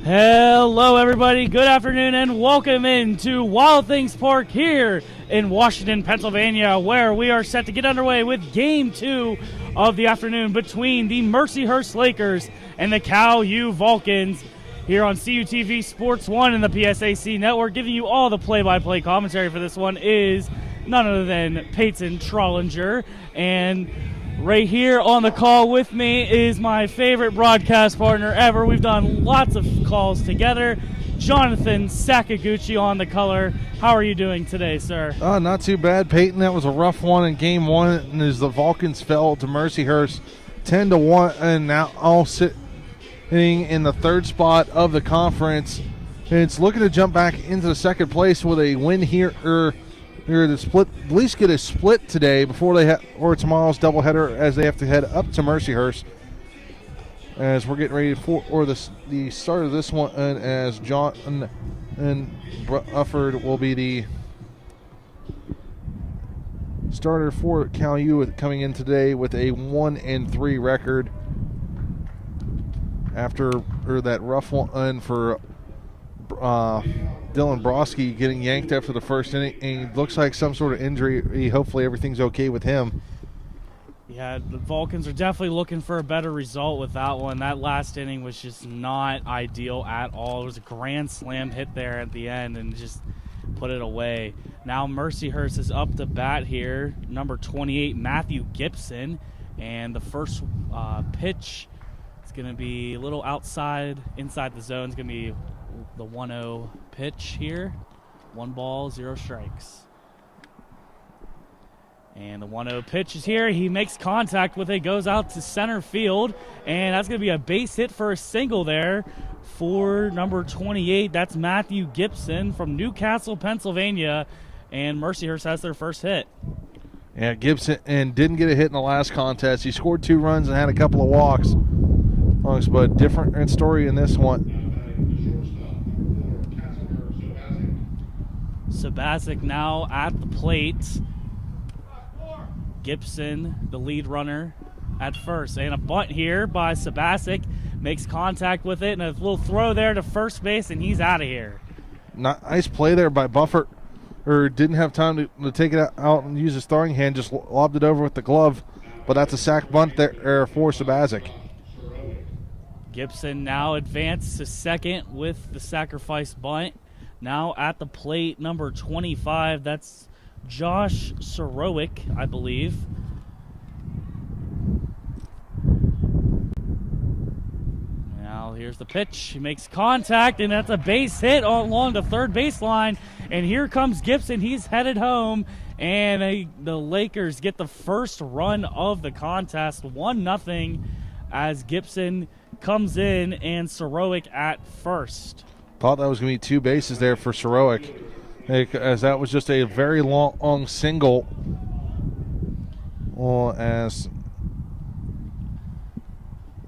Hello, everybody. Good afternoon, and welcome into Wild Things Park here in Washington, Pennsylvania, where we are set to get underway with Game 2 of the afternoon between the Mercyhurst Lakers and the Cal U Vulcans here on CUTV Sports 1 and the PSAC Network. Giving you all the play-by-play commentary for this one is none other than Peyton Trollinger, and right here on the call with me is my favorite broadcast partner ever. We've done lots of calls together. Jonathan Sakaguchi on the color. How are you doing today, sir? Not too bad, Peyton. That was a rough one in Game 1 and as the Vulcans fell to Mercyhurst 10-1, and now all sitting in the third spot of the conference. It's looking to jump back into the second place with a win here, to split, at least get a split today before they or tomorrow's doubleheader, as they have to head up to Mercyhurst. As we're getting ready for the start of this one, as John and Ufford will be the starter for Cal U, coming in today with a 1-3 record after that rough one for Dylan Broski getting yanked after the first inning, and looks like some sort of injury. Hopefully everything's okay with him. Yeah, the Vulcans are definitely looking for a better result with that one. That last inning was just not ideal at all. There was a grand slam hit there at the end and just put it away. Now Mercyhurst is up to bat here, number 28, Matthew Gibson, and the first pitch is going to be a little inside the zone. It's going to be the 1-0 pitch here. 1 ball, 0 strikes. And the 1-0 pitch is here. He makes contact with it, goes out to center field, and that's going to be a base hit for a single there for number 28. That's Matthew Gibson from Newcastle, Pennsylvania, and Mercyhurst has their first hit. Yeah, Gibson and didn't get a hit in the last contest. He scored 2 runs and had a couple of walks, but different story in this one. Sabazic now at the plate. Gibson, the lead runner at first. And a bunt here by Sabazic. Makes contact with it, and a little throw there to first base, and he's out of here. Nice play there by Buffert. Didn't have time to take it out and use his throwing hand, just lobbed it over with the glove. But that's a sac bunt there for Sabazic. Gibson now advanced to second with the sacrifice bunt. Now at the plate, number 25, that's Josh Sorowick, I believe. Now here's the pitch. He makes contact, and that's a base hit along the third baseline. And here comes Gibson. He's headed home, and the Lakers get the first run of the contest, 1-0, as Gibson comes in and Sorowick at first. Thought that was going to be 2 bases there for Sorowick, as that was just a very long single. As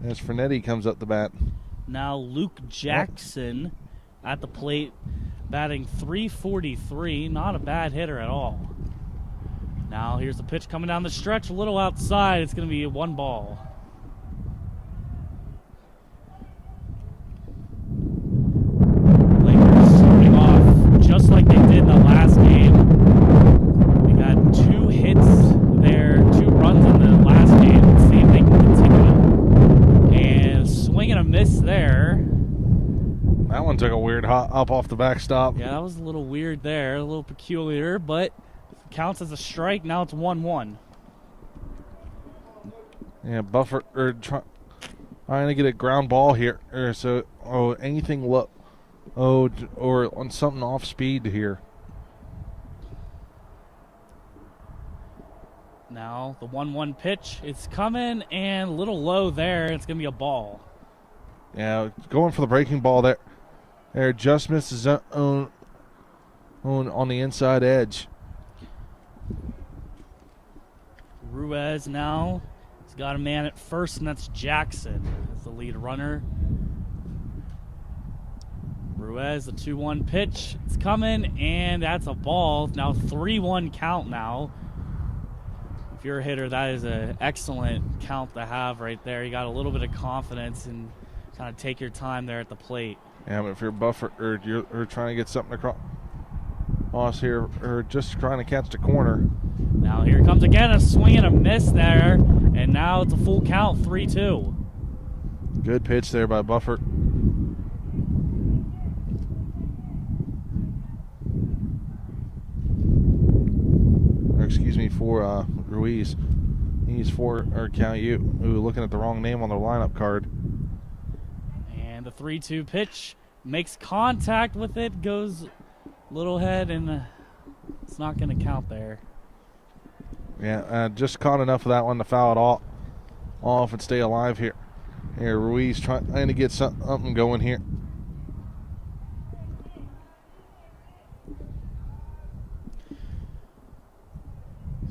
Frenetti comes up the bat. Now Luke Jackson at the plate, batting .343. Not a bad hitter at all. Now here's the pitch coming down the stretch, a little outside. It's going to be 1 ball. Just like they did in the last game. We got 2 hits there, 2 runs in the last game. Let's see if they can continue. And swing and a miss there. That one took a weird hop off the backstop. Yeah, that was a little weird there, a little peculiar, but counts as a strike. Now it's 1-1. Yeah, Buffett trying to get a ground ball here. Anything low. Or on something off speed here. Now the 1-1 pitch. It's coming and a little low there. It's going to be a ball. Yeah, going for the breaking ball there. Just misses on the inside edge. Ruiz now. He's got a man at first, and that's Jackson as the lead runner. Ruiz, the 2-1 pitch. It's coming, and that's a ball. Now 3-1 count now. If you're a hitter, that is an excellent count to have right there. You got a little bit of confidence and kind of take your time there at the plate. Yeah, but if you're buffer or you're trying to get something across here, or just trying to catch the corner. Now here comes again a swing and a miss there, and now it's a full count, 3-2. Good pitch there by Buffert. Or excuse me, for Ruiz. He's for Caillou. Ooh, looking at the wrong name on their lineup card. And the 3-2 pitch makes contact with it, goes little head, and it's not going to count there. Yeah, just caught enough of that one to foul it off and stay alive here. Here, Ruiz trying to get something going here.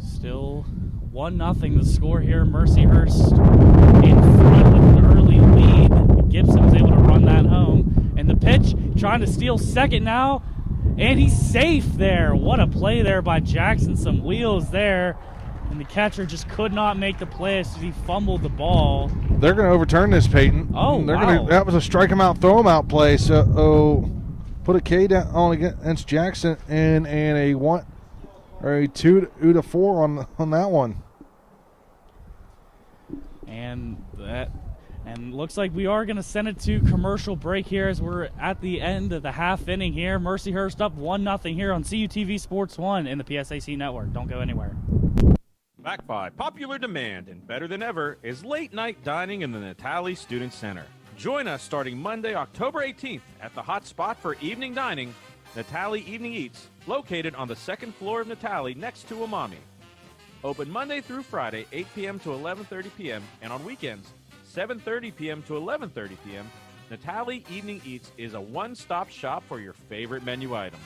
Still 1-0 the score here. Mercyhurst in front with an early lead. Gibson was able to run that home. And the pitch, trying to steal second now. And he's safe there. What a play there by Jackson. Some wheels there. And the catcher just could not make the play as he fumbled the ball. They're going to overturn this, Peyton. Oh, wow. That was a strike him out, throw him out play. So, put a K down on against Jackson and a 1 or a 2-4 on that one. And looks like we are going to send it to commercial break here as we're at the end of the half inning here. Mercyhurst up 1-0 here on CUTV Sports 1 in the PSAC network. Don't go anywhere. Back by popular demand and better than ever is late night dining in the Natali Student Center. Join us starting Monday, October 18th at the hot spot for evening dining, Natali Evening Eats, located on the second floor of Natali next to Umami. Open Monday through Friday, 8 p.m. to 11:30 p.m. and on weekends, 7:30 p.m. to 11:30 p.m. Natali Evening Eats is a one-stop shop for your favorite menu items.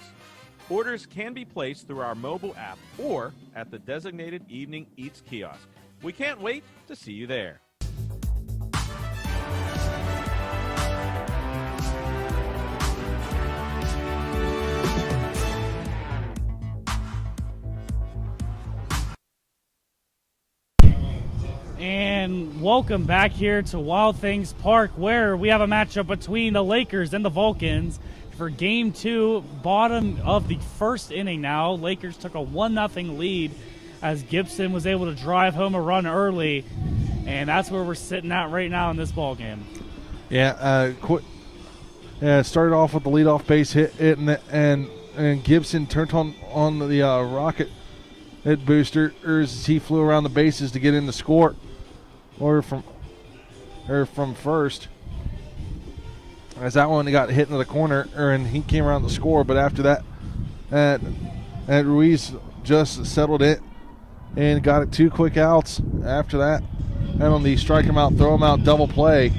Orders can be placed through our mobile app or at the designated Evening Eats kiosk. We can't wait to see you there. And welcome back here to Wild Things Park, where we have a matchup between the Lakers and the Vulcans for Game 2, bottom of the first inning now. Lakers took a 1-0 lead as Gibson was able to drive home a run early, and that's where we're sitting at right now in this ball game. Yeah, started off with the leadoff base hit, and Gibson turned on the rocket hit booster as he flew around the bases to get in the score, or from first. As that one got hit into the corner, and he came around the score, but after that, and Ruiz just settled it and got it 2 quick outs after that. And on the strike him out, throw him out double play,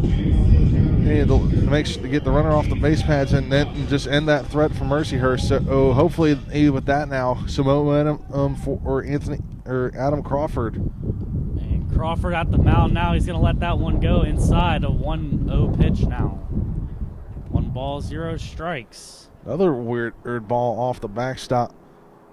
and to get the runner off the base pads and then just end that threat for Mercyhurst. So hopefully with that now, some momentum for Adam Crawford. And Crawford at the mound now. He's going to let that one go inside. A 1-0 pitch now. 1 ball, 0 strikes. Another weird ball off the backstop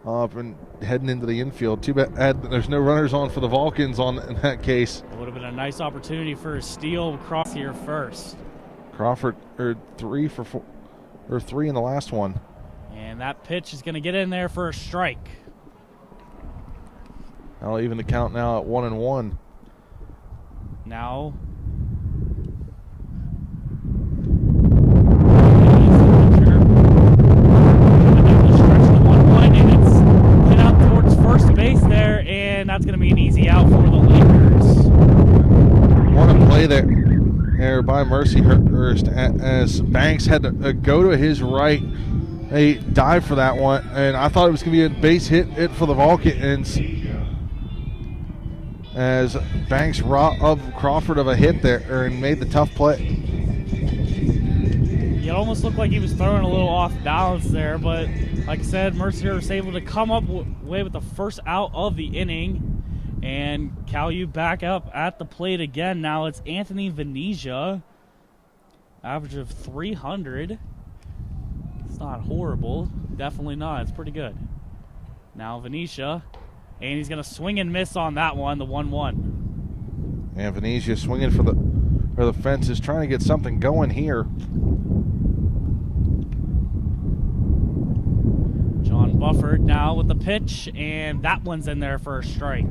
up and heading into the infield. Too bad there's no runners on for the Vulcans in that case. It would have been a nice opportunity for a steal across here first. Crawford 3 for 4, or 3 in the last one. And that pitch is going to get in there for a strike. I'll even the count now at 1-1. Now first base there, and that's going to be an easy out for the Lakers. What a play there by Mercyhurst as Banks had to go to his right. They dive for that one, and I thought it was going to be a base hit for the Vulcans as Banks robbed Crawford of a hit there and made the tough play. It almost looked like he was throwing a little off balance there, but like I said, Mercyhurst was able to come up with the first out of the inning. And Caillou back up at the plate again. Now it's Anthony Venezia. Average of 300. It's not horrible. Definitely not. It's pretty good. Now Venezia. And he's going to swing and miss on that one, the 1-1. And Venezia swinging for the fences, trying to get something going here. Bufford now with the pitch, and that one's in there for a strike.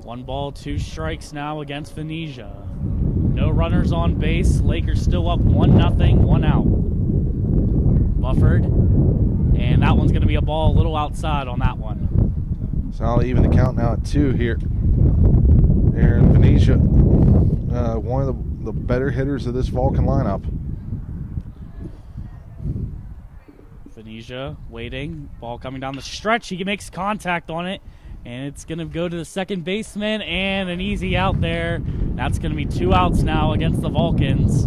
1 ball, 2 strikes now against Venetia. No runners on base. Lakers still up 1-0, 1 out. Bufford, and that one's going to be a ball a little outside on that one. So I'll even the count now at 2 here. Aaron Venetia, one of the better hitters of this Vulcan lineup. Venetia waiting. Ball coming down the stretch. He makes contact on it, and it's going to go to the second baseman, and an easy out there. That's going to be 2 outs now against the Vulcans.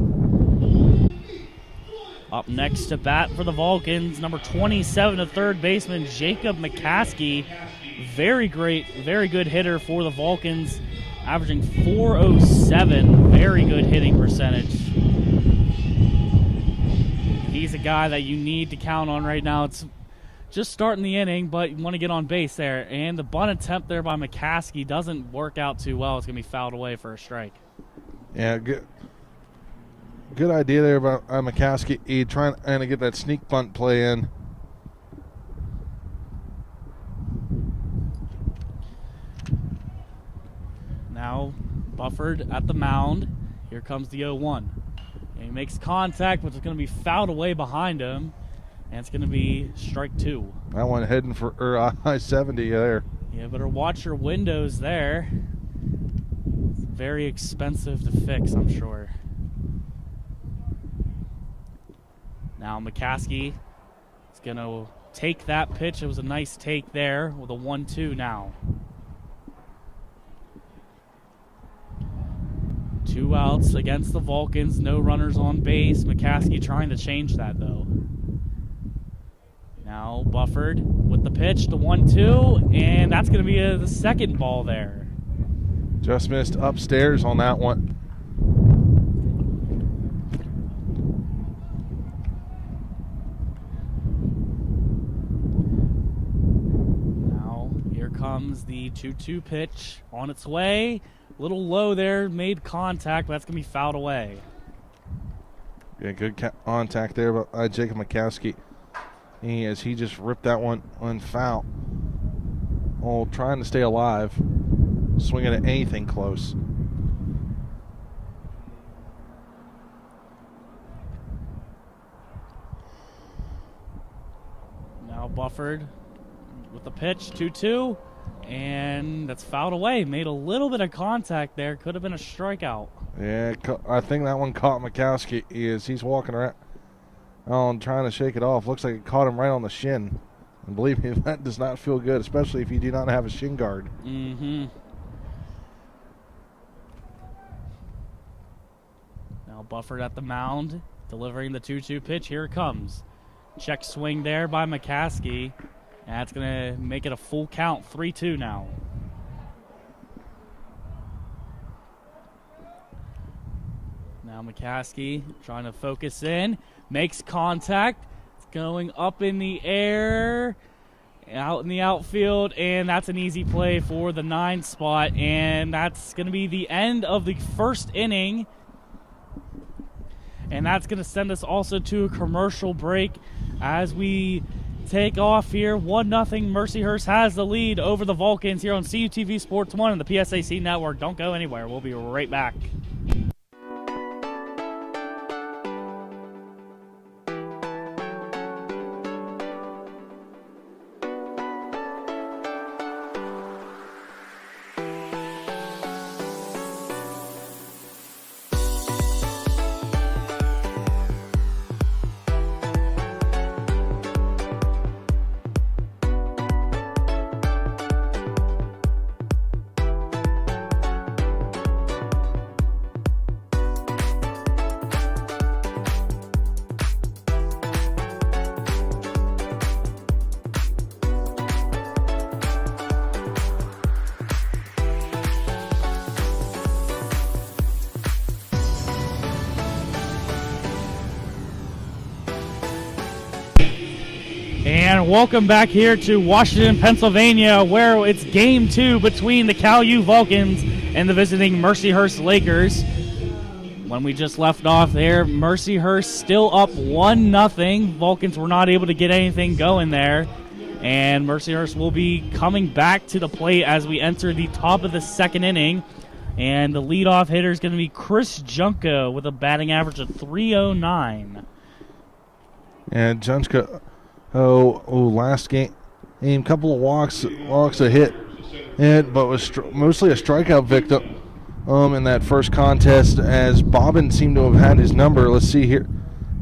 Up next to bat for the Vulcans, number 27, the third baseman, Jacob McCaskey. Very good hitter for the Vulcans, averaging .407. Very good hitting percentage. He's a guy that you need to count on right now. It's just starting the inning, but you want to get on base there. And the bunt attempt there by McCaskey doesn't work out too well. It's going to be fouled away for a strike. Yeah, good idea there by McCaskey. He trying to get that sneak bunt play in. Now Bufford at the mound. Here comes the 0-1. And he makes contact, but it's going to be fouled away behind him. And it's going to be strike 2. That one heading for I-70 there. Yeah, better watch your windows there. It's very expensive to fix, I'm sure. Now McCaskey is going to take that pitch. It was a nice take there with a 1-2 now. 2 outs against the Vulcans. No runners on base. McCaskey trying to change that, though. Now Bufford with the pitch, the 1-2, and that's going to be the second ball there. Just missed upstairs on that one. Now here comes the 2-2 pitch on its way. A little low there, made contact, but that's going to be fouled away. Yeah, good contact there by Jacob McCaskey. As he just ripped that one on foul. Oh, trying to stay alive. Swinging at anything close. Now Bufford with the pitch, 2-2. And that's fouled away. Made a little bit of contact there. Could have been a strikeout. Yeah, I think that one caught McCaskey. He's walking around trying to shake it off. Looks like it caught him right on the shin. And believe me, that does not feel good, especially if you do not have a shin guard. Mm-hmm. Now Bufford at the mound, delivering the 2-2 pitch. Here it comes. Check swing there by McCaskey. And that's going to make it a full count, 3-2 now. Now McCaskey trying to focus in, makes contact. It's going up in the air, out in the outfield, and that's an easy play for the 9 spot. And that's going to be the end of the first inning. And that's going to send us also to a commercial break as we take off here. 1-0. Mercyhurst has the lead over the Vulcans here on CUTV Sports 1 and the PSAC Network. Don't go anywhere. We'll be right back. And welcome back here to Washington, Pennsylvania, where it's Game 2 between the Cal U Vulcans and the visiting Mercyhurst Lakers. When we just left off there, Mercyhurst still up 1-0. Vulcans were not able to get anything going there. And Mercyhurst will be coming back to the plate as we enter the top of the second inning. And the leadoff hitter is going to be Chris Junko with a batting average of .309. And Junko, last game, couple of walks a hit, but was mostly a strikeout victim in that first contest, as Bobbin seemed to have had his number. Let's see here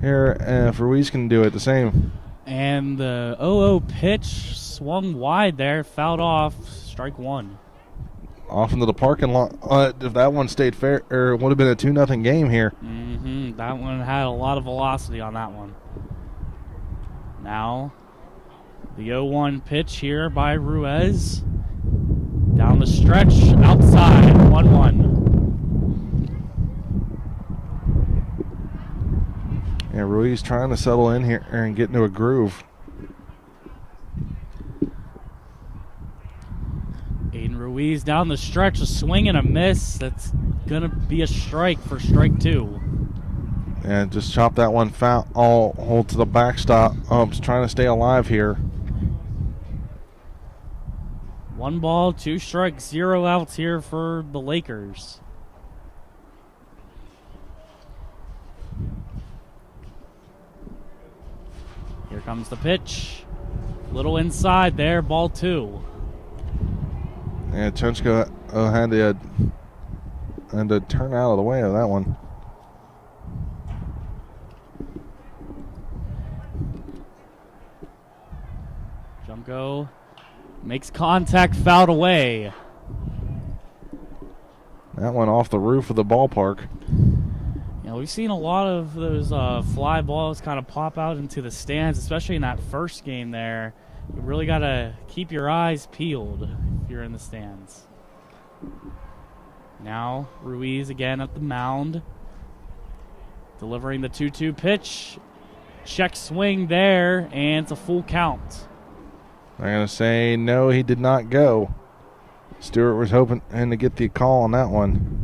if Ruiz can do it the same. And the 0-0 pitch swung wide there, fouled off, strike one. Off into the parking lot. If that one stayed fair, it would have been a 2-0 game here. That one had a lot of velocity on that one. Now, the 0-1 pitch here by Ruiz. Down the stretch, outside, 1-1. Yeah, Ruiz trying to settle in here and get into a groove. Aiden Ruiz down the stretch, a swing and a miss. That's going to be a strike for strike two. And just chop that one foul, all hold to the backstop. Trying to stay alive here. 1 ball, 2 strikes, 0 outs here for the Lakers. Here comes the pitch. Little inside there, ball 2. And Chunchko had to turn out of the way of that one. Junko makes contact, fouled away. That one off the roof of the ballpark. You know, we've seen a lot of those fly balls kind of pop out into the stands, especially in that first game there. You really got to keep your eyes peeled if you're in the stands. Now, Ruiz again at the mound. Delivering the 2-2 pitch. Check swing there, and it's a full count. I'm going to say no, he did not go. Stewart was hoping to get the call on that one.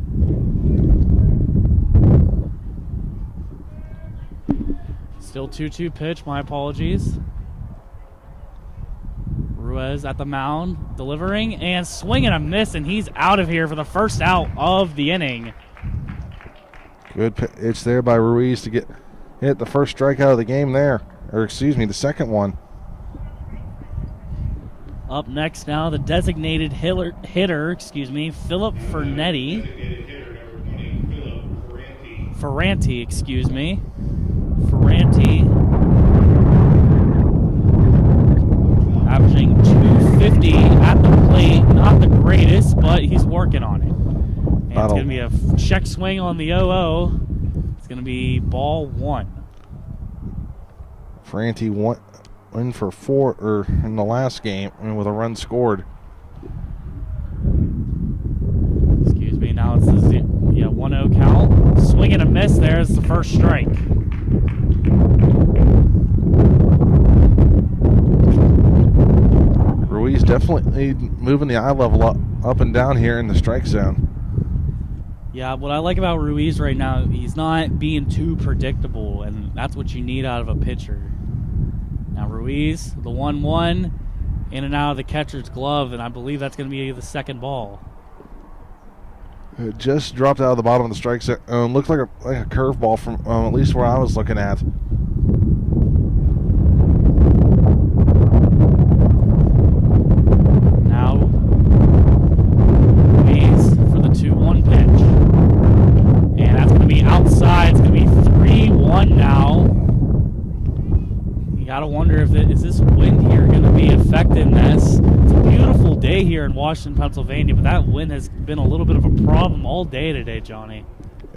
Still 2-2 pitch, my apologies. Ruiz at the mound, delivering, and swinging a miss, and he's out of here for the first out of the inning. Good pitch there by Ruiz to hit the first strikeout of the game there. Or excuse me, the second one. Up next now, the designated hitter, Philip Ferranti. Ferranti averaging 250 at the plate. Not the greatest, but he's working on it. And it's going to be a check swing on the 0-0. It's going to be ball 1. Ferranti went for 4 in the last game with a run scored. Excuse me, now it's the 1-0 count. Swing and a miss there is the first strike. Ruiz definitely moving the eye level up and down here in the strike zone. Yeah, what I like about Ruiz right now, he's not being too predictable, and that's what you need out of a pitcher. Now Ruiz, the 1-1, in and out of the catcher's glove, and I believe that's going to be the second ball. It just dropped out of the bottom of the strike zone. Looks like a curveball from at least where I was looking at. Now Ruiz for the 2-1 pitch. And that's going to be outside. It's going to be 3-1 now. You got to wonder if is this wind here going to be affecting this. It's a beautiful day here in Washington, Pennsylvania, but that wind has been a little bit of a problem all day today, Johnny.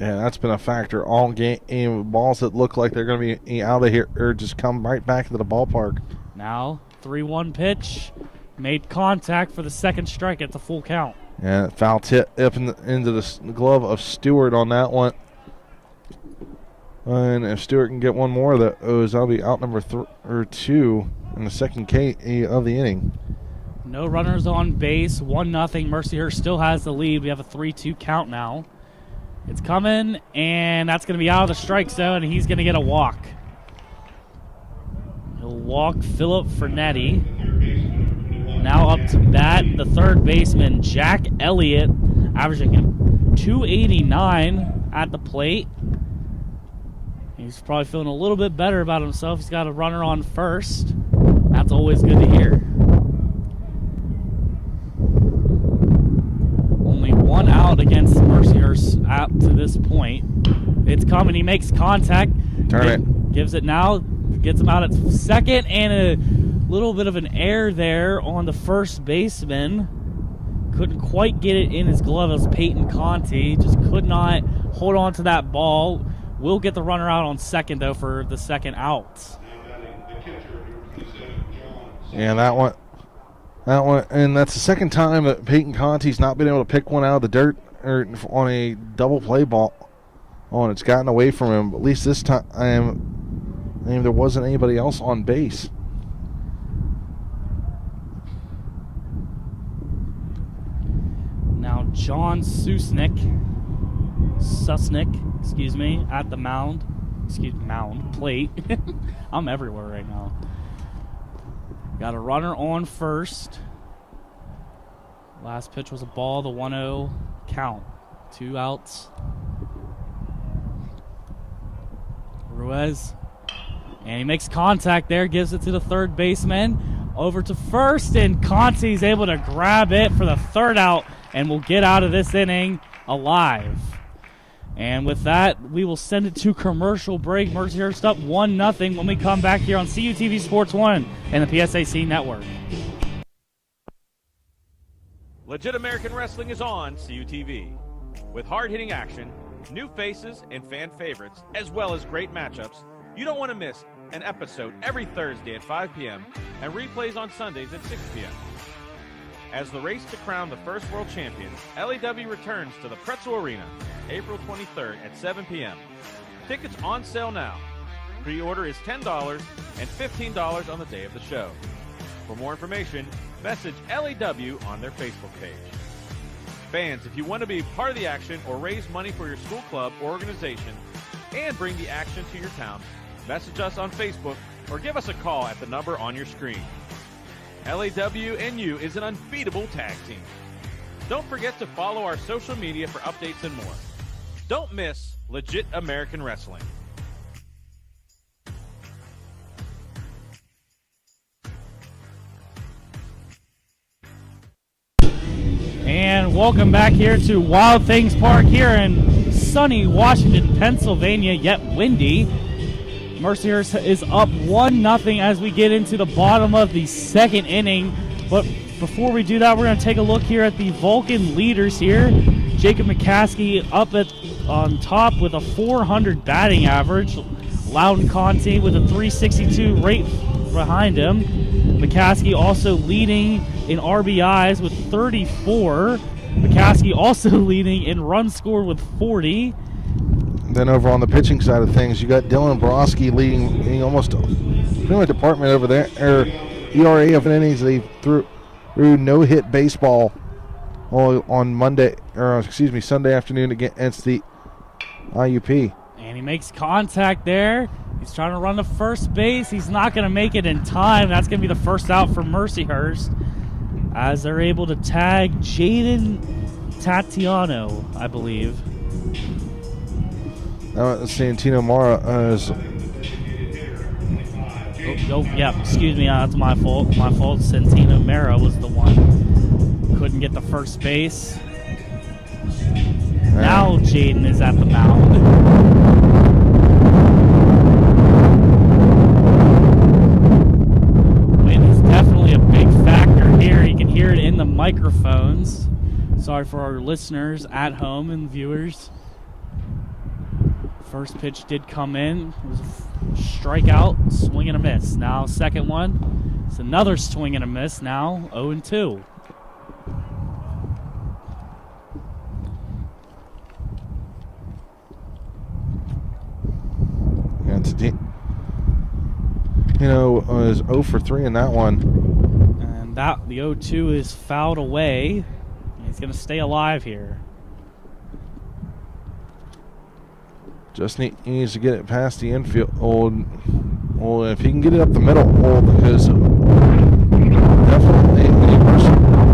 Yeah, that's been a factor all game. Balls that look like they're going to be out of here or just come right back into the ballpark. Now, 3-1 pitch. Made contact for the second strike at the full count. Yeah, foul tip up into the glove of Stewart on that one. And if Stewart can get one more of those, that'll be out number 2 in the second K of the inning. No runners on base, 1-0. Mercyhurst still has the lead. We have a 3-2 count now. It's coming, and that's going to be out of the strike zone, and he's going to get a walk. He'll walk Philip Fernetti. Now up to bat, the third baseman, Jack Elliott, averaging 289 at the plate. He's probably feeling a little bit better about himself. He's got a runner on first. That's always good to hear. Only one out against Mercyhurst up to this point. It's coming. He makes contact. Turn it. Gives it now. Gets him out at second, and a little bit of an error there on the first baseman. Couldn't quite get it in his glove as Peyton Conti. Just could not hold on to that ball. Will get the runner out on second, though, for the second out. Yeah, that one, and that's the second time that Peyton Conti's not been able to pick one out of the dirt or on a double play ball. Oh, and it's gotten away from him. But at least this time, there wasn't anybody else on base. Now John Susnick, at the mound. Plate. I'm everywhere right now. Got a runner on first. Last pitch was a ball, the 1-0 count. 2 outs. Ruiz. And he makes contact there, gives it to the third baseman. Over to first, and Conti's able to grab it for the third out, and will get out of this inning alive. And with that, we will send it to commercial break. Mercyhurst up 1-0 when we come back here on CUTV Sports 1 and the PSAC Network. Legit American Wrestling is on CUTV. With hard-hitting action, new faces, and fan favorites, as well as great matchups, you don't want to miss an episode every Thursday at 5 p.m. and replays on Sundays at 6 p.m. As the race to crown the first world champion, LAW returns to the Pretzel Arena April 23rd at 7 p.m. Tickets on sale now. Pre-order is $10 and $15 on the day of the show. For more information, message LAW on their Facebook page. Fans, if you want to be part of the action or raise money for your school club or organization and bring the action to your town, message us on Facebook or give us a call at the number on your screen. LAW&U is an unbeatable tag team. Don't forget to follow our social media for updates and more. Don't miss Legit American Wrestling. And welcome back here to Wild Things Park here in sunny Washington, Pennsylvania, yet windy. Mercyhurst is up 1-0 as we get into the bottom of the second inning. But before we do that, we're going to take a look here at the Vulcan leaders here. Jacob McCaskey up on top with a .400 batting average. Loudon Conti with a .362 right behind him. McCaskey also leading in RBIs with 34. McCaskey also leading in runs scored with 40. Then over on the pitching side of things, you got Dylan Broski leading almost pretty much department over there. ERA of innings, they threw no-hit baseball on Sunday afternoon against the IUP. And he makes contact there. He's trying to run to first base. He's not going to make it in time. That's going to be the first out for Mercyhurst as they're able to tag Jaden Tatiano, I believe. Santino Mara is... excuse me, that's my fault. Santino Mara was the one. Couldn't get the first base. Now Jaden is at the mound. Wind is definitely a big factor here. You can hear it in the microphones. Sorry for our listeners at home and viewers. First pitch did come in. It was a strikeout, swing and a miss. Now second one. It's another swing and a miss. Now 0-2. Was 0 for 3 in that one. And the 0-2 is fouled away. He's going to stay alive here. Just needs to get it past the infield. Well, if he can get it up the middle, because definitely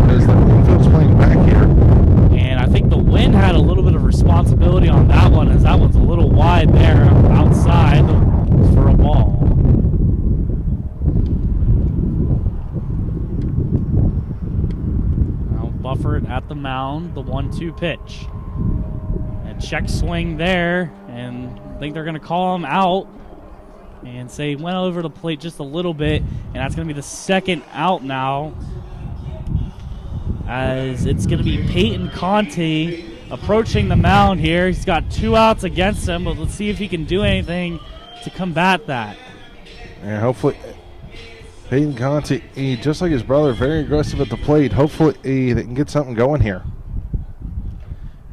because the infield's playing back here. And I think the wind had a little bit of responsibility on that one, as that one's a little wide there outside for a ball. Now Bufford at the mound, the 1-2 pitch. A check swing there, and I think they're going to call him out and say he went over the plate just a little bit, and that's going to be the second out now, as it's going to be Peyton Conti approaching the mound here. He's got 2 outs against him, but let's see if he can do anything to combat that. And hopefully Peyton Conti, just like his brother, very aggressive at the plate. Hopefully they can get something going here.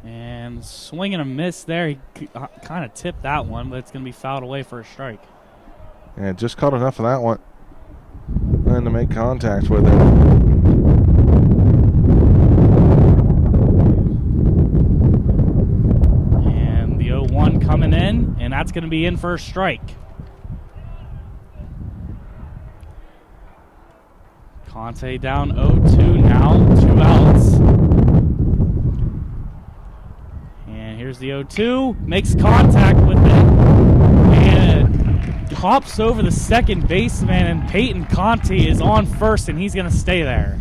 And swing and a miss there. He kind of tipped that one, but it's going to be fouled away for a strike. And just caught enough of that one and to make contact with it. And the 0-1 coming in, and that's going to be in for a strike. Conte down 0-2 now, 2 outs. And here's the 0-2, makes contact with it, and hops over the second baseman, and Peyton Conti is on first, and he's going to stay there.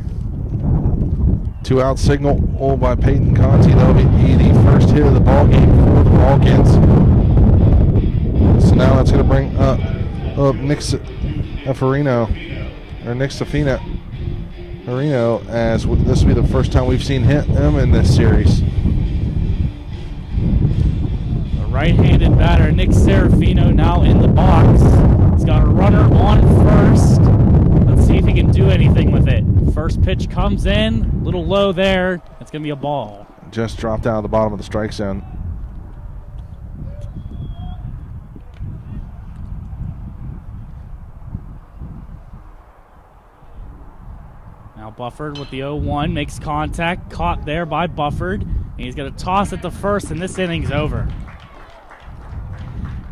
2 out signal by Peyton Conti. That'll be the first hit of the ball game for the Vulcans. So now that's going to bring up Nick Stefina Farino, as this will be the first time we've seen him in this series. The right-handed batter, Nick Serafino, now in the box. He's got a runner on first. Let's see if he can do anything with it. First pitch comes in, a little low there. It's going to be a ball. Just dropped out of the bottom of the strike zone. Now Bufford with the 0-1, makes contact, caught there by Bufford. And he's going to toss it to first, and this inning's over.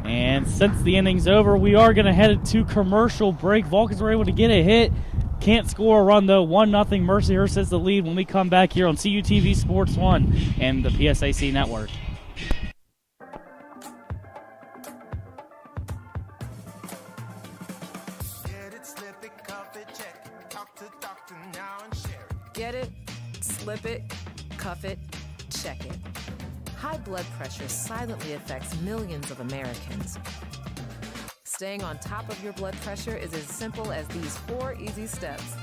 And since the inning's over, we are going to head to commercial break. Vulcans were able to get a hit. Can't score a run, though. 1-0. Mercyhurst is the lead when we come back here on CUTV Sports 1 and the PSAC Network. Get it, slip it, cuff it, check it. High blood pressure silently affects millions of Americans. Staying on top of your blood pressure is as simple as these 4 easy steps.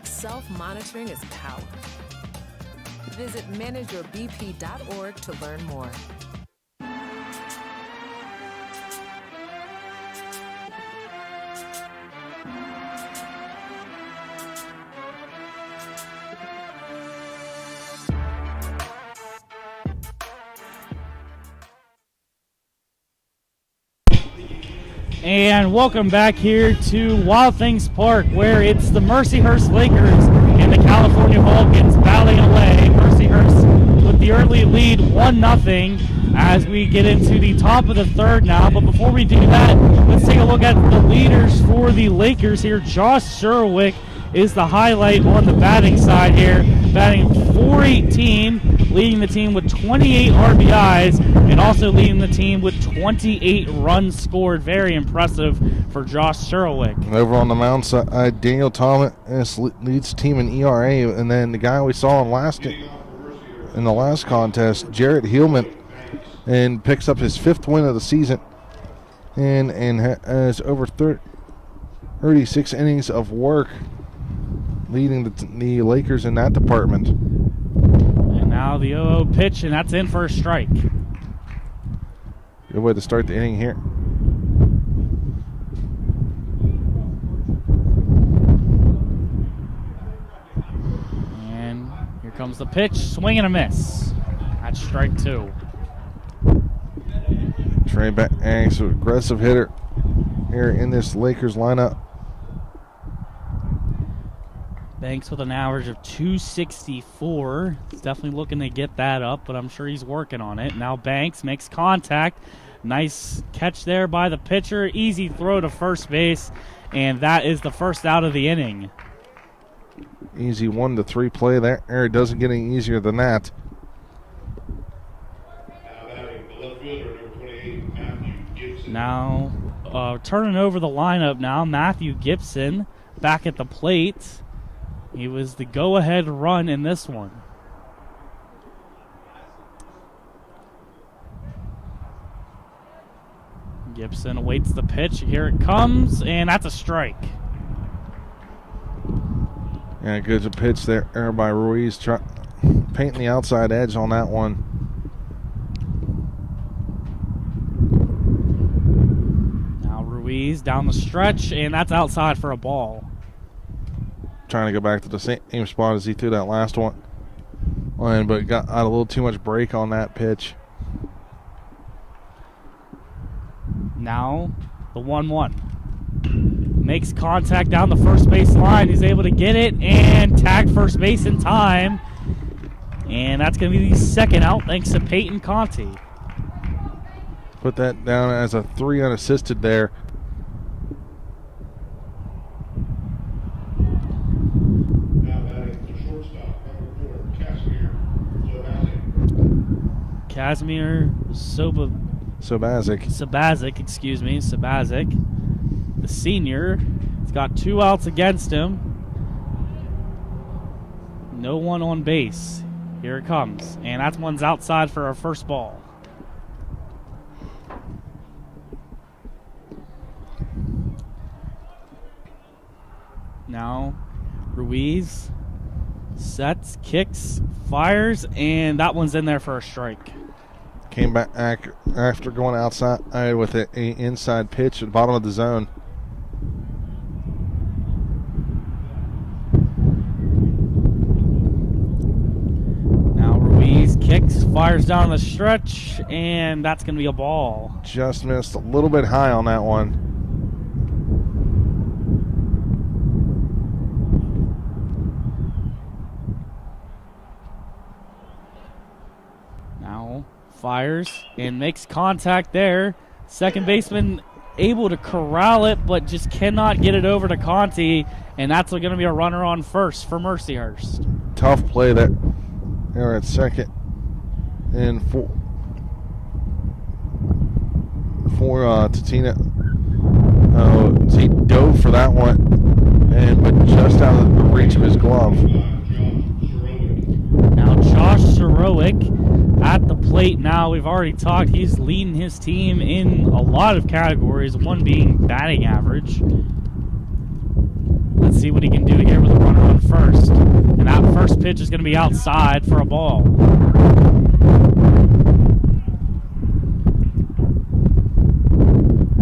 Self-monitoring is power. Visit manageyourbp.org to learn more. And welcome back here to Wild Things Park, where it's the Mercyhurst Lakers and the California Vulcans battling away. Mercyhurst with the early lead, 1-0, as we get into the top of the third now. But before we do that, let's take a look at the leaders for the Lakers here. Josh Sherwick is the highlight on the batting side here, batting .418, leading the team with 28 RBIs, and also leading the team with 28 runs scored. Very impressive for Josh Sherwick. Over on the mound side, Daniel Thomas leads the team in ERA, and then the guy we saw in the last contest, Jarrett Heelman, and picks up his 5th win of the season, and has over 36 innings of work, leading the Lakers in that department. And now the 0-0 pitch, and that's in for a strike. Good way to start the inning here. And here comes the pitch, swing and a miss. That's strike 2. Trey Banks, an aggressive hitter here in this Lakers lineup. Banks with an average of 264. He's definitely looking to get that up, but I'm sure he's working on it. Now Banks makes contact. Nice catch there by the pitcher. Easy throw to first base, and that is the first out of the inning. Easy 1-3 play there. It doesn't get any easier than that. Now turning over the lineup now, Matthew Gibson back at the plate. He was the go-ahead run in this one. Gibson awaits the pitch. Here it comes, and that's a strike. Yeah, good pitch there by Ruiz. Painting the outside edge on that one. Now Ruiz down the stretch, and that's outside for a ball. Trying to go back to the same spot as he threw that last one, but got out a little too much break on that pitch. Now the 1-1. Makes contact down the first base line. He's able to get it and tag first base in time. And that's going to be the second out thanks to Peyton Conti. Put that down as a 3 unassisted there. Casimir Sabazic, the senior. He's got 2 outs against him. No one on base. Here it comes. And that one's outside for our first ball. Now, Ruiz sets, kicks, fires, and that one's in there for a strike. Came back after going outside with an inside pitch at the bottom of the zone. Now Ruiz kicks, fires down the stretch, and that's going to be a ball. Just missed a little bit high on that one. Now fires and makes contact there. Second baseman able to corral it, but just cannot get it over to Conti, and that's going to be a runner on first for Mercyhurst. Tough play there. They're at second and for Tatina. He dove for that one, but just out of the reach of his glove. Now Josh Sorowick at the plate now. We've already talked. He's leading his team in a lot of categories, one being batting average. Let's see what he can do here with a runner on first. And that first pitch is going to be outside for a ball.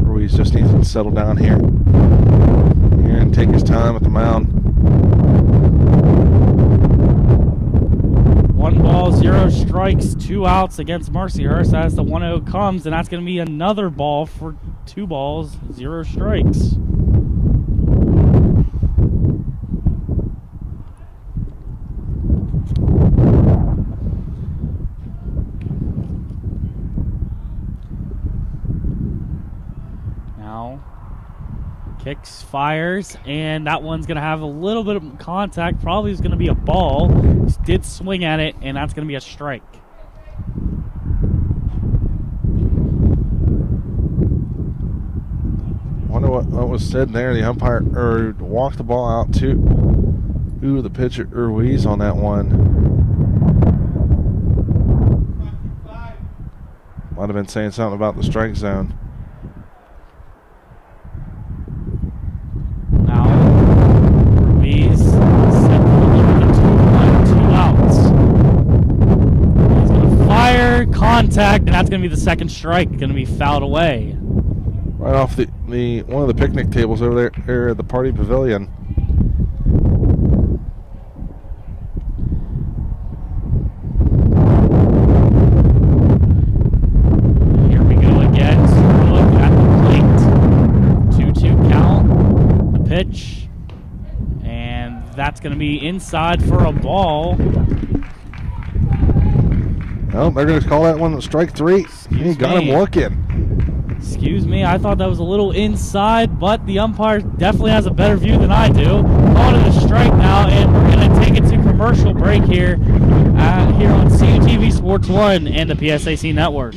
Ruiz just needs to settle down here and take his time at the mound. 1 ball, 0 strikes, 2 outs against Mercyhurst as the 1-0 comes, and that's going to be another ball for 2 balls, 0 strikes. Now, kicks, fires, and that one's going to have a little bit of contact. Probably is going to be a ball. Did swing at it, and that's going to be a strike. Wonder what was said there. The umpire walked the ball out to the pitcher Ruiz on that one. Might have been saying something about the strike zone. Now, Ruiz set to deliver the 2 outs. He's going to fire, contact, and that's going to be the second strike. Going to be fouled away. Right off the one of the picnic tables over there at the party pavilion. Here we go again. Look at the plate. 2-2 count. The pitch. And that's That's going to be inside for a ball. Oh, they're going to call that one strike 3. He got him looking. Excuse me, I thought that was a little inside, but the umpire definitely has a better view than I do. Calling it a strike now, and we're going to take it to commercial break here on CUTV Sports 1 and the PSAC Network.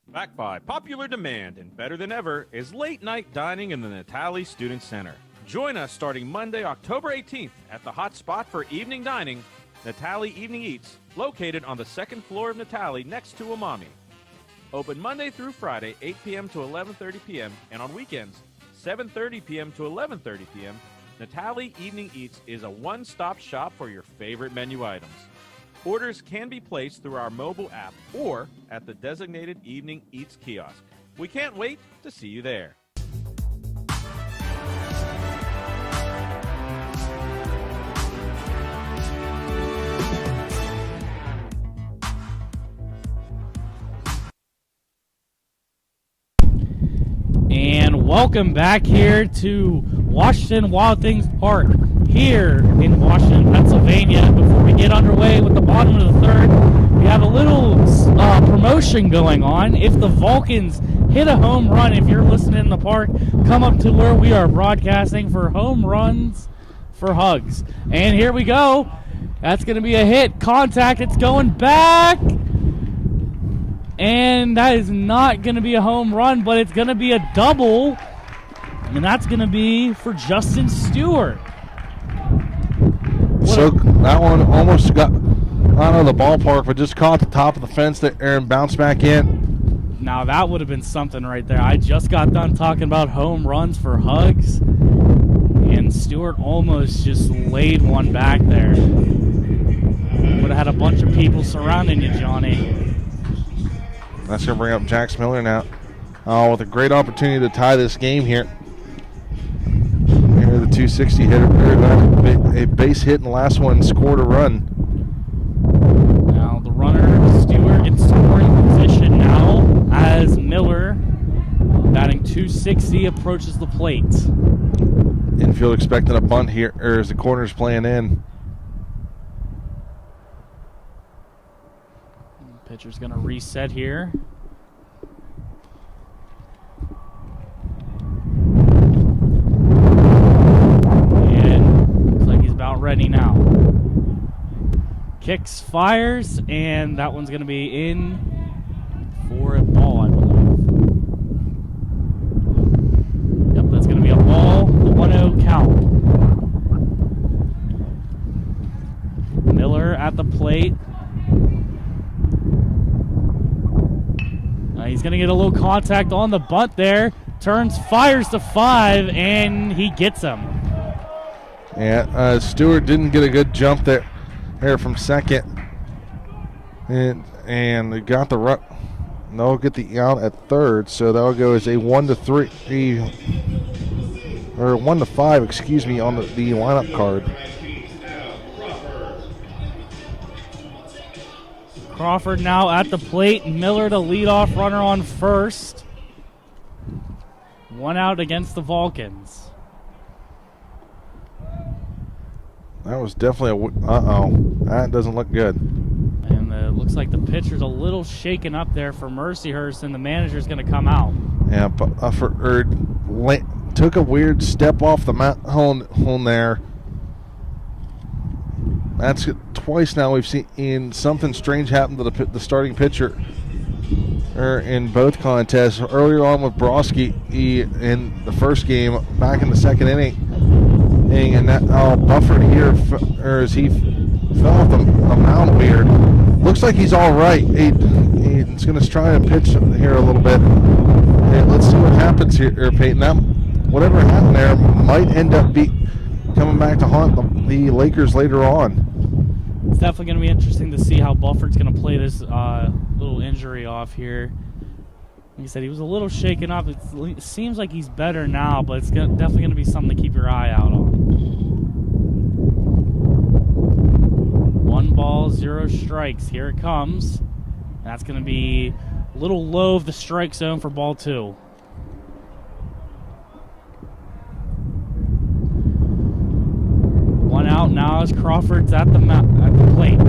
Back by popular demand and better than ever is late night dining in the Natali Student Center. Join us starting Monday, October 18th at the hot spot for evening dining, Natali Evening Eats, located on the second floor of Natali next to Umami. Open Monday through Friday, 8 p.m. to 11:30 p.m., and on weekends, 7:30 p.m. to 11:30 p.m., Natali Evening Eats is a one-stop shop for your favorite menu items. Orders can be placed through our mobile app or at the designated Evening Eats kiosk. We can't wait to see you there. And welcome back here to Washington Wild Things Park here in Washington, Pennsylvania. Before we get underway with the bottom of the third, we have a little promotion going on. If the Vulcans hit a home run, if you're listening in the park, come up to where we are broadcasting for home runs for hugs. And here we go. That's going to be a hit. Contact. It's going back. And that is not going to be a home run, but it's going to be a double. And that's going to be for Justin Stewart. So that one almost got out of the ballpark, but just caught the top of the fence there and bounced back in. Now that would have been something right there. I just got done talking about home runs for hugs, and Stewart almost just laid one back there. Would have had a bunch of people surrounding you, Johnny. That's going to bring up Jax Miller now with a great opportunity to tie this game here. Here, the 260 hitter, a base hit, and the last one scored a run. Now the runner, Stewart, in scoring position now as Miller, batting 260, approaches the plate. Infield expecting a bunt here, or as the corner's playing in. Pitcher's going to reset here. And looks like he's about ready now. Kicks, fires, and that one's going to be in for a ball, I believe. Yep, that's going to be a ball. The 1-0 count. Miller at the plate. He's going to get a little contact on the bunt there. Turns, fires to 5, and he gets him. Yeah, Stewart didn't get a good jump there from second. And they got the run. They'll get the out at third, so that'll go as a 1-3, or 1-5, excuse me, on the lineup card. Crawford now at the plate. Miller, the leadoff runner, on first. One out against the Vulcans. That was definitely that doesn't look good. And it looks like the pitcher's a little shaken up there for Mercyhurst, and the manager's going to come out. Yeah, but took a weird step off the hole there. That's twice now we've seen something strange happen to the starting pitcher in both contests. Earlier on with Broski in the first game, back in the second inning, and that Bufford here, as he fell off the mound weird. Looks like he's all right. He's going to try and pitch here a little bit. And let's see what happens here, Peyton. That, whatever happened there might end up coming back to haunt the Lakers later on. It's definitely going to be interesting to see how Bufford's going to play this little injury off here. Like I said, he was a little shaken up. It seems like he's better now, but it's definitely going to be something to keep your eye out on. 1 ball, 0 strikes. Here it comes. That's going to be a little low of the strike zone for ball 2. draws. Crawford's at the plate.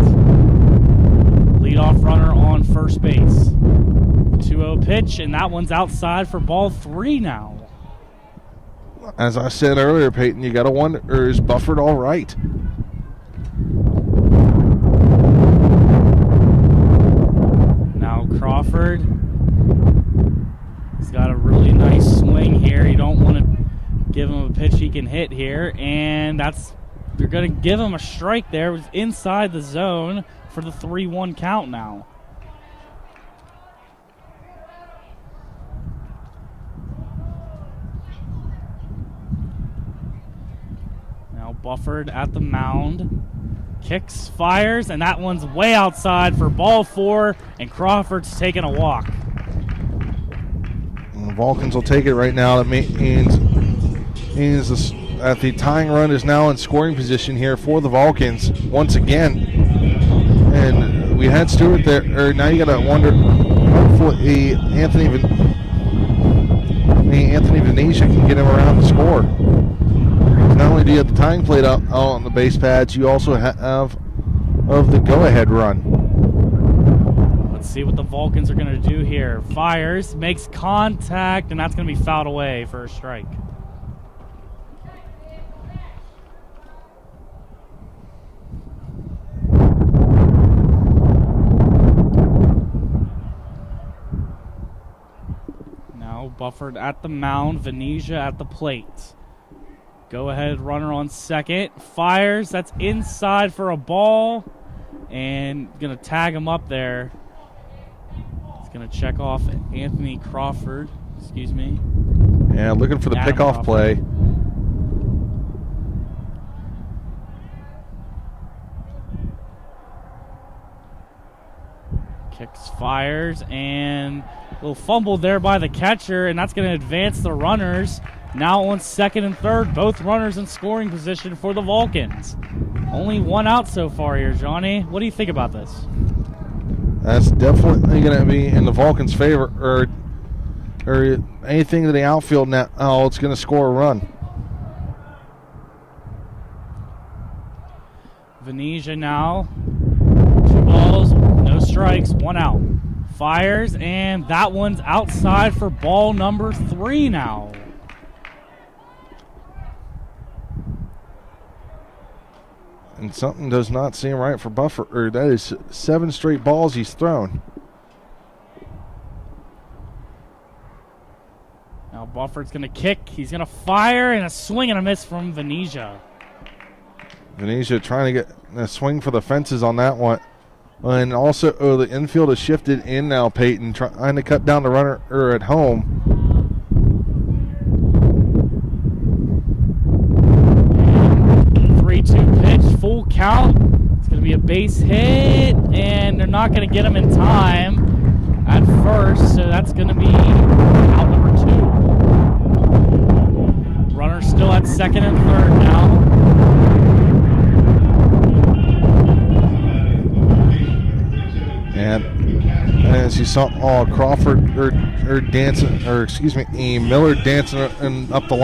Leadoff runner on first base. 2-0 pitch, and that one's outside for ball 3 now. As I said earlier, Peyton, you got to wonder, is Bufford all right? Now Crawford. He's got a really nice swing here. You don't want to give him a pitch he can hit here, and they're going to give him a strike there. It was inside the zone for the 3-1 count now. Now Bufford at the mound. Kicks, fires, and that one's way outside for ball 4, and Crawford's taking a walk. And the Vulcans will take it right now. That means that the tying run is now in scoring position here for the Vulcans once again. And we had Stewart there. Or now you got to wonder, hopefully Anthony Venetia can get him around the score. Not only do you have the tying plate out on the base pads, you also have of the go-ahead run. Let's see what the Vulcans are going to do here. Fires, makes contact, and that's going to be fouled away for a strike. Now Bufford at the mound, Venetia at the plate. Go ahead runner on second. Fires. That's inside for a ball. And going to tag him up there. He's going to check off Anthony Crawford. Excuse me. Yeah, looking for the pickoff play. Kicks, fires, and a little fumble there by the catcher, and that's going to advance the runners. Now on second and third, both runners in scoring position for the Vulcans. Only one out so far here, Johnny. What do you think about this? That's definitely going to be in the Vulcans' favor, or anything to the outfield now. Oh, it's going to score a run. Venetia now. 2 balls, no strikes, 1 out. Fires, and that one's outside for ball number 3 now. And something does not seem right for Bufford. Or that is 7 straight balls he's thrown. Now Bufford's going to kick. He's going to fire, and a swing and a miss from Venetia. Venetia trying to get a swing for the fences on that one. And also, the infield has shifted in now, Peyton, trying to cut down the runner at home. 3-2 pitch, full count. It's going to be a base hit, and they're not going to get him in time at first, so that's going to be out number 2. Runner still at second and third now. And as you saw, Crawford Miller dancing up the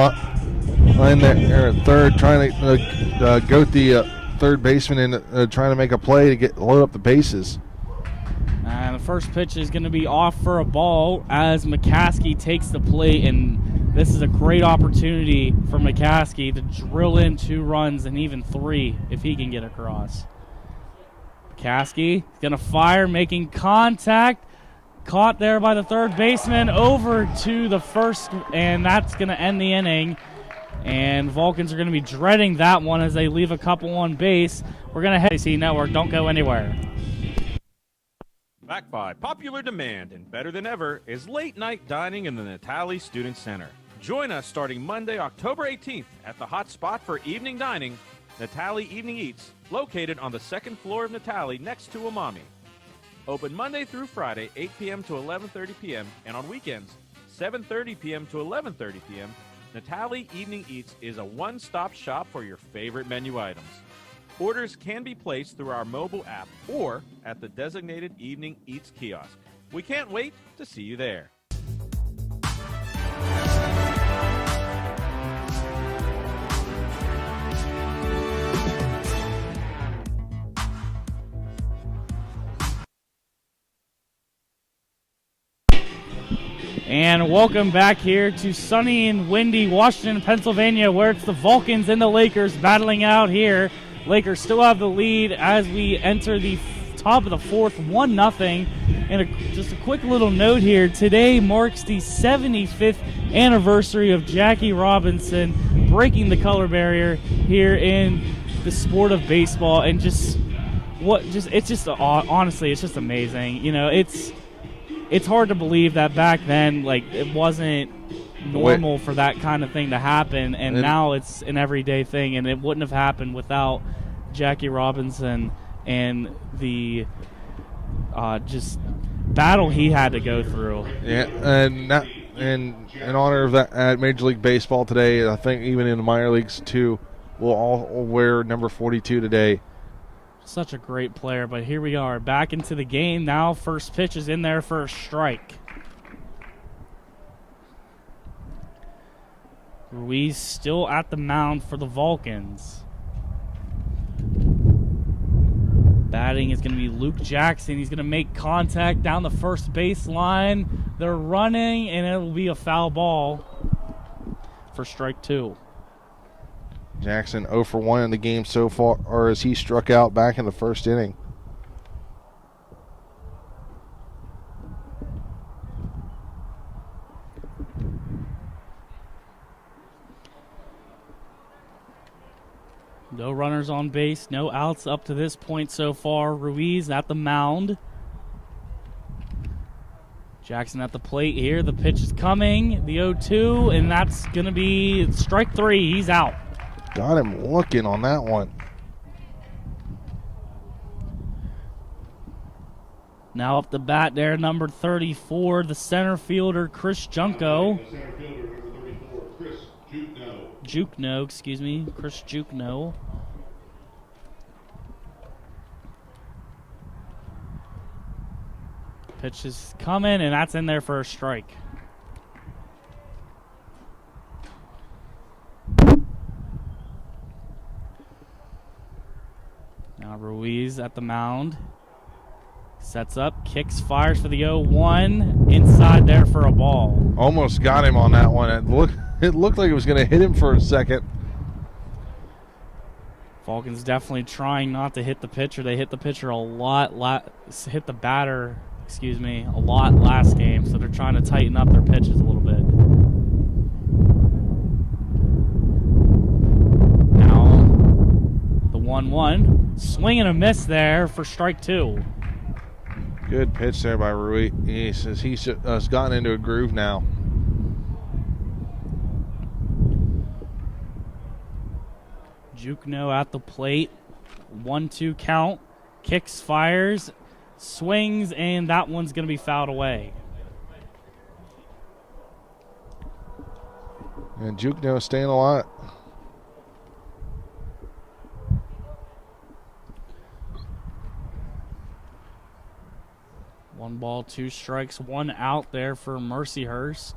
line there at third, trying to goat the third baseman and trying to make a play to load up the bases. And the first pitch is going to be off for a ball as McCaskey takes the plate, and this is a great opportunity for McCaskey to drill in 2 runs and even 3 if he can get across. McCaskey is going to fire, making contact. Caught there by the third baseman, over to the first, and that's going to end the inning. And Vulcans are going to be dreading that one as they leave a couple on base. We're going to head to AC Network. Don't go anywhere. Back by popular demand and better than ever is late night dining in the Natali Student Center. Join us starting Monday, October 18th at the hot spot for evening dining, Natali Evening Eats, located on the 2nd floor of Natali next to Umami. Open Monday through Friday, 8 p.m. to 11:30 p.m., and on weekends, 7:30 p.m. to 11:30 p.m., Natali Evening Eats is a one-stop shop for your favorite menu items. Orders can be placed through our mobile app or at the designated Evening Eats kiosk. We can't wait to see you there. And welcome back here to sunny and windy Washington, Pennsylvania, where it's the Vulcans and the Lakers battling out here. Lakers still have the lead as we enter the top of the fourth, 1-0. And just a quick little note here. Today marks the 75th anniversary of Jackie Robinson breaking the color barrier here in the sport of baseball. And honestly, it's just amazing. You know, it's hard to believe that back then, like, it wasn't normal for that kind of thing to happen, and now it's an everyday thing, and it wouldn't have happened without Jackie Robinson and the just battle he had to go through. Yeah, and in honor of that, at Major League Baseball today, I think even in the minor leagues too, we'll all wear number 42 today. Such a great player, but here we are back into the game now. First pitch is in there for a strike. Ruiz still at the mound for the Vulcans. Batting is going to be Luke Jackson. He's going to make contact down the first baseline. They're running, and it will be a foul ball for strike two. Jackson 0 for 1 in the game so far, or as he struck out back in the first inning. No runners on base, no outs up to this point so far. Ruiz at the mound. Jackson at the plate here. The pitch is coming. The 0-2, and that's going to be strike three. He's out. Got him looking on that one. Now up the bat there, number 34, the center fielder, Chris Junko. Center fielder, number 34, Chris Chris Jukno. Pitch is coming, and that's in there for a strike. Now Ruiz at the mound. Sets up, kicks, fires for the 0-1. Inside there for a ball. Almost got him on that one. It looked like it was going to hit him for a second. Falcons definitely trying not to hit the pitcher. They hit the pitcher a lot, hit the batter, a lot last game, so they're trying to tighten up their pitches a little bit. Now, the 1-1. Swing and a miss there for strike two. Good pitch there by Ruiz. He says he's gotten into a groove now. Jukno at the plate. 1-2 count. Kicks, fires, swings, and that one's going to be fouled away. And Jukno staying alive. One ball, two strikes, one out there for Mercyhurst.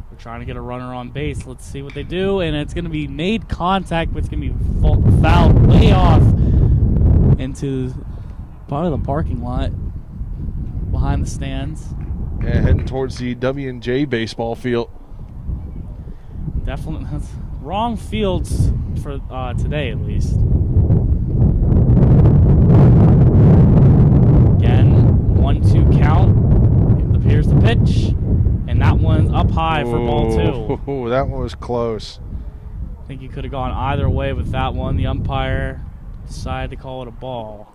We're trying to get a runner on base. Let's see what they do, and it's going to be made contact, but it's going to be fouled way off into part of the parking lot behind the stands. And heading towards the W&J baseball field. Definitely that's wrong fields for today, at least. Again, 1-2 count. It appears the pitch, and that one's up high for ball two. Oh, that one was close. I think you could have gone either way with that one. The umpire decided to call it a ball.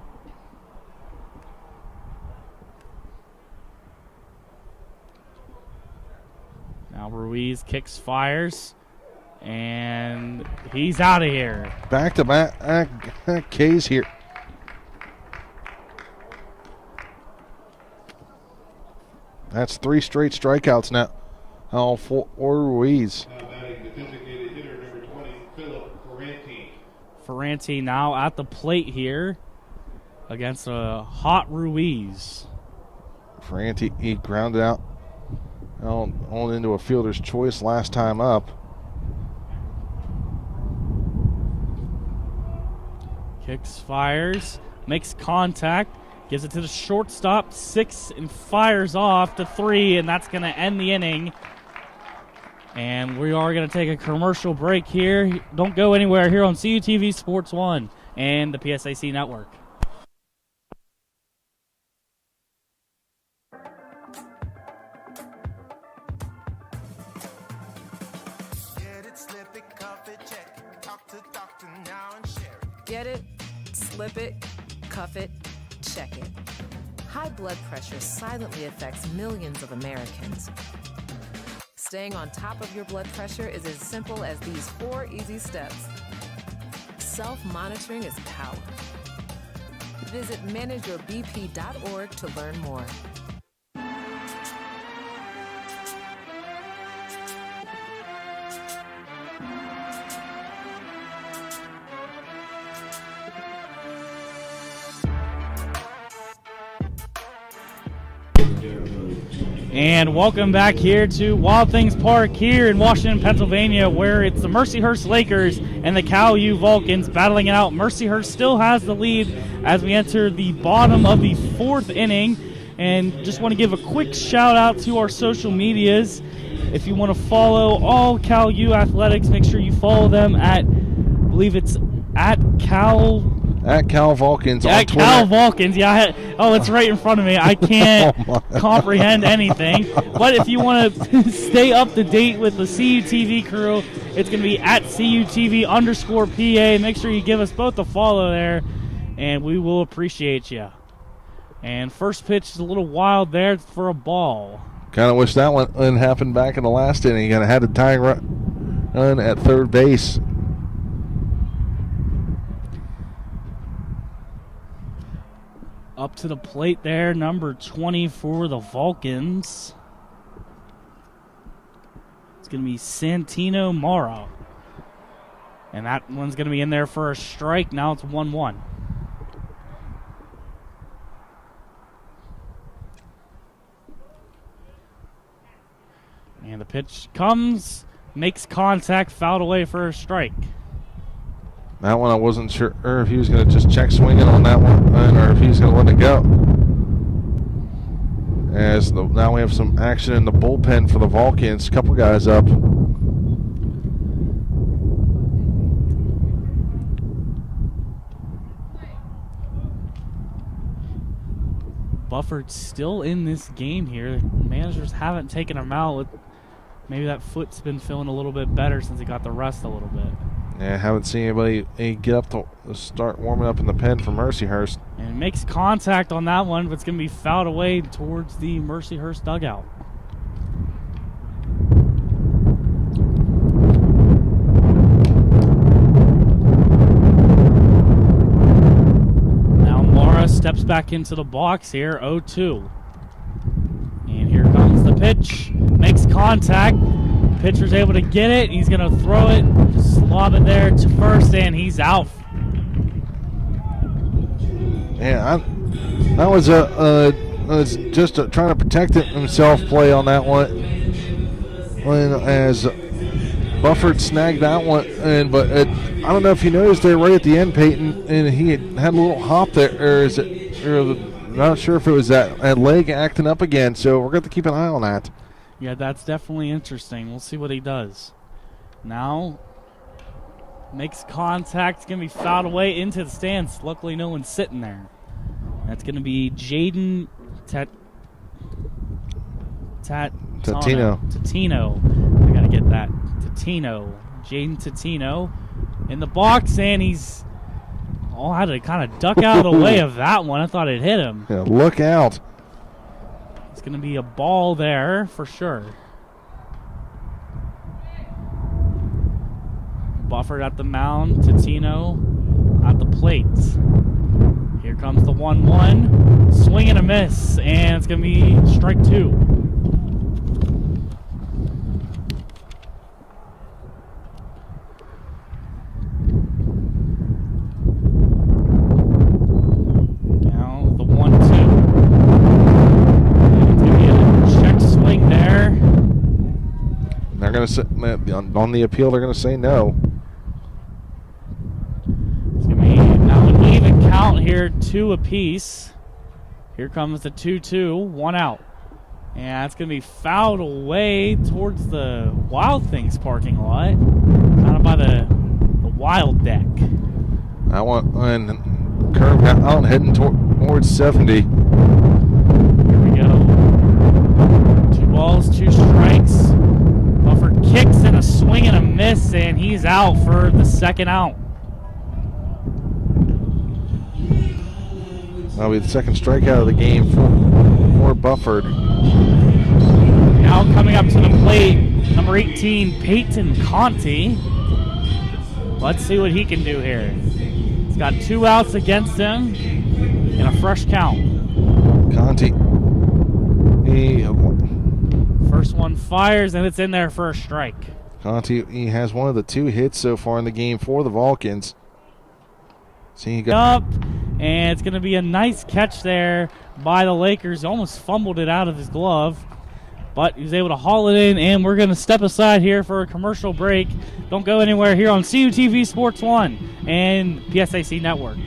Now Ruiz kicks, fires, and he's out of here. Back-to-back K's here. That's 3 straight strikeouts now. Oh, for Ruiz. Now batting the designated hitter, number 20, Philip Ferranti. Ferranti now at the plate here against a hot Ruiz. Ferranti, he grounded out on into a fielder's choice last time up. Kicks, fires, makes contact, Gives it to the shortstop, 6, and fires off to 3, and that's going to end the inning. And we are going to take a commercial break here. Don't go anywhere here on CUTV Sports 1 and the PSAC Network. Get it, slip it, cuff it, check it. High blood pressure silently affects millions of Americans. Staying on top of your blood pressure is as simple as these 4 easy steps. Self-monitoring is power. Visit manageyourbp.org to learn more. And welcome back here to Wild Things Park here in Washington, Pennsylvania, where it's the Mercyhurst Lakers and the Cal U Vulcans battling it out. Mercyhurst still has the lead as we enter the bottom of the 4th inning. And just want to give a quick shout out to our social medias. If you want to follow all Cal U athletics, make sure you follow them at, I believe it's at Cal Vulcans yeah, on Twitter. Cal Vulcans. Yeah. It's right in front of me. I can't comprehend anything. But if you want to stay up to date with the CUTV crew, it's going to be at CUTV_PA. Make sure you give us both a follow there, and we will appreciate you. And first pitch is a little wild there for a ball. Kind of wish that one happened back in the last inning. You had a tying run at third base. Up to the plate there, number 20 for the Vulcans. It's going to be Santino Mara. And that one's going to be in there for a strike. Now it's 1-1. And the pitch comes, makes contact, fouled away for a strike. That one I wasn't sure if he was going to just check swinging on that one or if he was going to let it go. Now we have some action in the bullpen for the Vulcans. A couple guys up. Bufford's still in this game here. Managers haven't taken him out. Maybe that foot's been feeling a little bit better since he got the rest a little bit. Yeah, haven't seen anybody get up to start warming up in the pen for Mercyhurst. And it makes contact on that one, but it's going to be fouled away towards the Mercyhurst dugout. Now Mara steps back into the box here, 0-2. And here comes the pitch. Makes contact. Pitcher's able to get it. He's going to throw it, just lob it there to first, and he's out. Yeah, that was just trying to protect himself play on that one. As Bufford snagged that one, but I don't know if you noticed there right at the end, Peyton, and he had a little hop there, not sure if it was that leg acting up again. So we're going to keep an eye on that. Yeah, that's definitely interesting. We'll see what he does. Now, makes contact. It's going to be fouled away into the stands. Luckily, no one's sitting there. That's going to be Jaden Tatino. I got to get that. Jaden Tatino in the box, and he's had to kind of duck out of the way of that one. I thought it hit him. Yeah, look out. It's going to be a ball there for sure. Bufford at the mound, Tatino at the plate. Here comes the 1-1. Swing and a miss, and it's going to be strike 2. Now the 1-2. It's going to be a check swing there. They're going to say, on the appeal, they're going to say no. It's going to be now an even count here, 2 apiece. Here comes the 2-2, 1 out. And it's going to be fouled away towards the Wild Things parking lot, kind of by the Wild deck. That one, and curve out heading towards 70. Here we go. 2 balls, 2 strikes. Buffer kicks and a swing and a miss, and he's out for the second out. That'll be the second strikeout of the game for Bufford. Now coming up to the plate, number 18, Peyton Conti. Let's see what he can do here. He's got 2 outs against him and a fresh count. Conti. First one fires, and it's in there for a strike. Conti, he has one of the 2 hits so far in the game for the Vulcans. See, he got Up, and it's going to be a nice catch there by the Lakers. He almost fumbled it out of his glove, but he was able to haul it in, and we're going to step aside here for a commercial break. Don't go anywhere here on CUTV Sports 1 and PSAC Network.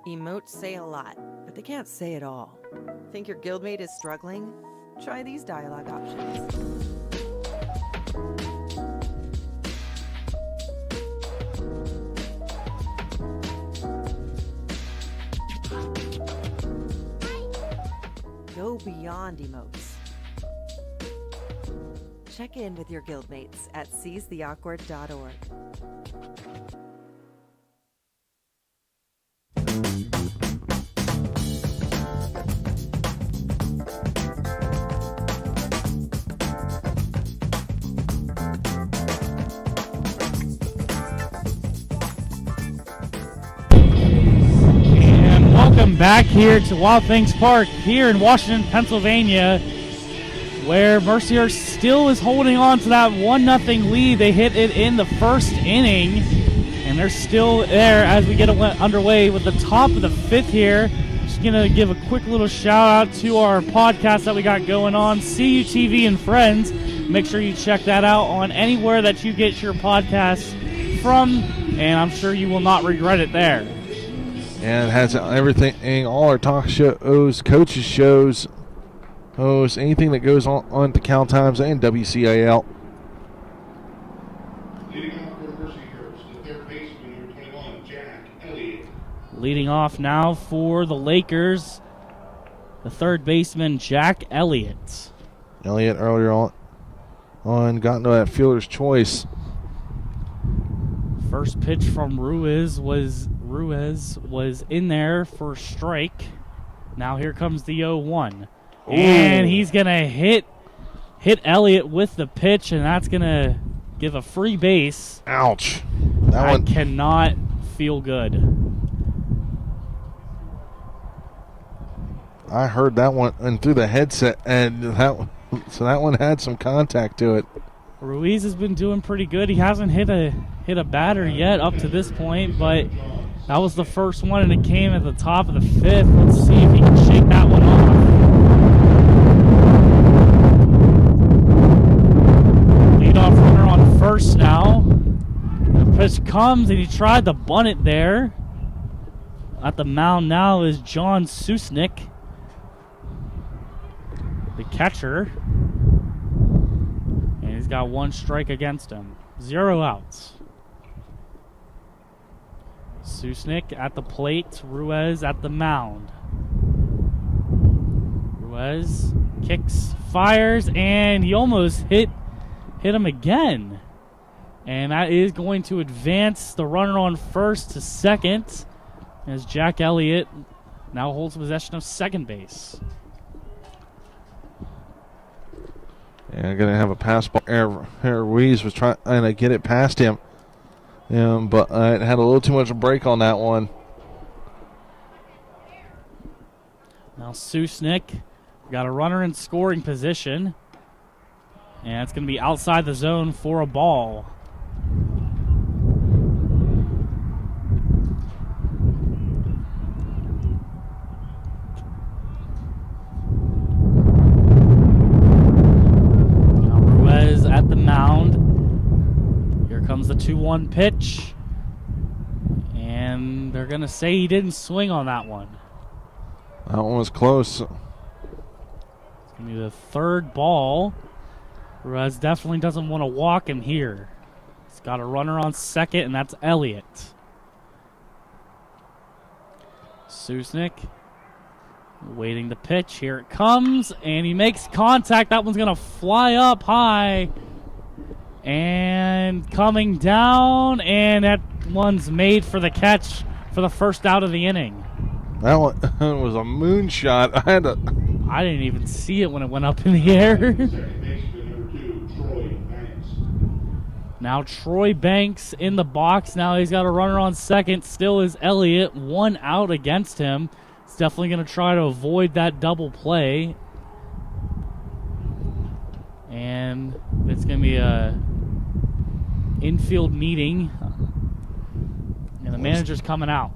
Emotes say a lot, but they can't say it all. Think your guildmate is struggling? Try these dialogue options. Go beyond emotes. Check in with your guildmates at seizetheawkward.org. Welcome back here to Wild Things Park here in Washington, Pennsylvania, where Mercyhurst still is holding on to that 1-0 lead. They hit it in the first inning, and they're still there as we get underway with the top of the 5th here. Just going to give a quick little shout out to our podcast that we got going on, CUTV and Friends. Make sure you check that out on anywhere that you get your podcasts from, and I'm sure you will not regret it there. And it has everything, all our talk shows, coaches shows, anything that goes on to Cal Times and WCIL. Leading off for Mercyhurst, the third baseman, number 21, Jack Elliott. Leading off now for the Lakers, the third baseman, Jack Elliott. Elliott earlier on got into that fielder's choice. First pitch from Ruiz was in there for a strike. Now here comes the 0-1. And he's going to hit Elliott with the pitch, and that's going to give a free base. Ouch. That one cannot feel good. I heard that one and through the headset, and that one had some contact to it. Ruiz has been doing pretty good. He hasn't hit a batter yet up to this point, but that was the first one, and it came at the top of the 5th. Let's see if he can shake that one off. Leadoff runner on first now. The pitch comes, and he tried to bunt it there. At the mound now is John Susnick, the catcher. And he's got 1 strike against him. 0 outs. Susnick at the plate, Ruiz at the mound. Ruiz kicks, fires, and he almost hit him again. And that is going to advance the runner on first to second as Jack Elliott now holds possession of second base. And going to have a pass ball. Ruiz was trying to get it past him. But it had a little too much break on that one. Now Susnick got a runner in scoring position. And it's going to be outside the zone for a ball. Now Ruiz at the mound. Here comes the 2-1 pitch. And they're going to say he didn't swing on that one. That one was close. It's going to be the third ball. Ruiz definitely doesn't want to walk him here. He's got a runner on second, and that's Elliott. Susnik waiting the pitch. Here it comes, and he makes contact. That one's going to fly up high. And coming down, and that one's made for the catch for the first out of the inning. That one was a moonshot. I didn't even see it when it went up in the air. Now Troy Banks in the box. Now he's got a runner on second. Still is Elliott. 1 out against him. He's definitely going to try to avoid that double play. And it's going to be a infield meeting. And the manager's coming out.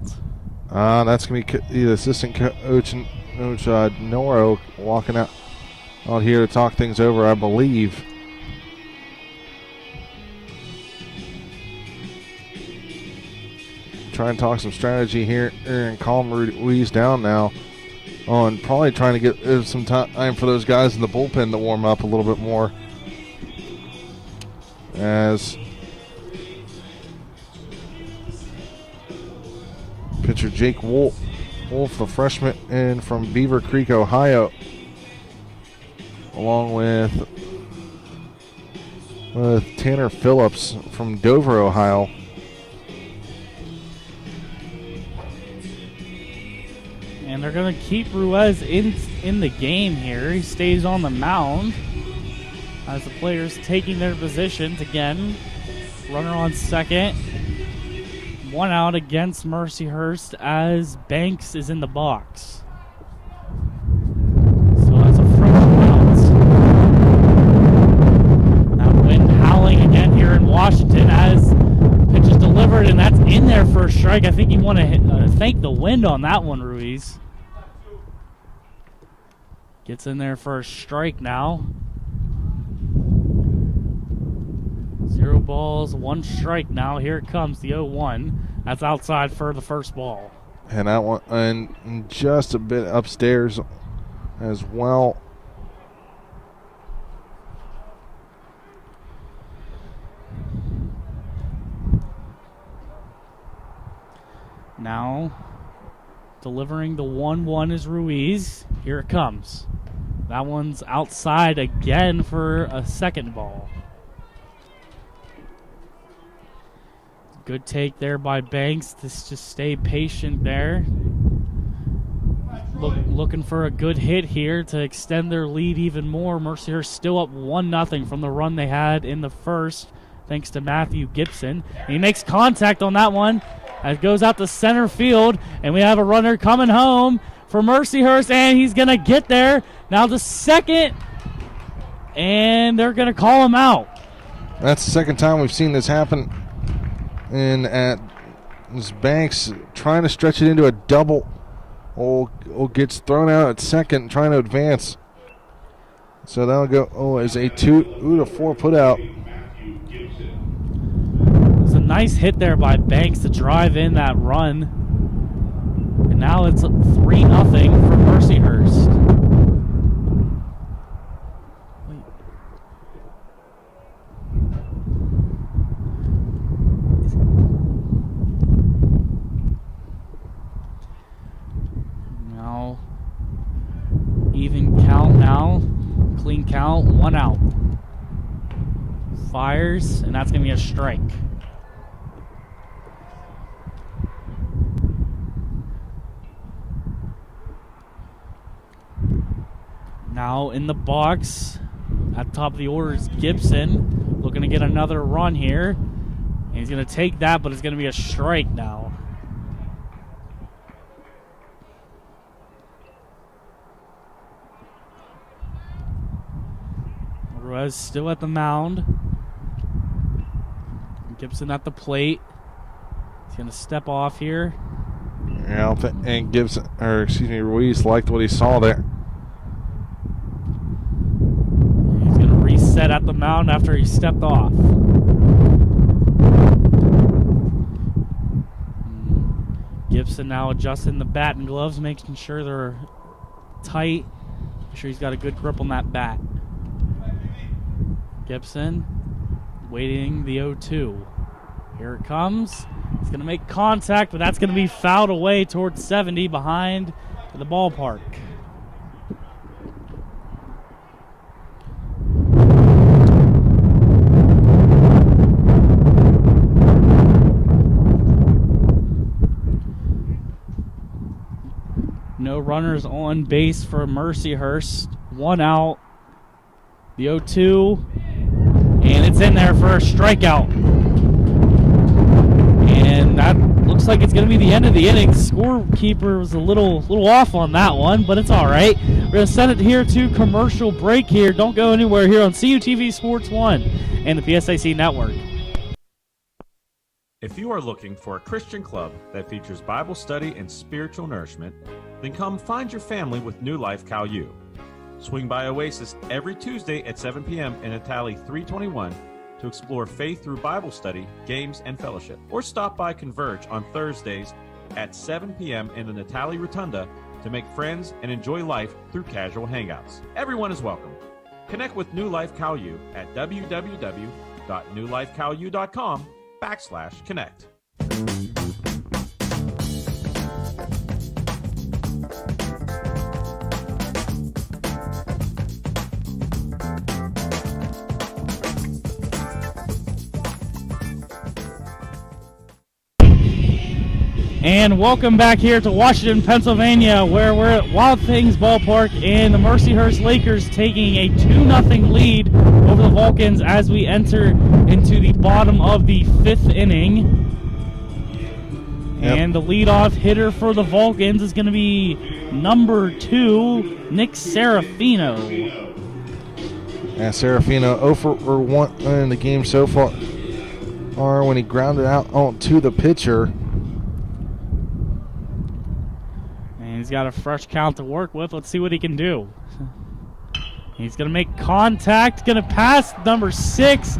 That's going to be the assistant coach, Noro, walking out here to talk things over, I believe. Try and talk some strategy here and calm Ruiz down now on probably trying to get some time for those guys in the bullpen to warm up a little bit more. As pitcher Jake Wolf, the freshman in from Beaver Creek, Ohio, along with Tanner Phillips from Dover, Ohio. And they're going to keep Ruiz in the game here. He stays on the mound as the players taking their positions again. Runner on second. 1 out against Mercyhurst as Banks is in the box. So that's a fresh bounce. That wind howling again here in Washington as pitch is delivered, and that's in there for a strike. I think you want to thank the wind on that one, Ruiz. Gets in there for a strike now. 0 balls, 1 strike now. Here it comes, the 0-1. That's outside for the first ball. And that one, and just a bit upstairs as well. Now, delivering the 1-1 is Ruiz. Here it comes. That one's outside again for a second ball. Good take there by Banks to just stay patient there. Looking for a good hit here to extend their lead even more. Mercyhurst still up 1-0 from the run they had in the first, thanks to Matthew Gibson. And he makes contact on that one. It goes out to center field, and we have a runner coming home for Mercyhurst, and he's going to get there. Now to second, and they're going to call him out. That's the second time we've seen this happen. And at this Banks trying to stretch it into a double. Gets thrown out at second, trying to advance. So that'll go, is a 2-4 put out. It was a nice hit there by Banks to drive in that run. And now it's 3-0 for Mercyhurst. Now, even count now. Clean count, 1 out. Fires, and that's going to be a strike. Now in the box, at the top of the order is Gibson, looking to get another run here. And he's going to take that, but it's going to be a strike now. Ruiz still at the mound. Gibson at the plate. He's going to step off here. Yeah, and Ruiz liked what he saw there. He's going to reset at the mound after he stepped off. Gibson now adjusting the bat and gloves, making sure they're tight. Make sure he's got a good grip on that bat. Gibson waiting the 0-2. Here it comes. It's going to make contact, but that's going to be fouled away towards 70 behind the ballpark. No runners on base for Mercyhurst. 1 out. The 0-2. And it's in there for a strikeout. And that looks like it's going to be the end of the inning. Scorekeeper was a little off on that one, but it's all right. We're going to send it here to commercial break here. Don't go anywhere here on CUTV Sports 1 and the PSIC Network. If you are looking for a Christian club that features Bible study and spiritual nourishment, then come find your family with New Life Cal U. Swing by Oasis every Tuesday at 7 p.m. in Itali 321 to explore faith through Bible study, games, and fellowship. Or stop by Converge on Thursdays at 7 p.m. in the Natali Rotunda to make friends and enjoy life through casual hangouts. Everyone is welcome. Connect with New Life Cal U at www.newlifecalu.com/connect. And welcome back here to Washington, Pennsylvania, where we're at Wild Things Ballpark, and the Mercyhurst Lakers taking a 2-0 lead over the Vulcans as we enter into the bottom of the 5th inning. Yep. And the leadoff hitter for the Vulcans is going to be number 2, Nick Serafino. Yeah, Serafino 0 for 1 in the game so far. Or when he grounded out onto the pitcher. He's got a fresh count to work with. Let's see what he can do. He's going to make contact, going to pass number 6,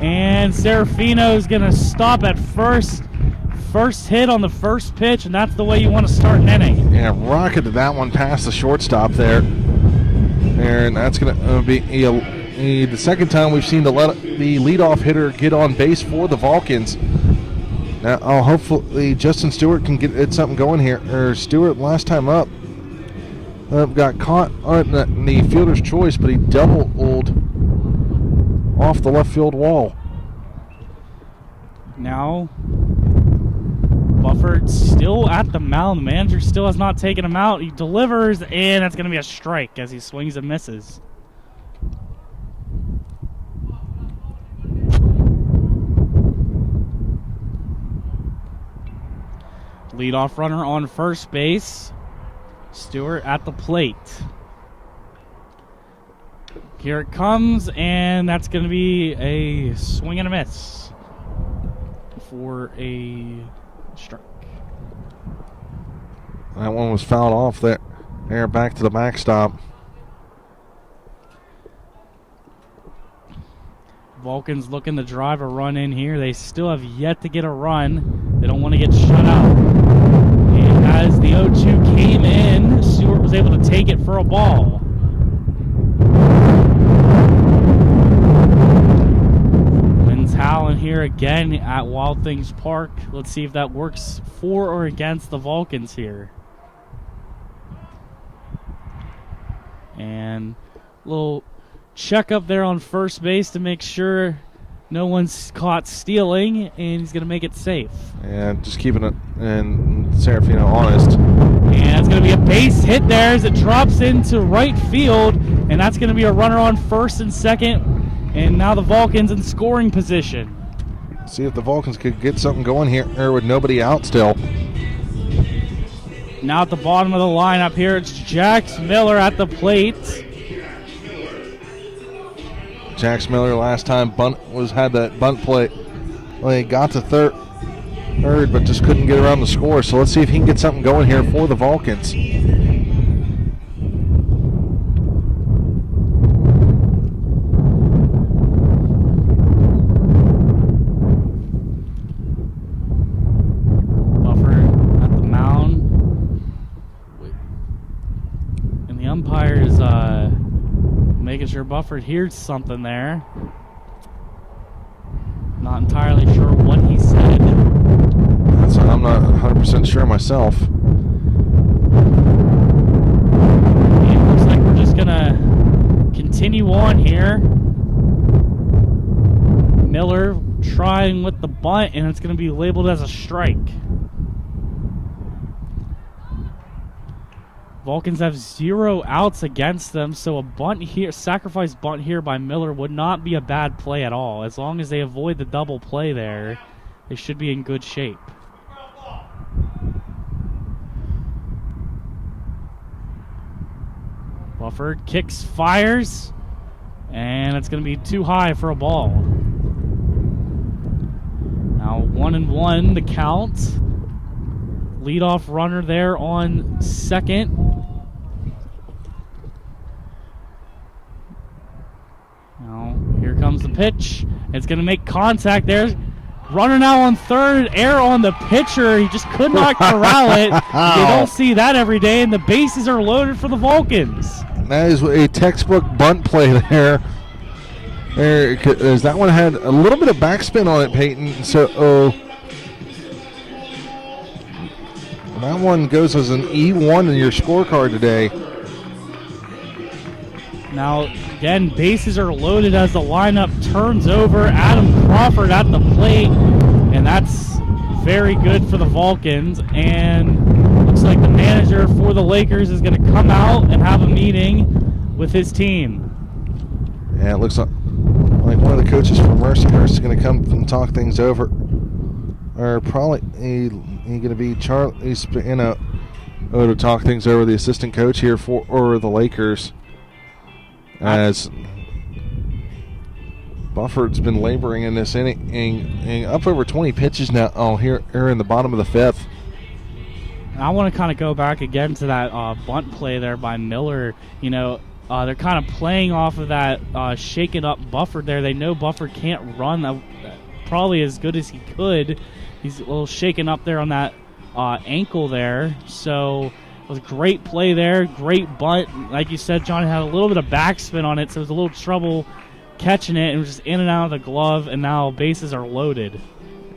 and Serafino is going to stop at first. First hit on the first pitch, and that's the way you want to start an inning. Yeah, rocketed that one past the shortstop there. And that's going to be the second time we've seen the leadoff hitter get on base for the Vulcans. Now, hopefully Justin Stewart can get something going here. Stewart, last time up, got caught on the fielder's choice, but he doubled off the left field wall. Now, Bufford still at the mound. The manager still has not taken him out. He delivers, and that's going to be a strike as he swings and misses. Leadoff runner on first base. Stewart at the plate. Here it comes, and that's going to be a swing and a miss for a strike. That one was fouled off there. Back to the backstop. Vulcans looking to drive a run in here. They still have yet to get a run. They don't want to get shut out. And as the 0-2 came in, Stewart was able to take it for a ball. Wind's howling here again at Wild Things Park. Let's see if that works for or against the Vulcans here. And a little check up there on first base to make sure no one's caught stealing, and he's going to make it safe. And just keeping it and Serafino honest. And that's going to be a base hit there as it drops into right field, and that's going to be a runner on first and second, and now the Vulcans in scoring position. See if the Vulcans could get something going here with nobody out still. Now at the bottom of the lineup here, it's Jax Miller at the plate. Jax Miller last time had that bunt play. Well, he got to third, but just couldn't get around the score. So let's see if he can get something going here for the Vulcans. Buffer at the mound. umpire's making sure Bufford hears something there. Not entirely sure what he said. I'm not 100% sure myself. It looks like we're just going to continue on here. Miller trying with the bunt, and it's going to be labeled as a strike. Vulcans have 0 outs against them, so a bunt here, sacrifice bunt here by Miller would not be a bad play at all. As long as they avoid the double play there, they should be in good shape. Bufford kicks, fires, and it's going to be too high for a ball. Now 1-1 the count. Leadoff runner there on second. Now here comes the pitch. It's going to make contact there. Runner now on third, error on the pitcher. He just could not corral it. You don't see that every day, and the bases are loaded for the Vulcans. That is a textbook bunt play there. That one had a little bit of backspin on it, Peyton. So, that one goes as an E1 in your scorecard today. Now, again, bases are loaded as the lineup turns over. Adam Crawford at the plate, and that's very good for the Vulcans. And looks like the manager for the Lakers is going to come out and have a meeting with his team. Yeah, it looks like one of the coaches from Mercyhurst is going to come and talk things over. Or probably he's going to be Charlie Spino to talk things over, the assistant coach here for the Lakers. As Bufford's been laboring in this inning, up over 20 pitches now here in the bottom of the fifth. I want to kind of go back again to that bunt play there by Miller. You know, they're kind of playing off of that shaking up Bufford there. They know Bufford can't run probably as good as he could. He's a little shaken up there on that ankle there. So it was a great play there, great bunt. Like you said, John, had a little bit of backspin on it, so it was a little trouble catching it. It was just in and out of the glove, and now bases are loaded.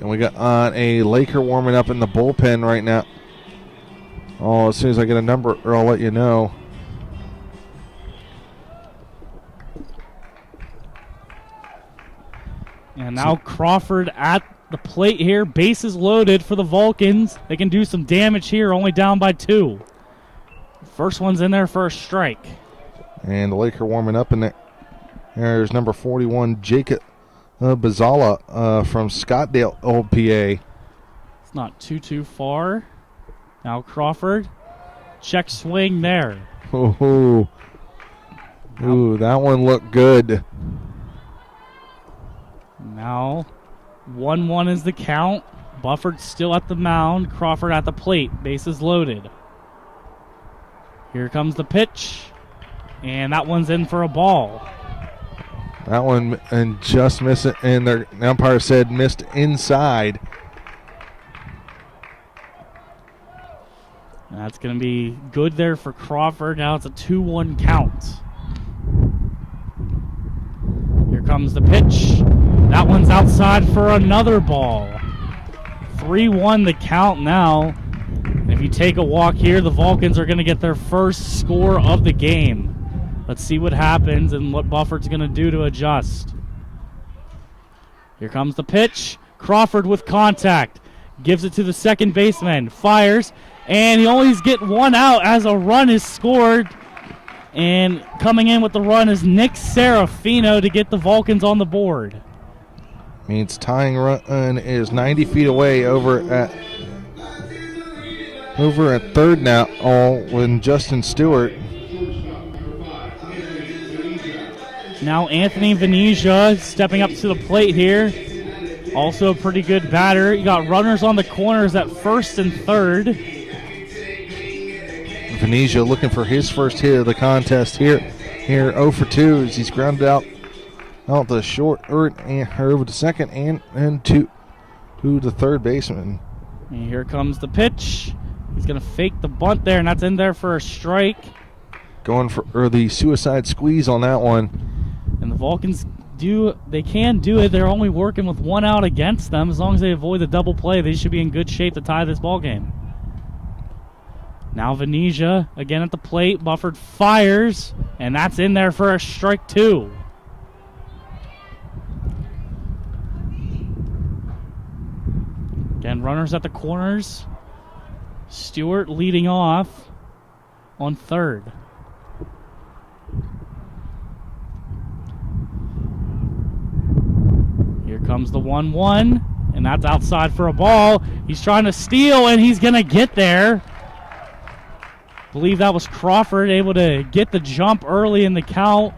And we got a Laker warming up in the bullpen right now. Oh, as soon as I get a number, I'll let you know. And now Crawford at the plate here. Bases loaded for the Vulcans. They can do some damage here, only down by 2. First one's in there for a strike. And the Laker warming up in there. There's number 41, Jacob Bazala from Scottsdale, Old PA. It's not too far. Now Crawford. Check swing there. Ooh, that one looked good. Now 1-1 is the count. Bufford still at the mound. Crawford at the plate. Bases loaded. Here comes the pitch. And that one's in for a ball. That one and just miss it. And the umpire said missed inside. That's going to be good there for Crawford. Now it's a 2-1 count. Here comes the pitch. That one's outside for another ball. 3-1 the count now. And if you take a walk here, the Vulcans are going to get their first score of the game. Let's see what happens and what Bufford's going to do to adjust. Here comes the pitch. Crawford with contact. Gives it to the second baseman. Fires. And he only gets 1 out as a run is scored. And coming in with the run is Nick Serafino to get the Vulcans on the board. Means tying run is 90 feet away over at third now. When Justin Stewart. Now Anthony Venetia stepping up to the plate here. Also a pretty good batter. You got runners on the corners at first and third. Venetia looking for his first hit of the contest here 0 for 2 as he's grounded out the short over to second and to the third baseman. And here comes the pitch. He's going to fake the bunt there, and that's in there for a strike. going for the suicide squeeze on that one. And the Vulcans can do it. They're only working with 1 out against them. As long as they avoid the double play, they should be in good shape to tie this ball game. Now Venetia again at the plate. Bufford fires, and that's in there for a strike 2. Again, runners at the corners. Stewart leading off on third. Here comes the 1-1, and that's outside for a ball. He's trying to steal, and he's going to get there. I believe that was Crawford able to get the jump early in the count,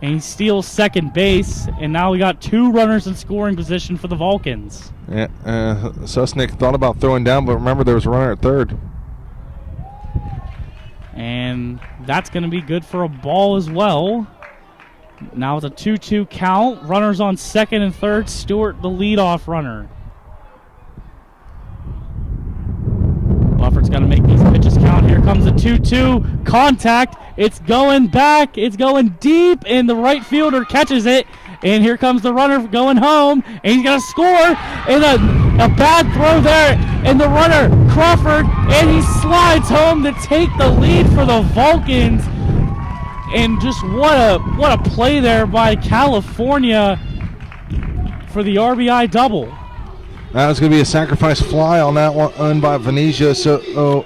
and he steals second base, and now we got 2 runners in scoring position for the Vulcans. Yeah, Susnick thought about throwing down, but remember there was a runner at third. And that's going to be good for a ball as well. Now it's a 2-2 count. Runners on second and third. Stewart, the leadoff runner. Bufford's got to make these pitches count. Here comes the 2-2. Contact. It's going back. It's going deep, and the right fielder catches it. And here comes the runner going home, and he's going to score. And a bad throw there, and the runner, Crawford, and he slides home to take the lead for the Vulcans. And just what a play there by California for the RBI double. That was going to be a sacrifice fly on that one by Venetia. So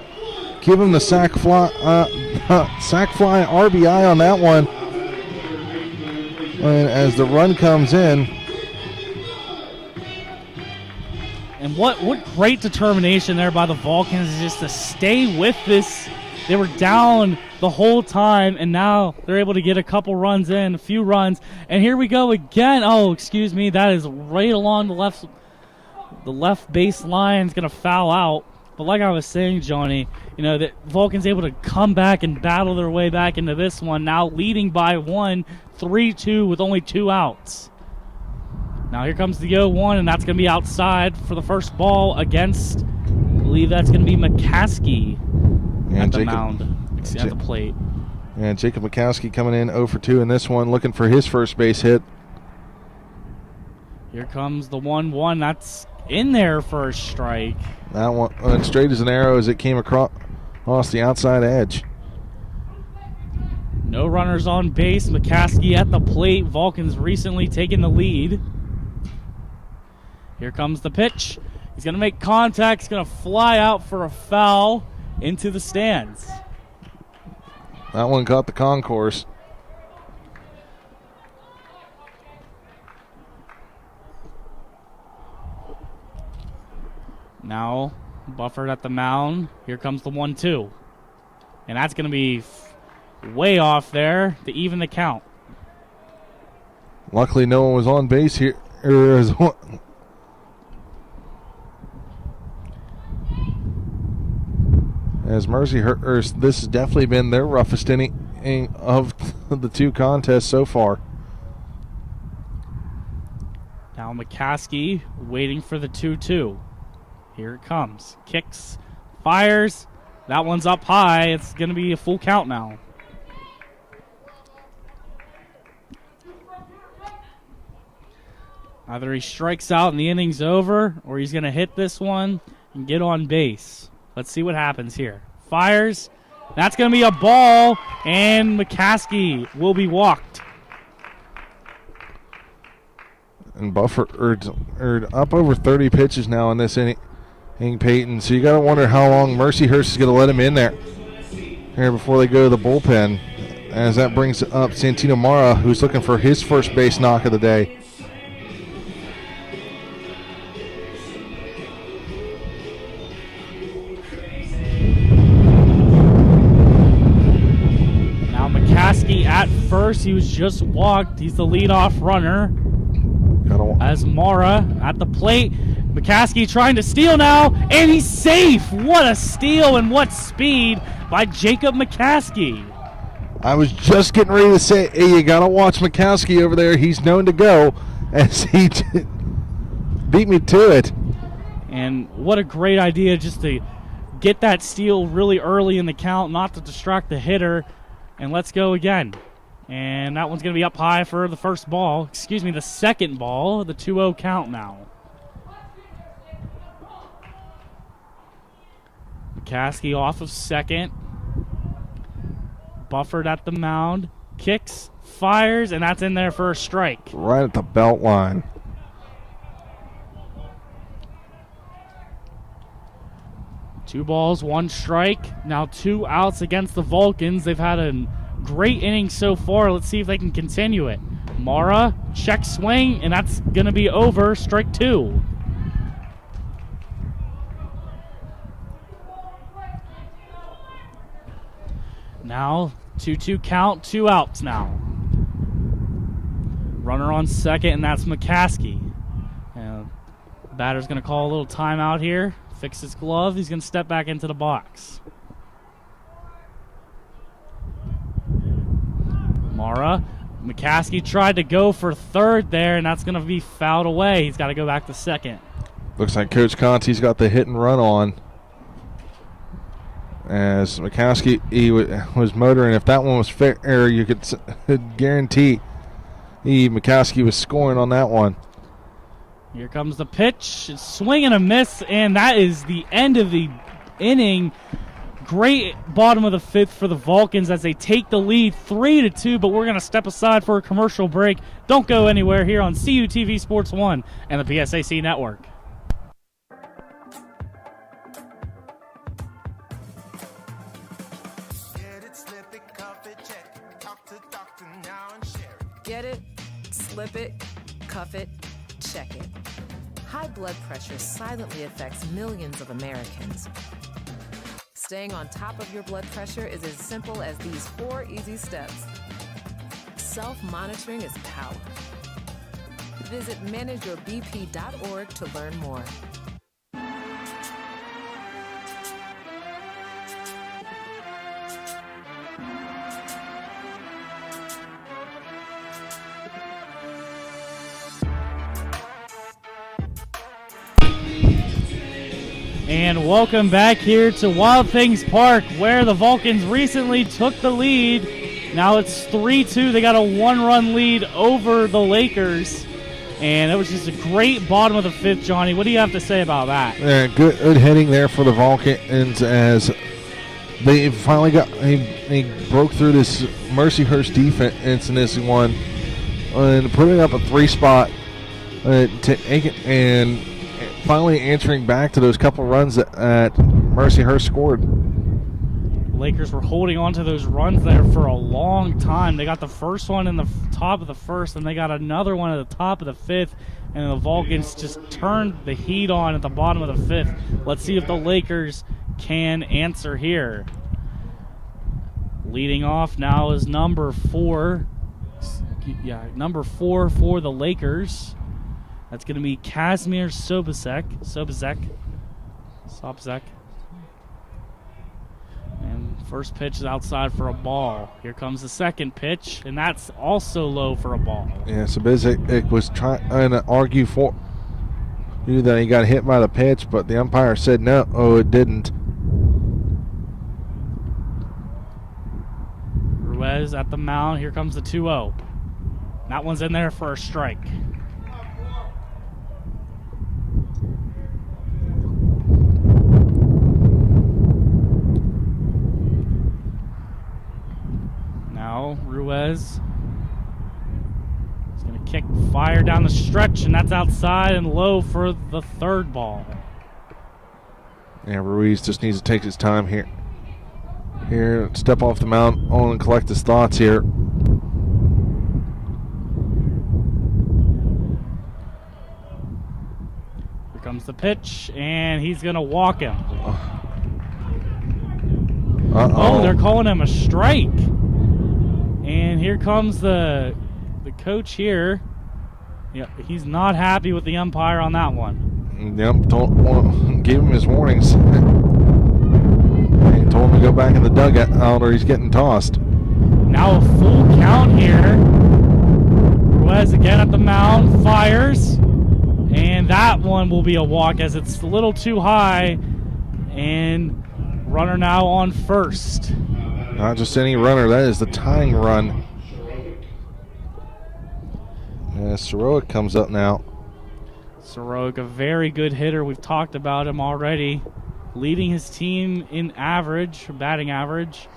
give him the sac fly RBI on that one. And as the run comes in. And what great determination there by the Vulcans is just to stay with this. They were down the whole time, and now they're able to get a couple runs in, a few runs. And here we go again. Oh, excuse me. That is right along the left base line. Is going to foul out. But like I was saying, Johnny, you know, the Vulcans able to come back and battle their way back into this one, now leading by 1, 3-2 with only 2 outs. Now here comes the 0-1, and that's going to be outside for the first ball against, I believe that's going to be McCaskey at the mound, at the plate. And Jacob McCaskey coming in 0 for 2 in this one, looking for his first base hit. Here comes the 1-1. That's in there for a strike. That one straight as an arrow as it came across the outside edge. No runners on base. McCaskey at the plate. Vulcans recently taken the lead. Here comes the pitch. He's going to make contact. He's going to fly out for a foul into the stands. That one caught the concourse. Now, Bufford at the mound. Here comes the 1-2. And that's going to be way off there to even the count. Luckily, no one was on base here. As Mercyhurst, this has definitely been their roughest inning of the 2 contests so far. Now McCaskey waiting for the 2-2. Here it comes. Kicks, fires. That one's up high. It's going to be a full count now. Either he strikes out and the inning's over, or he's going to hit this one and get on base. Let's see what happens here. Fires. That's going to be a ball, and McCaskey will be walked. And Bufford are up over 30 pitches now in this inning, Peyton. So you got to wonder how long Mercyhurst is going to let him in there here before they go to the bullpen. As that brings up Santino Mara, who's looking for his first base knock of the day. McCaskey at first. He was just walked. He's the leadoff runner. As Mara at the plate. McCaskey trying to steal now, and he's safe. What a steal and what speed by Jacob McCaskey. I was just getting ready to say, hey, you got to watch McCaskey over there. He's known to go, as he beat me to it. And what a great idea just to get that steal really early in the count, not to distract the hitter. And let's go again. And that one's going to be up high for the first ball. Excuse me, the second ball. The 2-0 count now. McCaskey off of second. Bufford at the mound. Kicks, fires, and that's in there for a strike. Right at the belt line. Two balls, one strike. Now 2 outs against the Vulcans. They've had a great inning so far. Let's see if they can continue it. Mara, check swing, and that's going to be over. Strike 2. Now 2-2 count, 2 outs now. Runner on second, and that's McCaskey. Batter's going to call a little timeout here. Fix his glove. He's going to step back into the box. Mara. McCaskey tried to go for third there, and that's going to be fouled away. He's got to go back to second. Looks like Coach Conti's got the hit and run on. As McCaskey, he was motoring. If that one was fair, you could guarantee McCaskey was scoring on that one. Here comes the pitch. It's swing and a miss, and that is the end of the inning. Great bottom of the 5th for the Vulcans as they take the lead 3-2, but we're going to step aside for a commercial break. Don't go anywhere here on CUTV Sports 1 and the PSAC Network. Get it, slip it, cuff it, check it. High blood pressure silently affects millions of Americans. Staying on top of your blood pressure is as simple as these 4 easy steps. Self-monitoring is power. Visit manageyourbp.org to learn more. And welcome back here to Wild Things Park, where the Vulcans recently took the lead. Now it's 3-2. They got a 1-run lead over the Lakers. And it was just a great bottom of the 5th, Johnny. What do you have to say about that? Yeah, good hitting there for the Vulcans as they finally they broke through this Mercyhurst defense in this one and putting up a 3-spot and finally answering back to those couple runs that Mercyhurst scored. Lakers were holding on to those runs there for a long time. They got the first one in the top of the 1st, and they got another one at the top of the 5th, and the Vulcans just turned the heat on at the bottom of the 5th. Let's see if the Lakers can answer here. Leading off now is number 4. Number 4 for the Lakers. That's going to be Kazimir Sobczak. And first pitch is outside for a ball. Here comes the second pitch, and that's also low for a ball. Yeah, Sobczak was trying to argue for that he got hit by the pitch, but the umpire said no, it didn't. Ruiz at the mound. Here comes the 2-0. That one's in there for a strike. Now Ruiz is going to kick fire down the stretch, and that's outside and low for the third ball. Yeah, Ruiz just needs to take his time here. Step off the mound and collect his thoughts here. Here comes the pitch, and he's going to walk him. Oh, they're calling him a strike. And here comes the coach here. Yeah, he's not happy with the umpire on that one. Yep, gave him his warnings. He told him to go back in the dugout or he's getting tossed. Now a full count here. Ruiz again at the mound, fires. And that one will be a walk as it's a little too high. And runner now on first. Not just any runner, that is the tying run. Soroic comes up now. Soroic, a very good hitter. We've talked about him already. Leading his team in average, batting average.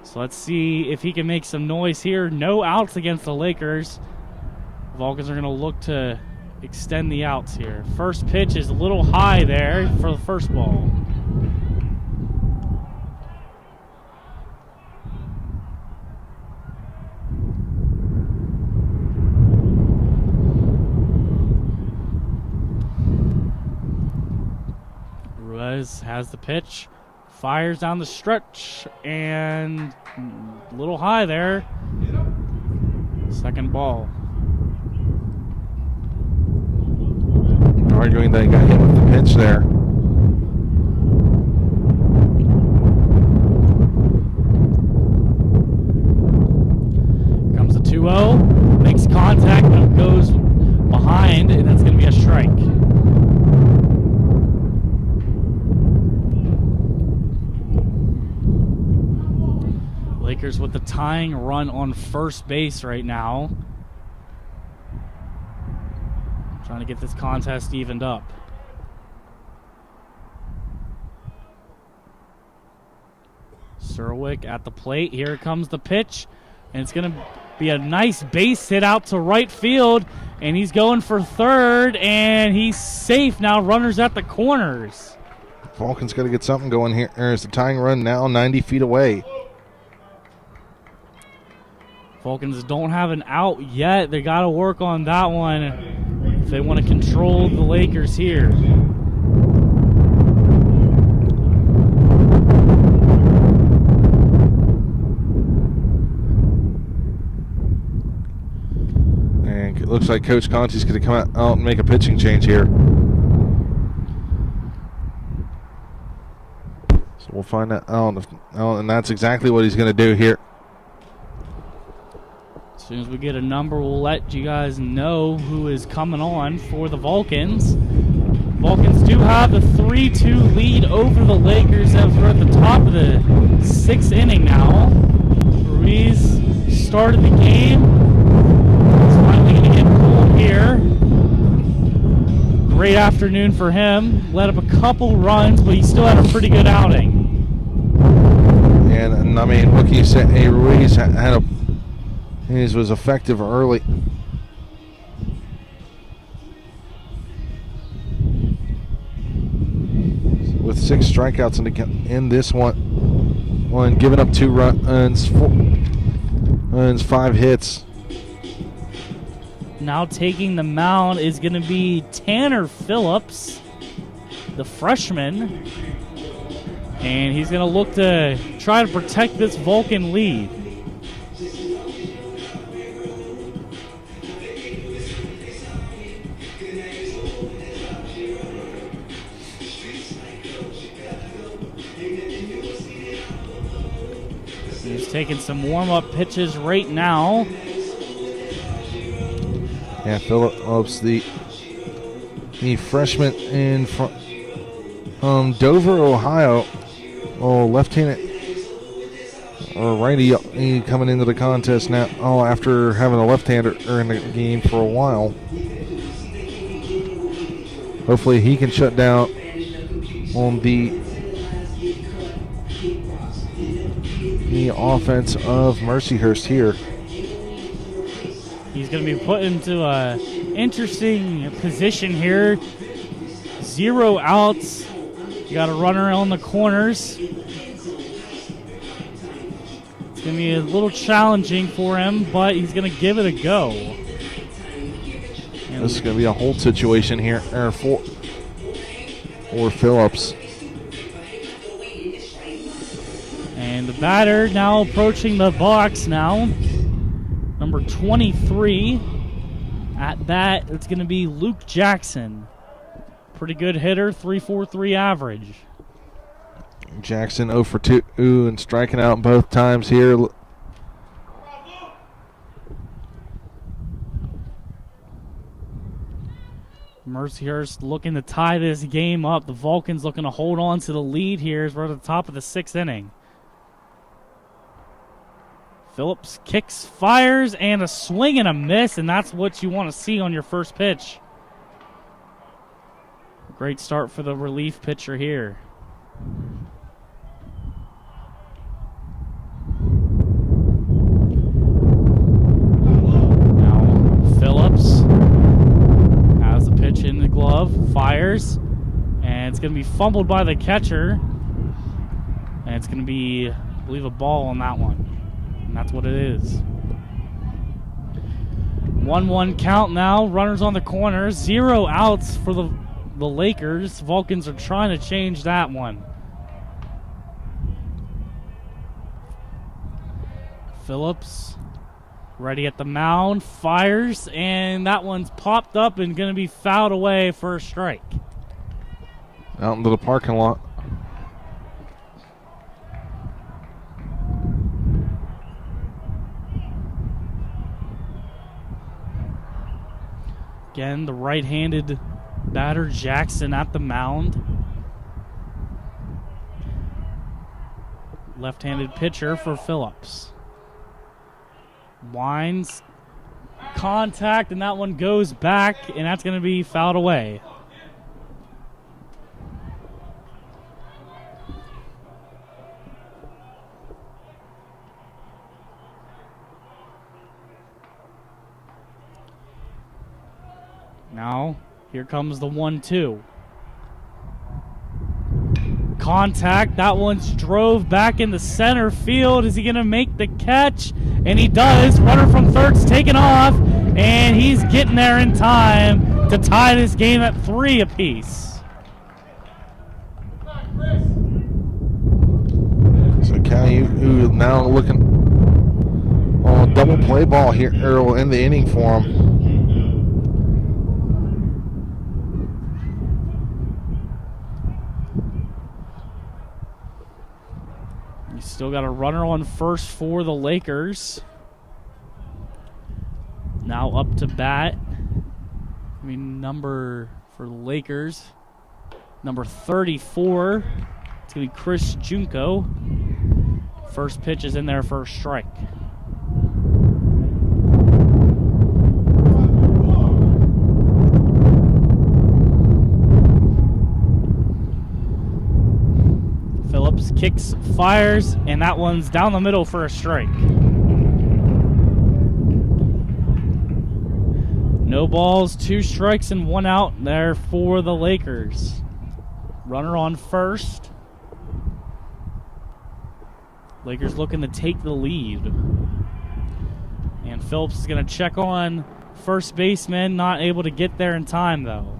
So let's see if he can make some noise here. No outs against the Lakers. Vulcans are going to look to extend the outs here. First pitch is a little high there for the first ball. Ruiz has the pitch, fires down the stretch, and a little high there. Second ball. Arguing that he got hit with the pitch there. Comes a 2-0, makes contact, but goes behind, and that's going to be a strike. Lakers with the tying run on first base right now. Trying to get this contest evened up. Soroic at the plate. Here comes the pitch. And it's going to be a nice base hit out to right field. And he's going for third. And he's safe now. Runners at the corners. Vulcan's got to get something going here. There's the tying run now 90 feet away. Vulcans don't have an out yet. They got to work on that one if they want to control the Lakers here. And it looks like Coach Conti's going to come out and make a pitching change here. So we'll find that out. And that's exactly what he's going to do here. As soon as we get a number, we'll let you guys know who is coming on for the Vulcans. Vulcans do have the 3-2 lead over the Lakers as we're at the top of the 6th inning now. Ruiz started the game. He's finally going to get pulled here. Great afternoon for him. Let up a couple runs, but he still had a pretty good outing. And I mean, what can you say? Hey, Ruiz had a... His was effective early. With 6 strikeouts in this one, giving up 2 runs, 5 hits. Now taking the mound is going to be Tanner Phillips, the freshman. And he's going to look to try to protect this Vulcan lead. He's taking some warm-up pitches right now. Yeah, Phillips, the freshman in Dover, Ohio. Left-handed or righty coming into the contest now. After having a left-hander in the game for a while. Hopefully he can shut down on the offense of Mercyhurst here. He's going to be put into an interesting position here. 0 outs. You got a runner on the corners. It's going to be a little challenging for him, but he's going to give it a go. This is going to be a hold situation here for Phillips. And the batter now approaching the box now. Number 23. At bat, it's going to be Luke Jackson. Pretty good hitter, 3.43 average. Jackson 0 for 2 and striking out both times here. Mercyhurst looking to tie this game up. The Vulcans looking to hold on to the lead here as we're at the top of the 6th inning. Phillips kicks, fires, and a swing and a miss, and that's what you want to see on your first pitch. Great start for the relief pitcher here. Now Phillips has the pitch in the glove, fires, and it's going to be fumbled by the catcher. And it's going to be, I believe, a ball on that one. And that's what it is. 1-1 count now. Runners on the corner. 0 outs for the Lakers. Vulcans are trying to change that one. Phillips ready at the mound. Fires. And that one's popped up and going to be fouled away for a strike. Out into the parking lot. Again, the right-handed batter, Jackson, at the mound. Left-handed pitcher for Phillips. Winds, contact, and that one goes back, and that's going to be fouled away. Now, here comes the 1-2. Contact. That one's drove back into center field. Is he going to make the catch? And he does. Runner from third's taken off, and he's getting there in time to tie this game at 3 apiece. So Caillou now looking on a double play ball here early in the inning for him. You still got a runner on first for the Lakers. Now up to bat. Number for the Lakers. Number 34. It's going to be Chris Junko. First pitch is in there for a strike. Phillips kicks, fires, and that one's down the middle for a strike. No balls, 2 strikes, and 1 out there for the Lakers. Runner on first. Lakers looking to take the lead. And Phillips is going to check on first baseman, not able to get there in time, though.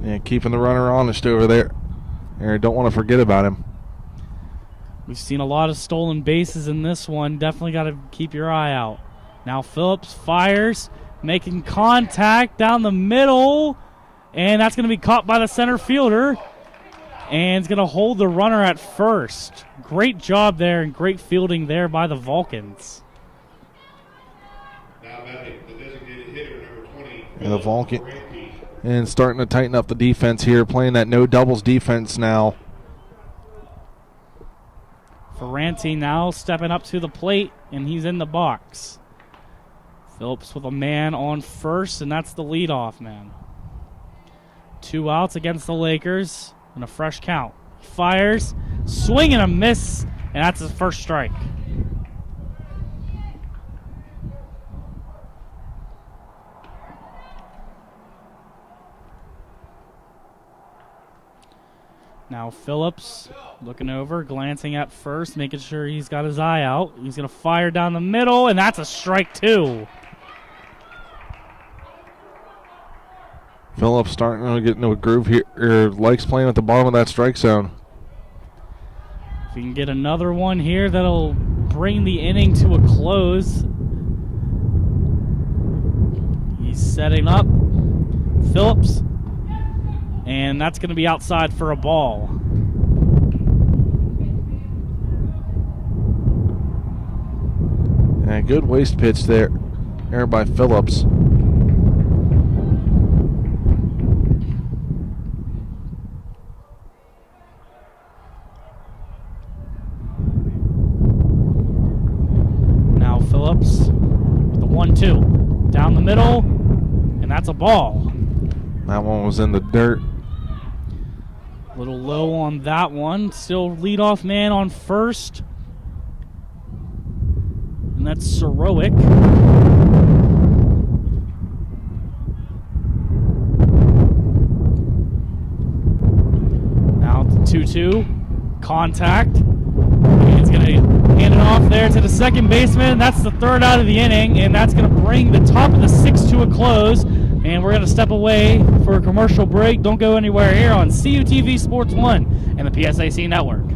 Yeah, keeping the runner honest over there. Don't want to forget about him. We've seen a lot of stolen bases in this one. Definitely got to keep your eye out. Now Phillips fires, making contact down the middle, and that's going to be caught by the center fielder, and it's going to hold the runner at first. Great job there and great fielding there by the Vulcans. Now batting, the designated hitter, number 20. And the Vulcan and starting to tighten up the defense here, playing that no doubles defense now. Ferranti now stepping up to the plate, and he's in the box. Phillips with a man on first, and that's the leadoff man. 2 outs against the Lakers and a fresh count. He fires, swing and a miss, and that's his first strike. Now Phillips looking over, glancing at first, making sure he's got his eye out. He's going to fire down the middle, and that's a strike 2. Phillips starting to get into a groove here, likes playing at the bottom of that strike zone. If he can get another one here, that'll bring the inning to a close. He's setting up. Phillips. And that's going to be outside for a ball. And a good waste pitch there by Phillips. Now 1-2. Down the middle, and that's a ball. That one was in the dirt. A little low on that one. Still leadoff man on first. And that's Sorowick. Now 2-2. Contact. He's going to hand it off there to the second baseman. That's the third out of the inning, and that's going to bring the top of the sixth to a close. And we're going to step away for a commercial break. Don't go anywhere here on CUTV Sports 1 and the PSAC Network.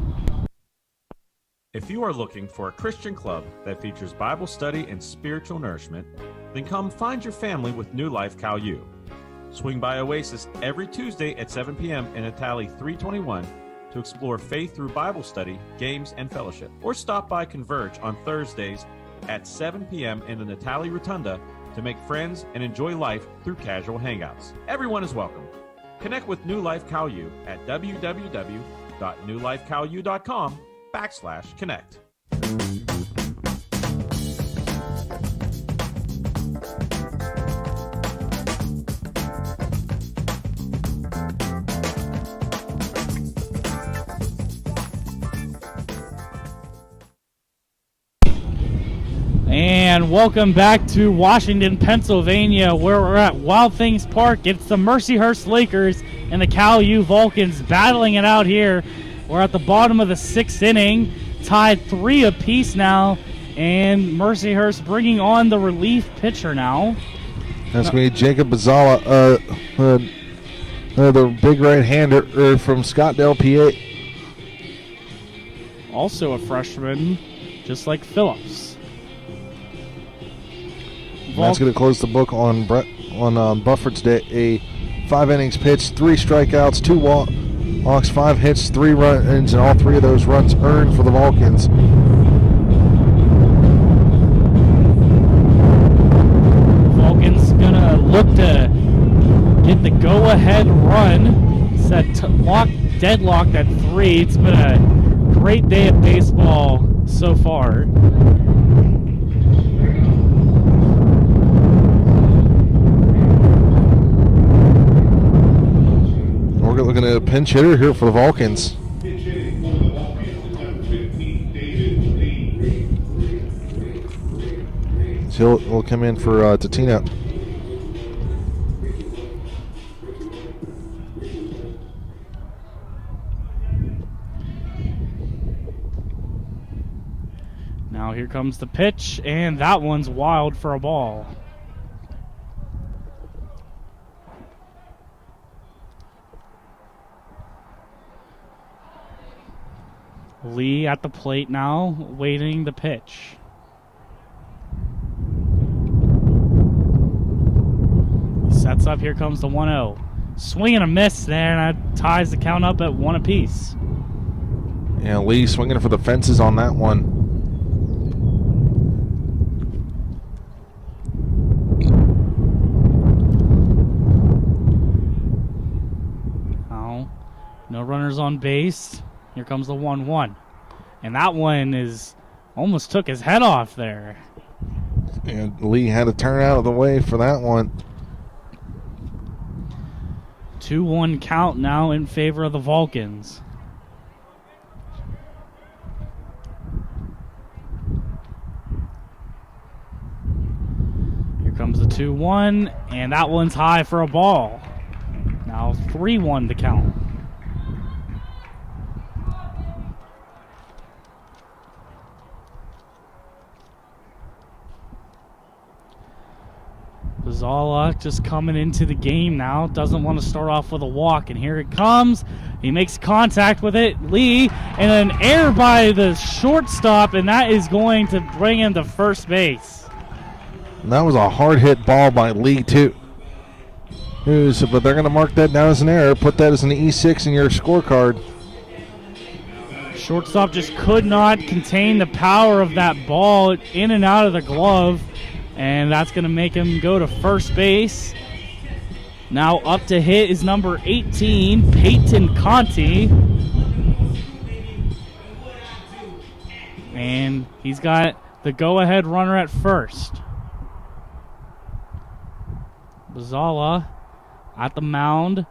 If you are looking for a Christian club that features Bible study and spiritual nourishment, then come find your family with New Life Cal U. Swing by Oasis every Tuesday at 7 p.m. in Itali 321 to explore faith through Bible study, games, and fellowship. Or stop by Converge on Thursdays at 7 p.m. in the Natali Rotunda to make friends and enjoy life through casual hangouts. Everyone is welcome. Connect with New Life Cal U at www.newlifecalu.com/connect. And welcome back to Washington, Pennsylvania, where we're at Wild Things Park. It's the Mercyhurst Lakers and the Cal U Vulcans battling it out here. We're at the bottom of the sixth inning, tied 3 apiece now, and Mercyhurst bringing on the relief pitcher now. That's going to be Jacob Bazala, the big right-hander from Scottdale, PA. Also a freshman, just like Phillips. That's going to close the book on Buffert's day. A 5 innings pitched, 3 strikeouts, 2 walks, 5 hits, 3 runs, and all 3 of those runs earned for the Vulcans. Vulcans going to look to get the go-ahead run. Set deadlocked at 3. It's been a great day of baseball so far. We're looking at a pinch hitter here for the Vulcans. Pitch hitting for the Vulcans, number 15, David Lee. So he'll come in for Tatina. Now here comes the pitch, and that one's wild for a ball. Lee at the plate now, waiting the pitch. He sets up, here comes the 1-0. Swing and a miss there, and that ties the count up at 1 apiece. Yeah, Lee swinging for the fences on that one. Now, no runners on base. Here comes the 1-1. And that one is almost took his head off there. And Lee had to turn out of the way for that one. 2-1 count now in favor of the Vulcans. Here comes the 2-1, and that one's high for a ball. Now 3-1 the count. Zala just coming into the game now. Doesn't want to start off with a walk, and here it comes. He makes contact with it. Lee, and an error by the shortstop, and that is going to bring him to first base. And that was a hard hit ball by Lee, too. But they're going to mark that down as an error. Put that as an E6 in your scorecard. Shortstop just could not contain the power of that ball in and out of the glove. And that's going to make him go to first base. Now up to hit is number 18, Peyton Conti. And he's got the go-ahead runner at first. Bazzala at the mound.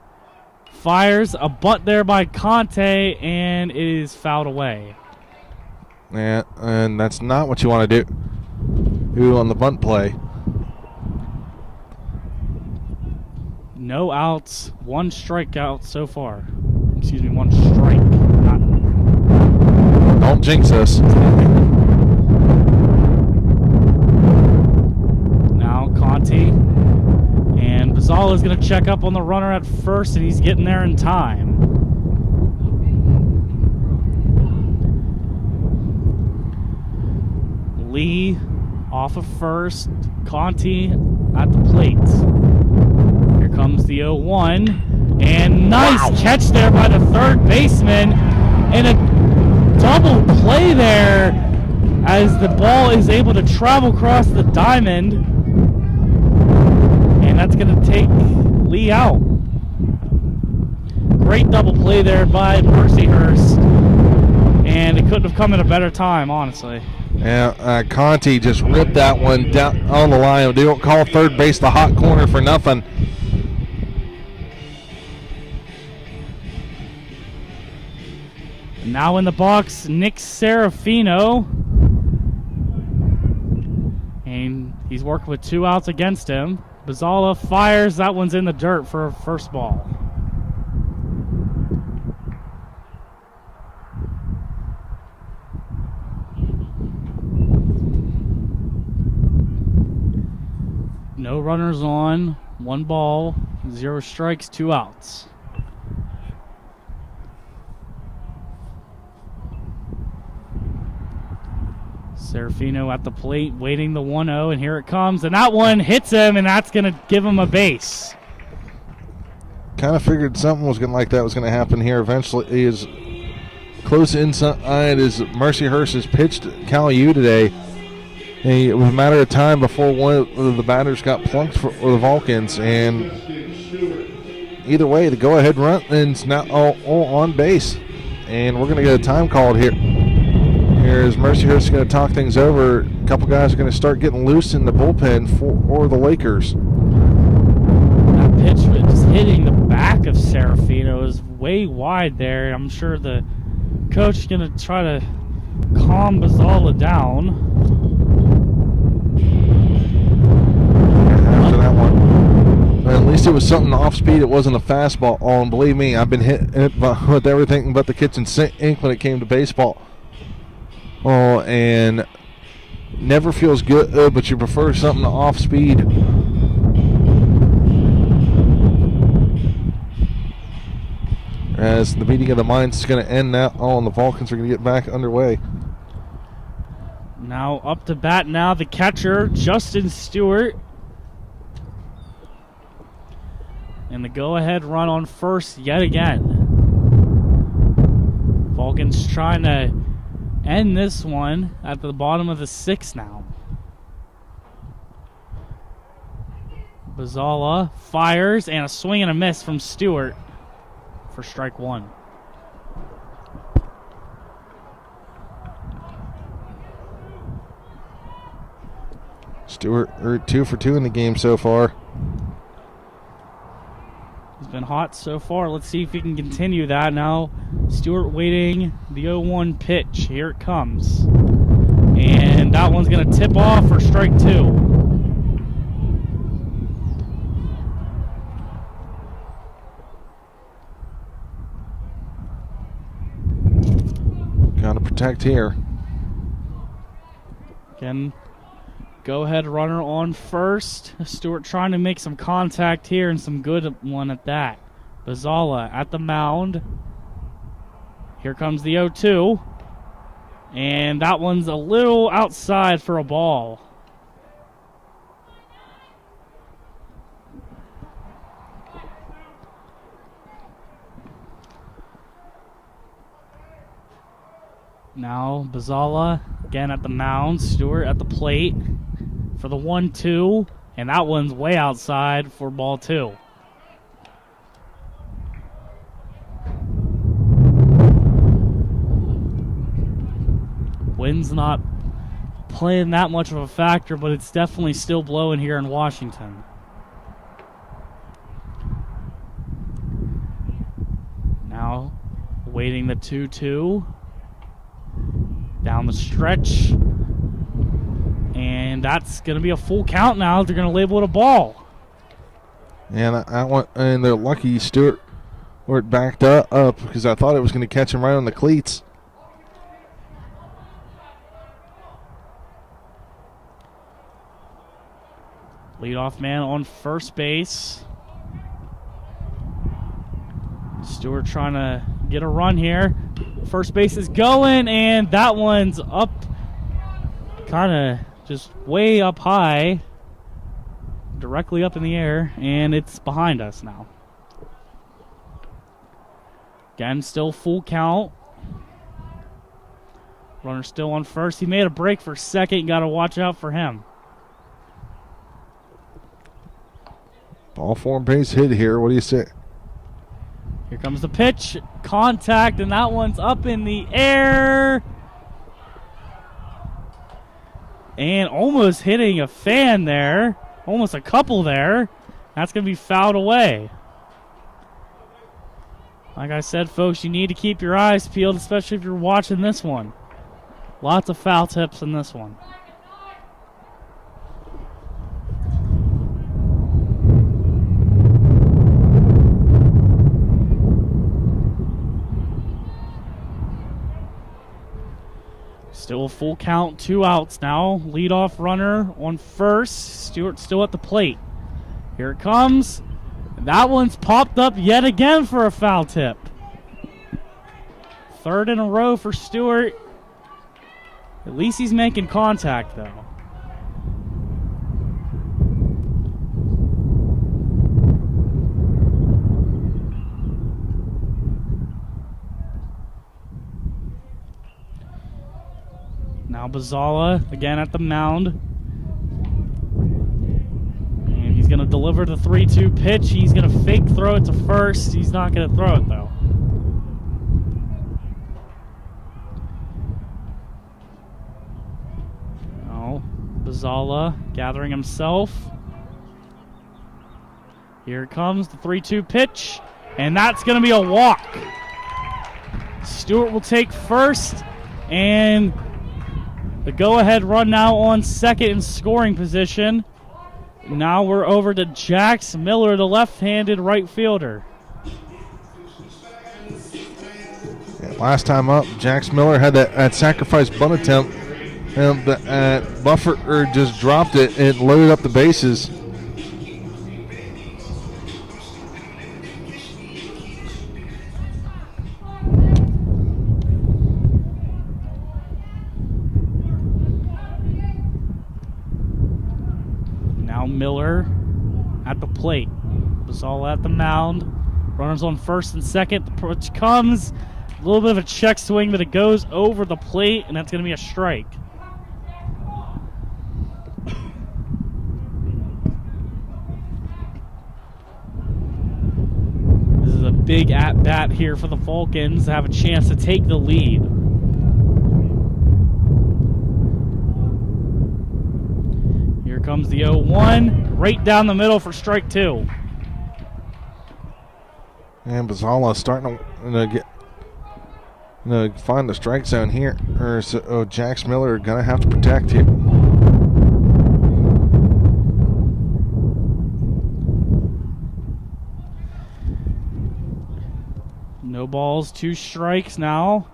Fires a butt there by Conte, and it is fouled away. Yeah, and that's not what you want to do on the bunt play. No outs, one strikeout so far. Excuse me, one strike. Don't jinx us. Now Conti. And Bazzala is going to check up on the runner at first, and he's getting there in time. Lee off of first. Conti at the plate. Here comes the 0-1. And nice catch there by the third baseman. And a double play there as the ball is able to travel across the diamond. And that's going to take Lee out. Great double play there by Mercyhurst. And it couldn't have come at a better time, honestly. Yeah, Conti just ripped that one down on the line. They don't call third base the hot corner for nothing. Now in the box, Nick Serafino. And he's working with 2 outs against him. Bazzala fires. That one's in the dirt for a first ball. No runners on. 1 ball, 0 strikes, 2 outs. Serafino at the plate, waiting the 1-0, and here it comes. And that one hits him, and that's going to give him a base. Kind of figured something was like that was going to happen here. Eventually, he is close inside as Mercyhurst has pitched Cal-U today. And it was a matter of time before one of the batters got plunked for the Vulcans. And either way, the go-ahead run is now all on base. And we're going to get a time called here. Here's Mercyhurst is going to talk things over. A couple guys are going to start getting loose in the bullpen for the Lakers. That pitch was just hitting the back of Serafino. It was way wide there. I'm sure the coach is going to try to calm Bazzala down. After that one. But at least it was something off speed. It wasn't a fastball. Oh, and believe me, I've been hit with everything but the kitchen sink when it came to baseball. Oh, and never feels good, but you prefer something off speed. As the meeting of the minds is going to end now. Oh, and the Vulcans are going to get back underway. Now up to bat now, the catcher, Justin Stewart. And the go-ahead run on first yet again. Vulcans trying to end this one at the bottom of the 6th now. Bazzala fires, and a swing and a miss from Stewart for strike 1. Stewart 2 for 2 in the game so far. He's been hot so far. Let's see if he can continue that. Now Stewart waiting the 0-1 pitch. Here it comes. And that one's going to tip off for strike 2. Got to protect here. Again, go-ahead runner on first. Stewart trying to make some contact here, and some good one at that. Bazzala at the mound. Here comes the 0-2. And that one's a little outside for a ball. Now Bazzala again at the mound. Stewart at the plate for the 1-2. And that one's way outside for ball 2. Wind's not playing that much of a factor, but it's definitely still blowing here in Washington. Waiting the 2-2. Down the stretch. And that's going to be a full count now. They're going to label it a ball. And they're lucky Stewart backed up because I thought it was going to catch him right on the cleats. Leadoff man on first base. Stewart trying to get a run here. First base is going, and that one's up, kind of just way up high, directly up in the air, and it's behind us now. Again, still full count. Runner still on first. He made a break for second. You got to watch out for him. Ball four base hit here. What do you say? Here comes the pitch. Contact, and that one's up in the air. And almost hitting a fan there. Almost a couple there. That's going to be fouled away. Like I said, folks, you need to keep your eyes peeled, especially if you're watching this one. Lots of foul tips in this one. Still a full count, 2 outs now. Leadoff runner on first. Stewart still at the plate. Here it comes. That one's popped up yet again for a foul tip. Third in a row for Stewart. At least he's making contact, though. Now Bazala again at the mound. And he's going to deliver the 3-2 pitch. He's going to fake throw it to first. He's not going to throw it, though. Now Bazala gathering himself. Here comes the 3-2 pitch. And that's going to be a walk. Stewart will take first. And the go-ahead run now on second in scoring position. Now we're over to Jax Miller, the left-handed right fielder. Yeah, last time up, Jax Miller had that sacrifice bunt attempt, and Buffer just dropped it and loaded up the bases. Miller at the plate. Bazala at the mound. Runners on first and second. The pitch comes. A little bit of a check swing, but it goes over the plate, and that's going to be a strike. This is a big at-bat here for the Falcons to have a chance to take the lead. Here comes the 0-1, right down the middle for strike 2. And Bazala starting to find the strike zone here. Jax Miller going to have to protect here. No balls, 2 strikes now.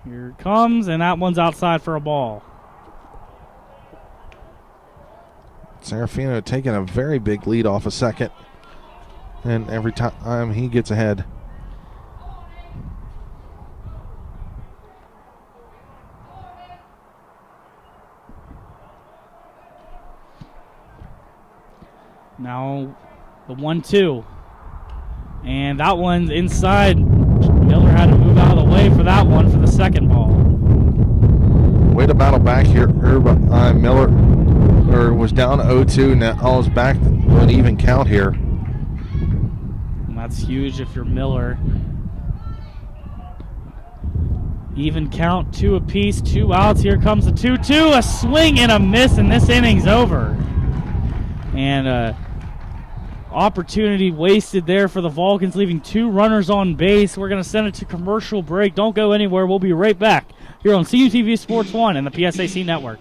Here it comes, and that one's outside for a ball. Serafino taking a very big lead off a second. And every time he gets ahead. Now the 1-2. And that one's inside. Miller had to move out of the way for that one for the second ball. Way to battle back here. Miller was down 0-2, now is back to an even count here. And that's huge if you're Miller. Even count, 2 apiece, 2 outs. Here comes the 2-2, a swing and a miss, and this inning's over. And Opportunity wasted there for the Vulcans, leaving 2 runners on base. We're going to send it to commercial break. Don't go anywhere. We'll be right back here on CUTV Sports 1 and the PSAC Network.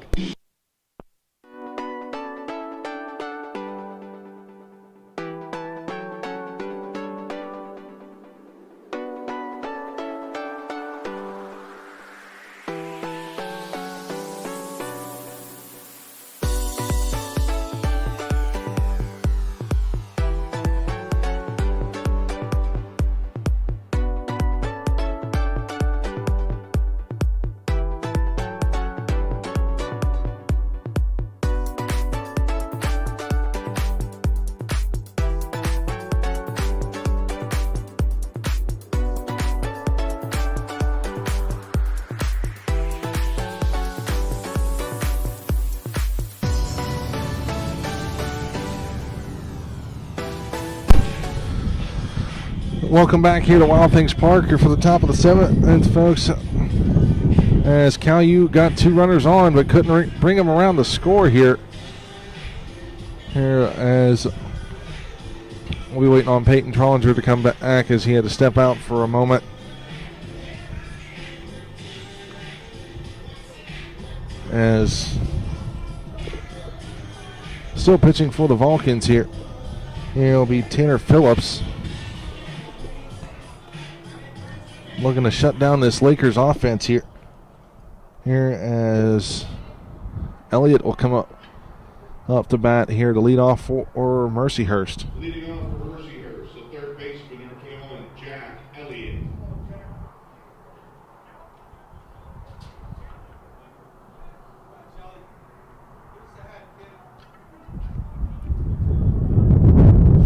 Welcome back here to Wild Things Park here for the top of the 7th, folks. As Cal U got 2 runners on, but couldn't bring them around the score here. Here as we'll be waiting on Peyton Trollinger to come back as he had to step out for a moment. As still pitching for the Vulcans here. It'll be Tanner Phillips. Looking to shut down this Lakers offense here. Here as Elliott will come up to bat here to lead off for Mercyhurst. Leading off for Mercyhurst, the third baseman, number 21, Jack Elliott.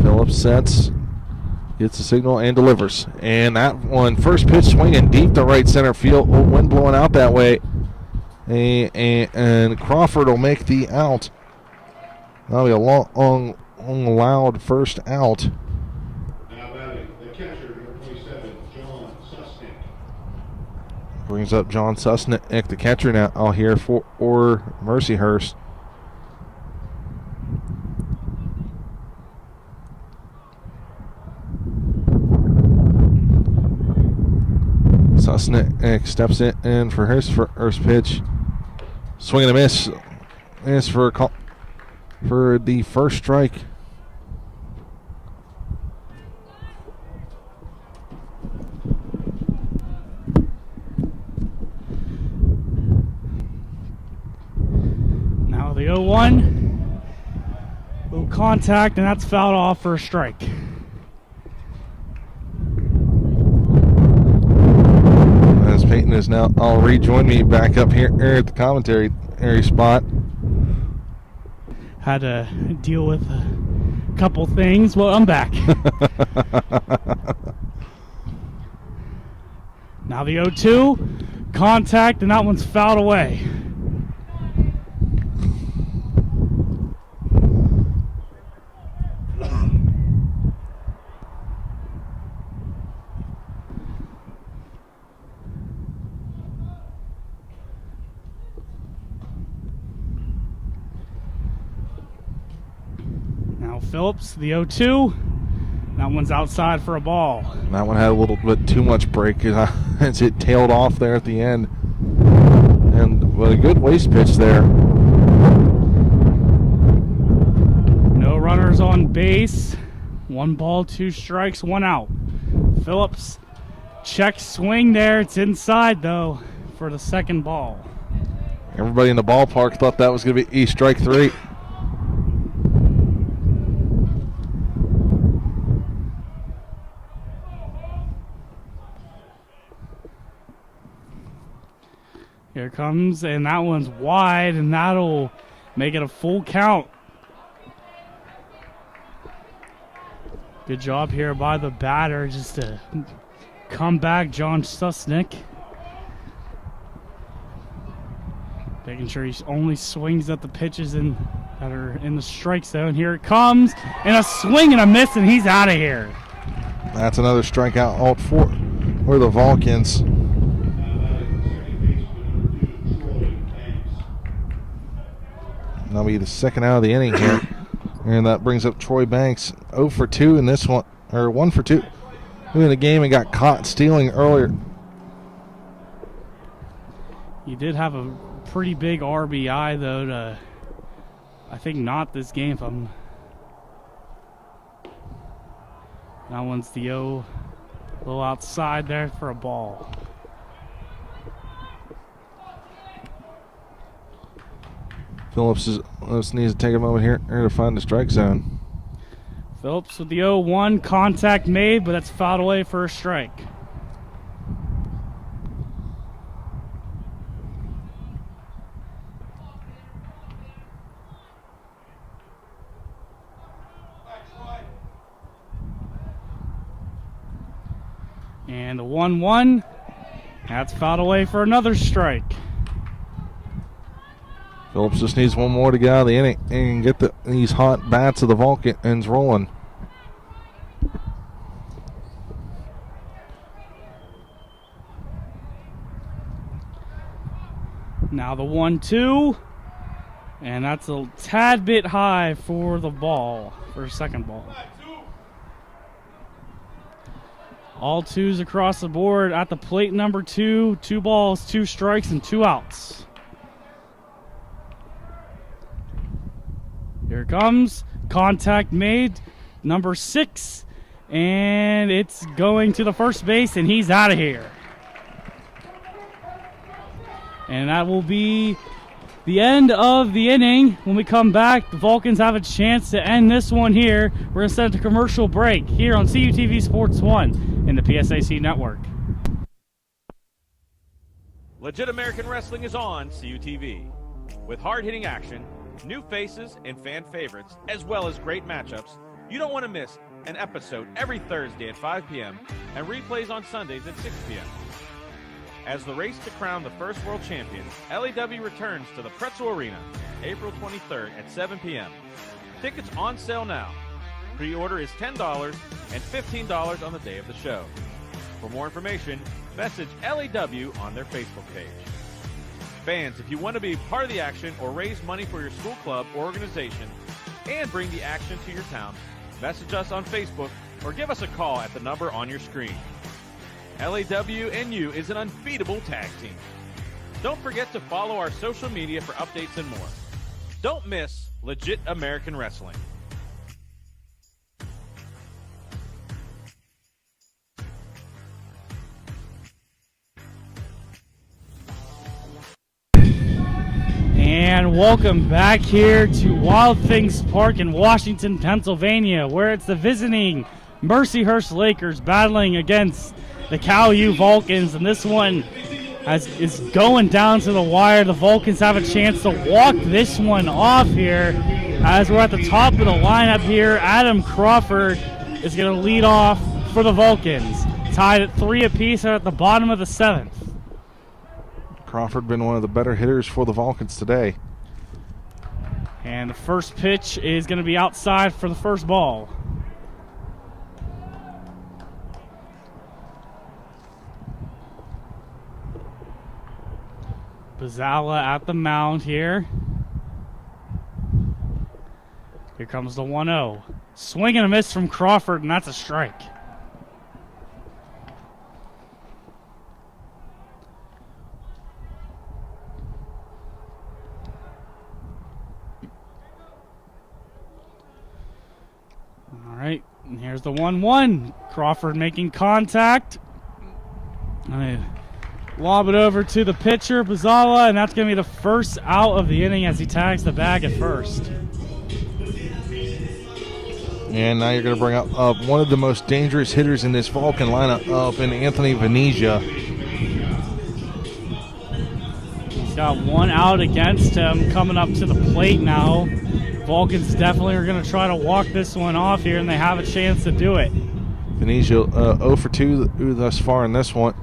Phillips sets. Gets the signal and delivers. And that one, first pitch swinging deep to right center field. Wind blowing out that way. And Crawford will make the out. That'll be a long loud first out. Now batting, the catcher, number 27, John Susnick. Brings up John Susnick, the catcher now here for Mercyhurst. Susnick steps in for his first pitch. Swing and a miss. Miss for the first strike. Now the 0-1. Little contact, and that's fouled off for a strike. As Peyton is now, I'll rejoin me back up here at the commentary area spot. Had to deal with a couple things. Well, I'm back. Now the 0-2. Contact, and that one's fouled away. Phillips, the 0-2. That one's outside for a ball. That one had a little bit too much break as it tailed off there at the end. But a good waste pitch there. No runners on base. 1 ball, 2 strikes, 1 out. Phillips check swing there. It's inside though for the second ball. Everybody in the ballpark thought that was going to be strike 3. Here it comes, and that one's wide, and that'll make it a full count. Good job here by the batter just to come back, John Susnick. Making sure he only swings at the pitches that are in the strike zone. Here it comes, and a swing and a miss, and he's out of here. That's another strikeout out for the Vulcans. That'll be the second out of the inning here. And that brings up Troy Banks 0 for 2 in this one, or 1 for 2 in the game, and got caught stealing earlier. He did have a pretty big RBI, though, to, I think, not this game. That one's the O, a little outside there for a ball. Phillips needs to take a moment here to find the strike zone. Phillips with the 0-1, contact made, but that's fouled away for a strike. And the 1-1, that's fouled away for another strike. Phillips just needs one more to get out of the inning and get these hot bats of the Vulcans rolling. Now the 1-2, and that's a tad bit high for the ball, for a second ball. All twos across the board at the plate number 2. 2 balls, 2 strikes, and 2 outs. Here it comes. Contact made. Number 6. And it's going to the first base, and he's out of here. And that will be the end of the inning. When we come back, the Vulcans have a chance to end this one here. We're going to send it to commercial break here on CUTV Sports 1 in the PSAC network. Legit American Wrestling is on CUTV. With hard-hitting action, new faces, and fan favorites, as well as great matchups, you don't want to miss an episode every Thursday at 5 p.m. and replays on Sundays at 6 p.m. As the race to crown the first world champion, LAW returns to the Pretzel Arena April 23rd at 7 p.m. Tickets on sale now. Pre-order is $10 and $15 on the day of the show. For more information, message LAW on their Facebook page. Fans, if you want to be part of the action or raise money for your school club or organization and bring the action to your town, message us on Facebook or give us a call at the number on your screen. LAW&U is an unbeatable tag team. Don't forget to follow our social media for updates and more. Don't miss Legit American Wrestling. And welcome back here to Wild Things Park in Washington, Pennsylvania, where it's the visiting Mercyhurst Lakers battling against the Cal U Vulcans, and this one is going down to the wire. The Vulcans have a chance to walk this one off here as we're at the top of the lineup here. Adam Crawford is going to lead off for the Vulcans. Tied at 3 apiece at the bottom of the 7th. Crawford been one of the better hitters for the Vulcans today. And the first pitch is going to be outside for the first ball. Bazala at the mound here. Here comes the 1-0. Swing and a miss from Crawford, and that's a strike. All right, and here's the 1-1. Crawford making contact. Lob it over to the pitcher, Bazala, and that's going to be the first out of the inning as he tags the bag at first. And now you're going to bring up one of the most dangerous hitters in this Vulcan lineup up in Anthony Venezia. He's got one out against him coming up to the plate now. Vulcans definitely are going to try to walk this one off here, and they have a chance to do it. Venezia 0 for 2 thus far in this one.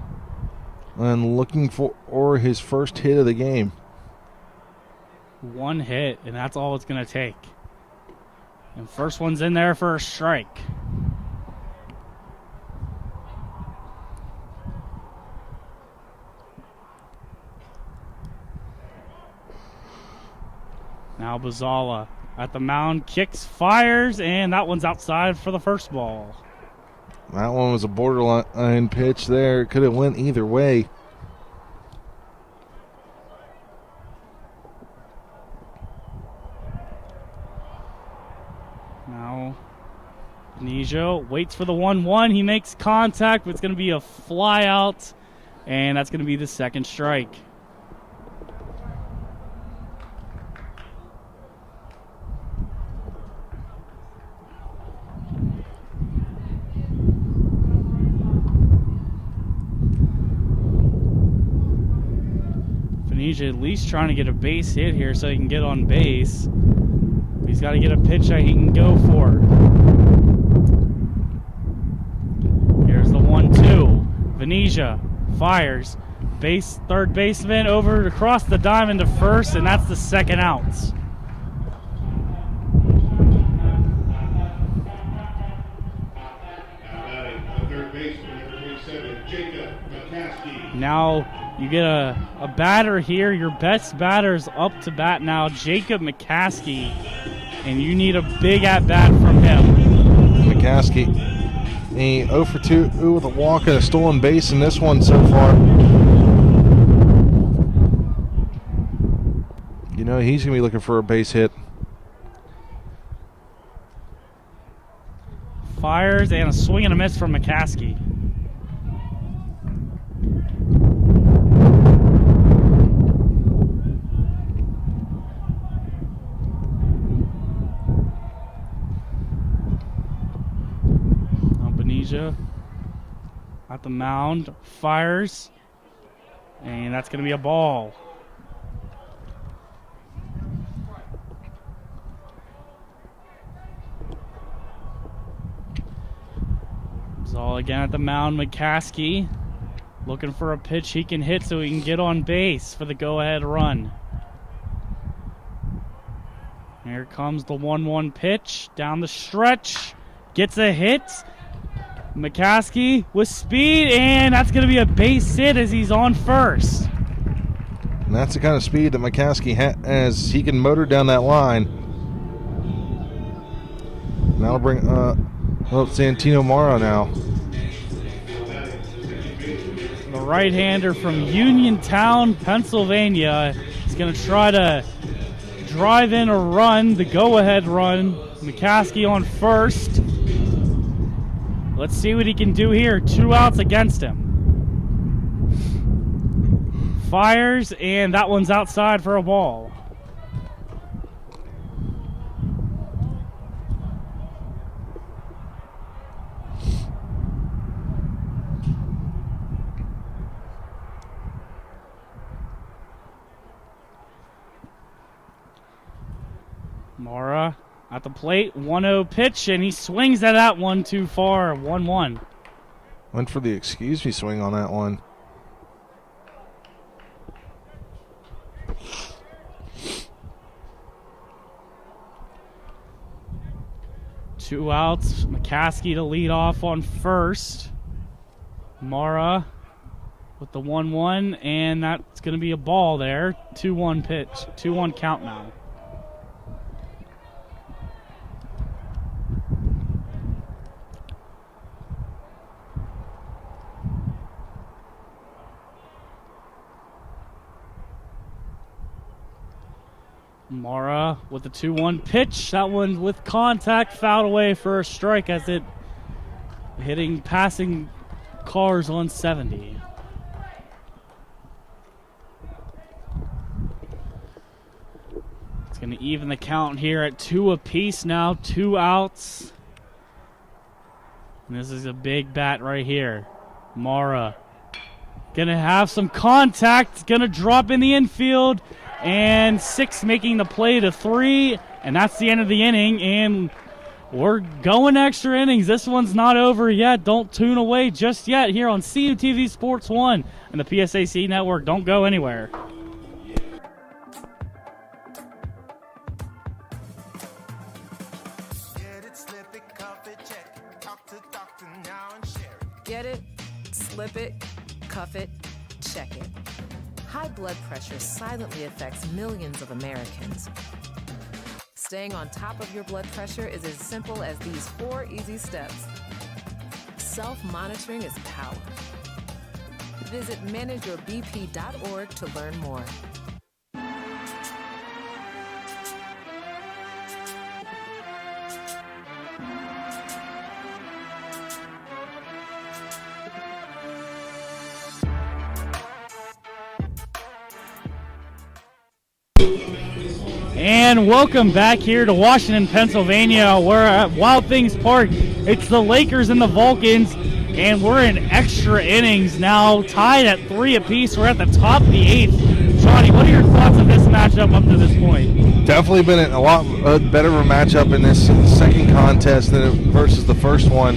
And looking for his first hit of the game. One hit, and that's all it's going to take. And first one's in there for a strike. Now Bazala at the mound, kicks, fires, and that one's outside for the first ball. That one was a borderline pitch there. Could have went either way. Now, Nijo waits for the 1-1. He makes contact, but it's going to be a fly out, and that's going to be the second strike. Venetia at least trying to get a base hit here so he can get on base. He's got to get a pitch that he can go for. Here's the 1-2. Venetia fires. Third baseman over across the diamond to first, and that's the second out. The third baseman, number 27, Jacob McCaskey. Now you get a batter here. Your best batter's up to bat now, Jacob McCaskey, and you need a big at-bat from him. McCaskey, he 0 for 2 with a walk and a stolen base in this one so far. You know, he's going to be looking for a base hit. Fires and a swing and a miss from McCaskey. Benesia at the mound, fires, and that's going to be a ball. All again at the mound, McCaskey looking for a pitch he can hit so he can get on base for the go-ahead run. Here comes the 1-1 pitch down the stretch, gets a hit. McCaskey with speed, and that's going to be a base hit as he's on first. And that's the kind of speed that McCaskey has. He can motor down that line. And that'll bring Santino Mara now. The right-hander from Uniontown, Pennsylvania, is going to try to drive in a run, the go-ahead run. McCaskey on first. Let's see what he can do here. 2 outs against him. Fires, and that one's outside for a ball. Mara at the plate, 1-0 pitch, and he swings at that one too far, 1-1. Went for the excuse me swing on that one. Two outs, McCaskey to lead off on first. Mara with the 1-1, and that's going to be a ball there. 2-1 pitch, 2-1 count now. Mara with the 2-1 pitch. That one with contact, fouled away for a strike as it hitting passing cars on 70. It's going to even the count here at 2 apiece now, 2 outs. And this is a big bat right here. Mara going to have some contact, going to drop in the infield. And 6 making the play to 3, and that's the end of the inning, and we're going extra innings. This one's not over yet. Don't tune away just yet here on CUTV Sports 1 and the PSAC Network. Don't go anywhere. Get it, slip it, cuff it, check it. High blood pressure silently affects millions of Americans. Staying on top of your blood pressure is as simple as these 4 easy steps. Self-monitoring is power. Visit manageyourbp.org to learn more. And welcome back here to Washington, Pennsylvania. We're at Wild Things Park. It's the Lakers and the Vulcans, and we're in extra innings now, tied at 3 apiece. We're at the top of the 8th. Johnny, what are your thoughts on this matchup up to this point? Definitely been a lot better of a matchup in this second contest versus the first one.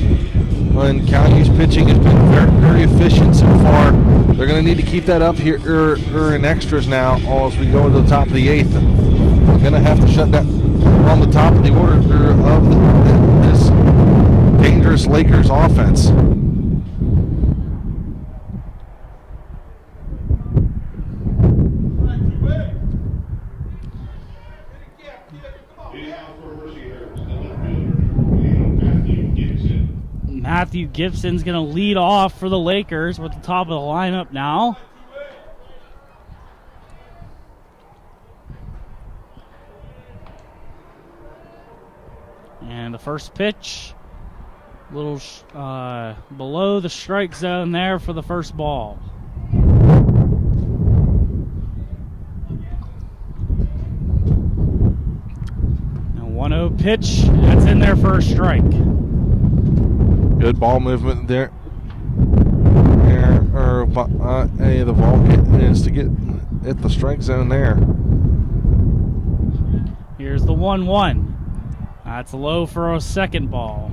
And County's pitching has been very, very efficient so far. They're going to need to keep that up here in extras now as we go to the top of the 8th. We're going to have to shut that on the top of the order of this dangerous Lakers offense. Matthew Gibson's going to lead off for the Lakers with the top of the lineup now. And the first pitch, a little below the strike zone there for the first ball. Now 1-0 pitch, that's in there for a strike. Good ball movement there. The Vulcan is to get at the strike zone there. Here's the 1-1. That's low for a second ball.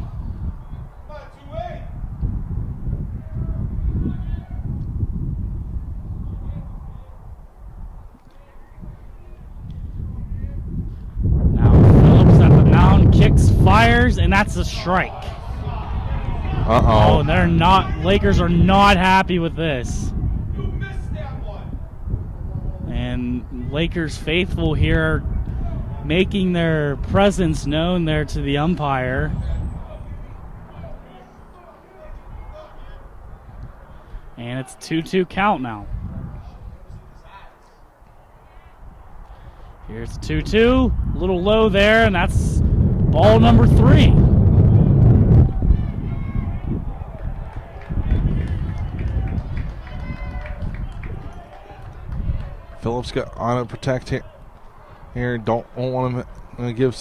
Now Phillips at the mound, kicks, fires, and that's a strike. Uh-oh. Oh, Lakers are not happy with this. You missed that one. And Lakers faithful here making their presence known there to the umpire. And it's 2-2 count now. Here's 2-2, a little low there, and that's ball number 3. Phillips got auto protect here. Don't want him to give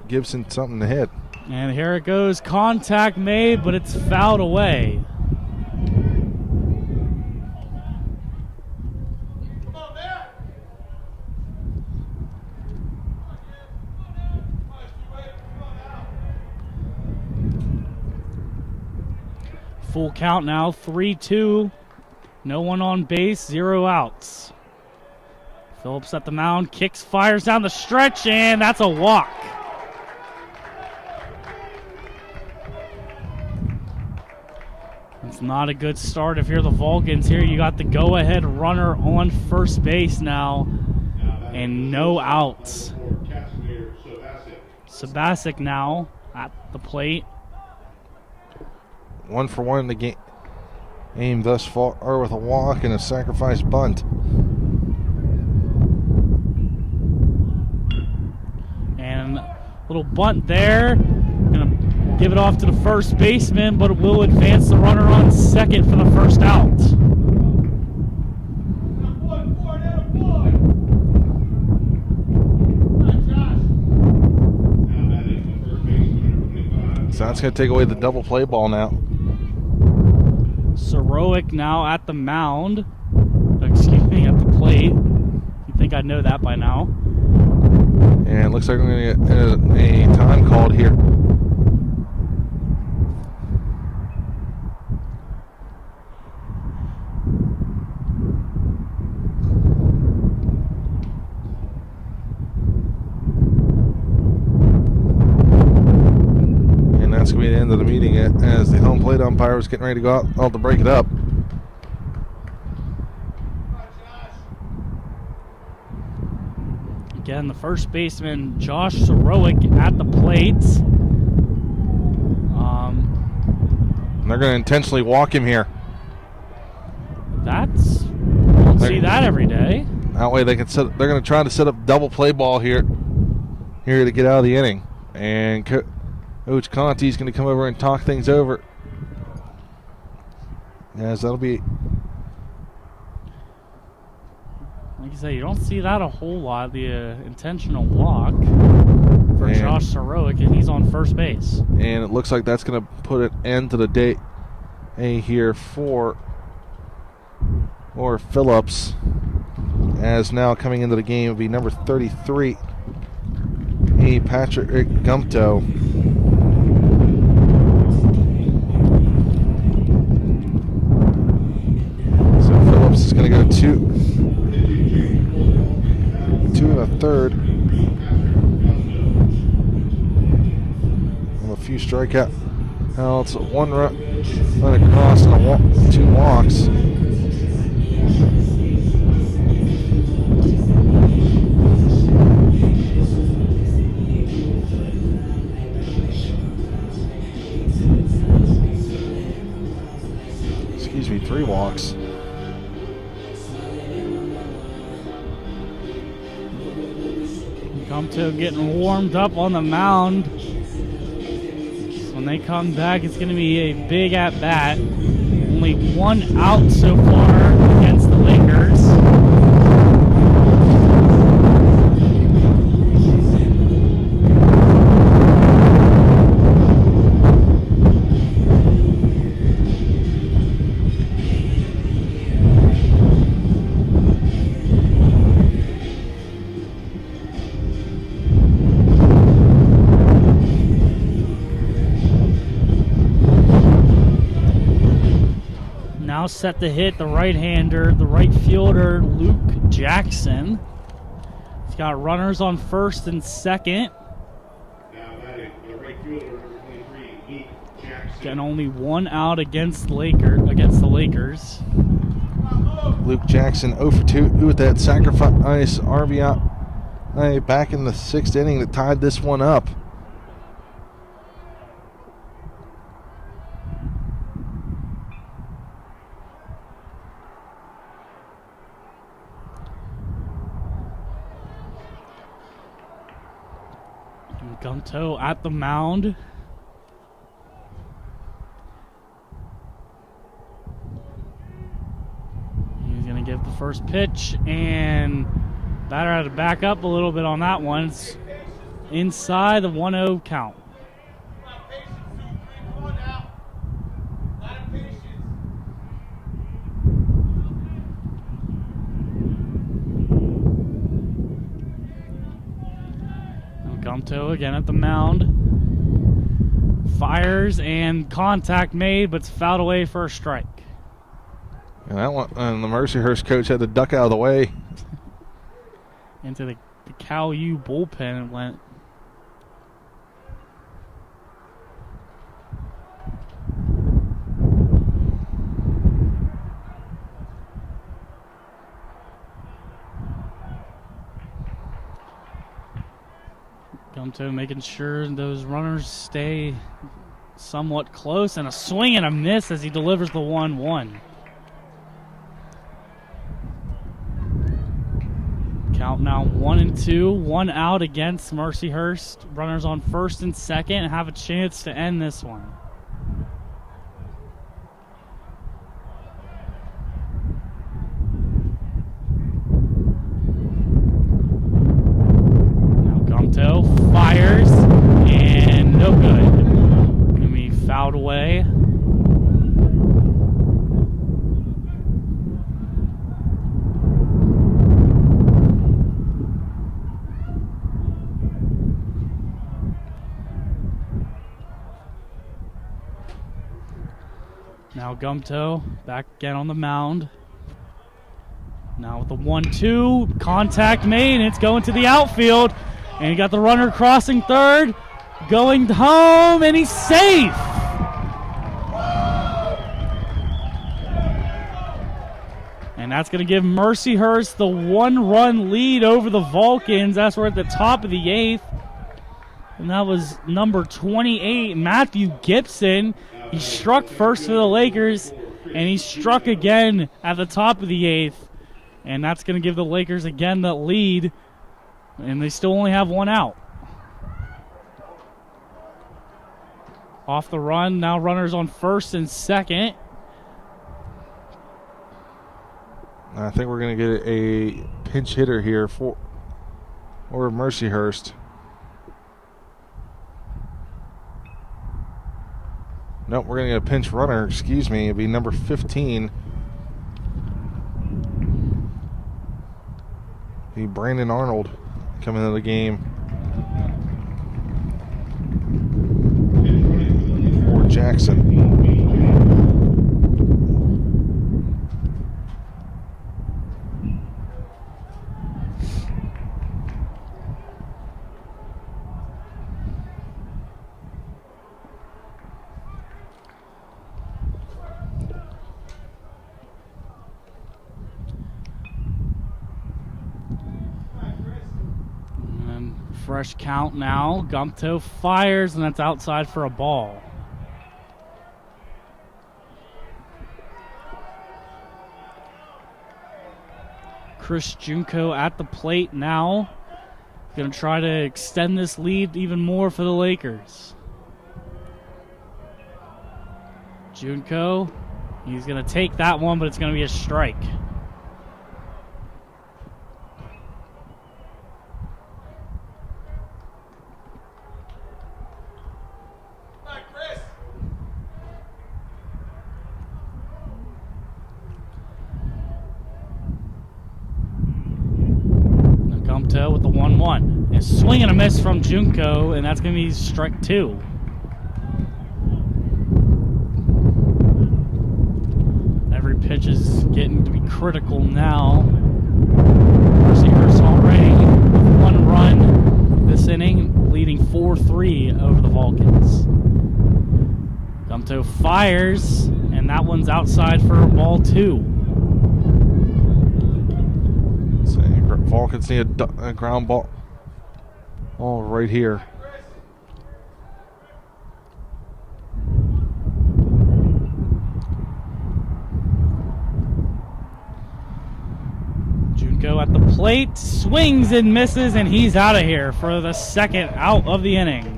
Gibson something to hit. And here it goes. Contact made, but it's fouled away. Come on, man. Full count now, 3-2. No one on base, 0 outs. Phillips at the mound, kicks, fires down the stretch, and that's a walk. It's not a good start if you're the Vulcans here. You got the go-ahead runner on first base now, and no outs. Sabasic now at the plate. 1 for 1 in the game. Aim thus far with a walk and a sacrifice bunt. And a little bunt there. Gonna give it off to the first baseman, but it will advance the runner on second for the first out. So that's going to take away the double play ball now. Sorowick now at the mound. Excuse me, at the plate. You'd think I'd know that by now. And it looks like we're going to get a time called here. And that's going to be the end of the meeting as the home plate umpire was getting ready to go out to break it up. Again, the first baseman, Josh Sorowick, at the plate. They're going to intentionally walk him here. Don't see that every day. That way they can they're going to try to set up double play ball here to get out of the inning. And Coach Conti's going to come over and talk things over. As that'll be... Like I say, you don't see that a whole lot, the intentional walk for Josh Sorowick, and he's on first base. And it looks like that's going to put an end to the day here for Phillips. As now coming into the game will be number 33, Patrick Gumto. So Phillips is going to go two and a third. And a few strikeouts. Now it's one run across and two walks. Excuse me, 3 walks. Gumto getting warmed up on the mound. So when they come back, it's going to be a big at-bat. Only 1 out so far against the Lakers. Now set to hit the right-hander, the right fielder, Luke Jackson. He's got runners on first and second. Now batting the right fielder, number 23, Luke Jackson. Getting only 1 out against the Lakers. Luke Jackson 0 for 2 with that sacrifice RBI back in the 6th inning that tied this one up. Gumto at the mound. He's going to give the first pitch, and batter had to back up a little bit on that one. It's inside the 1-0 count. Gumto again at the mound. Fires and contact made, but it's fouled away for a strike. And that one, and the Mercyhurst coach had to duck out of the way. Into the Cal U bullpen it went. Gumto making sure those runners stay somewhat close, and a swing and a miss as he delivers the 1-1. Count now 1-2, 1 out against Mercyhurst. Runners on first and second have a chance to end this one. Fires, and no good. Gonna be fouled away. Now Gumto back again on the mound. Now with the 1-2, contact made, and it's going to the outfield. And you got the runner crossing third, going home, and he's safe. And And that's going to give Mercyhurst the 1-run lead over the Vulcans. That's we're at the top of the 8th. And that was number 28, Matthew Gibson. He struck first for the Lakers, and he struck again at the top of the 8th. And that's going to give the Lakers again the lead. And they still only have one out. Off the run, now runners on first and second. I think we're going to get a pinch hitter here for Mercyhurst. Nope, we're going to get a pinch runner. Excuse me. It'd be number 15. Be Brandon Arnold coming into the game. For Jackson. Fresh count now. Gumto fires, and that's outside for a ball. Chris Junko at the plate now. Going to try to extend this lead even more for the Lakers. Junko, he's going to take that one, but it's going to be a strike. With the 1-1. A swing and a miss from Junko, and that's going to be strike 2. Every pitch is getting to be critical now. Mercyhurst already with 1 run this inning, leading 4-3 over the Vulcans. Gumto fires, and that one's outside for a ball 2. Vulcans need a ground ball. Oh, right here. Junko at the plate, swings and misses, and he's out of here for the second out of the inning.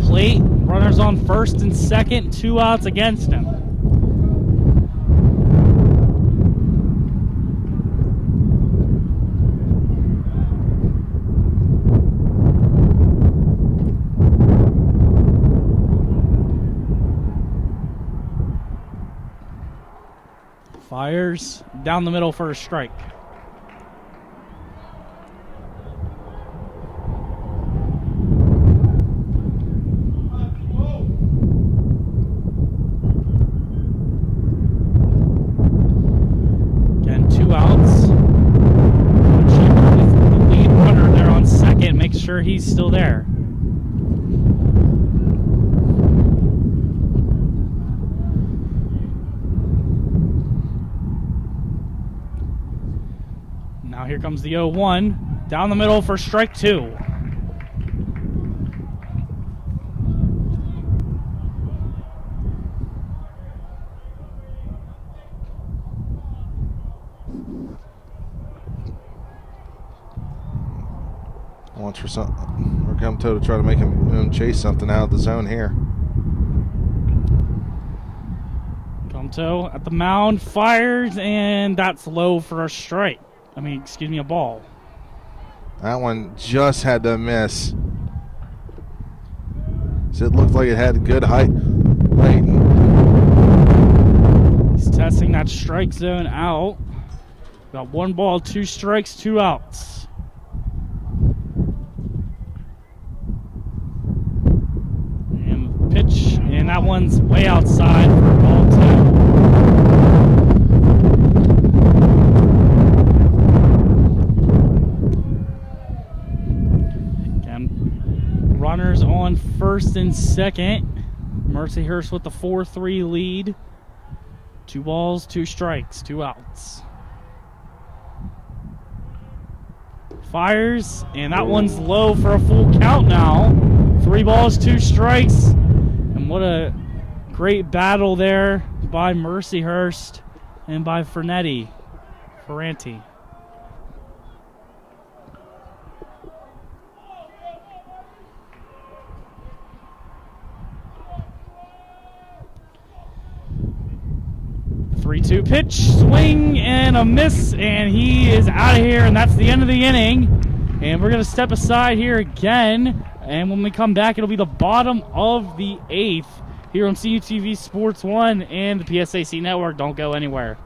Plate, runners on first and second, 2 outs against him. Fires down the middle for a strike. He's still there. Now here comes the 0-1 down the middle for strike 2. For some, we're Gumto to try to make him chase something out of the zone here. Gumto at the mound, fires, and that's low for a strike. A ball. That one just had to miss. So it looked like it had good height. He's testing that strike zone out. Got 1 ball, 2 strikes, 2 outs. Pitch, and that one's way outside for ball 2. Runners on first and second. Mercyhurst with the 4-3 lead. 2 balls, 2 strikes, 2 outs. Fires, and that one's low for a full count now. 3 balls, 2 strikes. And what a great battle there by Mercyhurst and by Ferranti. 3-2 pitch, swing and a miss, and he is out of here, and that's the end of the inning. And we're going to step aside here again, and when we come back, it'll be the bottom of the 8th here on CUTV Sports 1 and the PSAC Network. Don't go anywhere.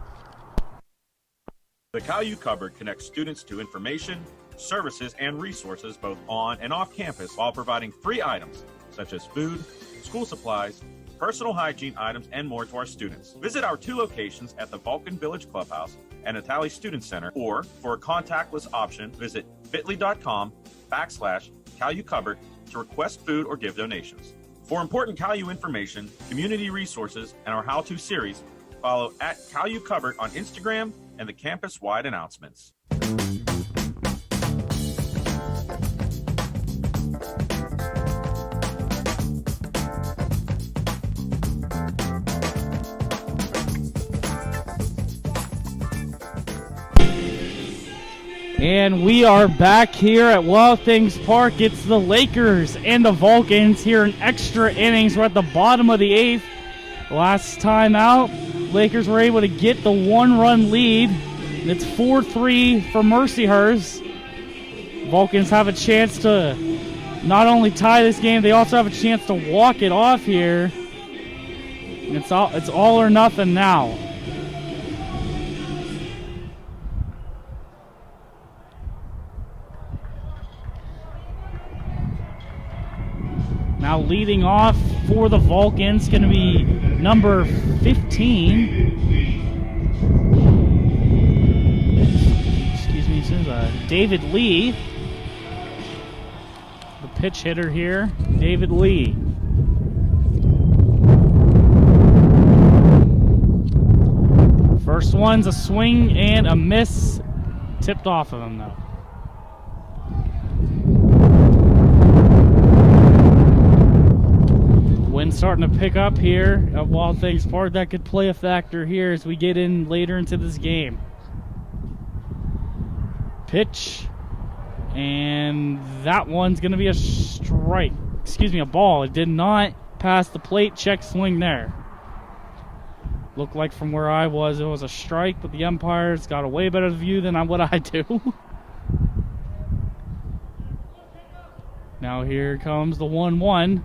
The Caillou Cupboard connects students to information, services, and resources both on and off campus while providing free items such as food, school supplies, personal hygiene items, and more to our students. Visit our 2 locations at the Vulcan Village Clubhouse and Natali Student Center, or for a contactless option, visit bit.ly/Caillou Cupboard to request food or give donations. For important Caillou information, community resources, and our how-to series, follow at Caillou Cupboard on Instagram and the campus-wide announcements. And we are back here at Wild Things Park. It's the Lakers and the Vulcans here in extra innings. We're at the bottom of the 8th. Last time out, Lakers were able to get the 1-run lead. It's 4-3 for Mercyhurst. Vulcans have a chance to not only tie this game, they also have a chance to walk it off here. It's all or nothing now. Now leading off for the Vulcans, going to be number 15. Excuse me, this is David Lee. The pitch hitter here, David Lee. First one's a swing and a miss. Tipped off of him, though. Wind's starting to pick up here at Wild Things Park. That could play a factor here as we get in later into this game. Pitch. And that one's going to be a strike. Excuse me, a ball. It did not pass the plate. Check swing there. Looked like from where I was, it was a strike, but the umpire's got a way better view than what I do. Now here comes the 1-1.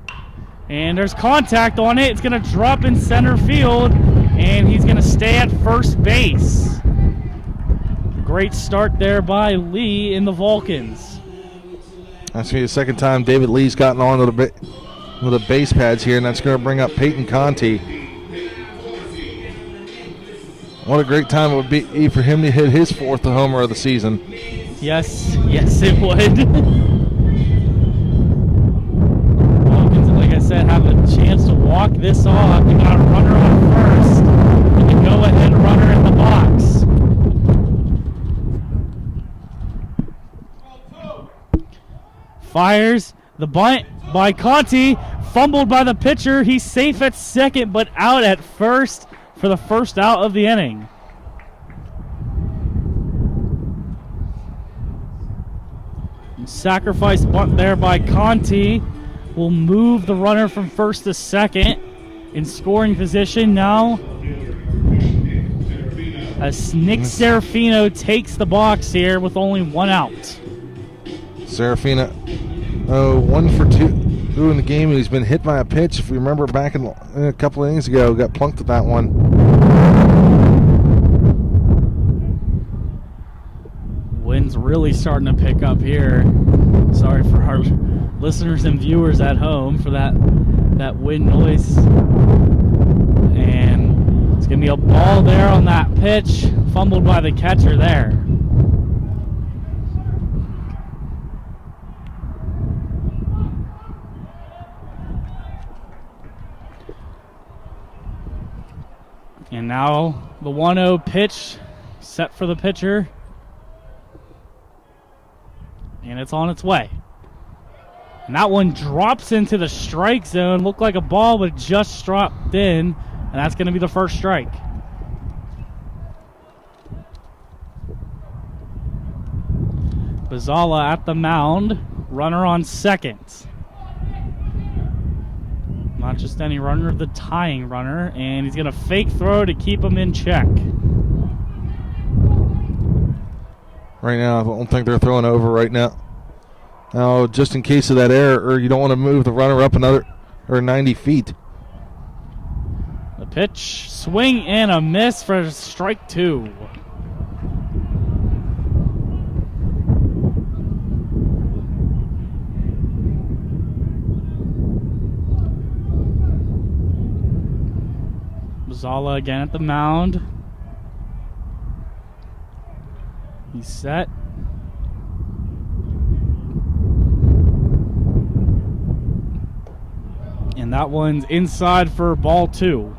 And there's contact on it. It's going to drop in center field, and he's going to stay at first base. Great start there by Lee in the Vulcans. That's going to be the second time David Lee's gotten on with the base pads here, and that's going to bring up Peyton Conti. What a great time it would be for him to hit his 4th homer of the season. Yes, it would. Said have a chance to walk this off. They got a runner on first and a go-ahead runner in the box. Fires the bunt by Conti, fumbled by the pitcher. He's safe at second, but out at first for the first out of the inning. Sacrifice bunt there by Conti. Will move the runner from first to second in scoring position now. As Nick Serafino takes the box here with only 1 out. Serafino, 1 for 2 in the game. He's been hit by a pitch. If we remember back in a couple of innings ago, got plunked at that one. Wind's really starting to pick up here. Sorry for our listeners and viewers at home for that wind noise. And it's going to be a ball there on that pitch, fumbled by the catcher there. And now the 1-0 pitch set for the pitcher. And it's on its way. And that one drops into the strike zone. Looked like a ball, but just dropped in. And that's going to be the first strike. Bazala at the mound. Runner on second. Not just any runner, the tying runner. And he's going to fake throw to keep him in check. Right now, I don't think they're throwing over right now. Now, just in case of that error, or you don't want to move the runner up another 90 feet. The pitch, swing and a miss for strike 2. Bazala again at the mound. He's set. And that one's inside for ball 2.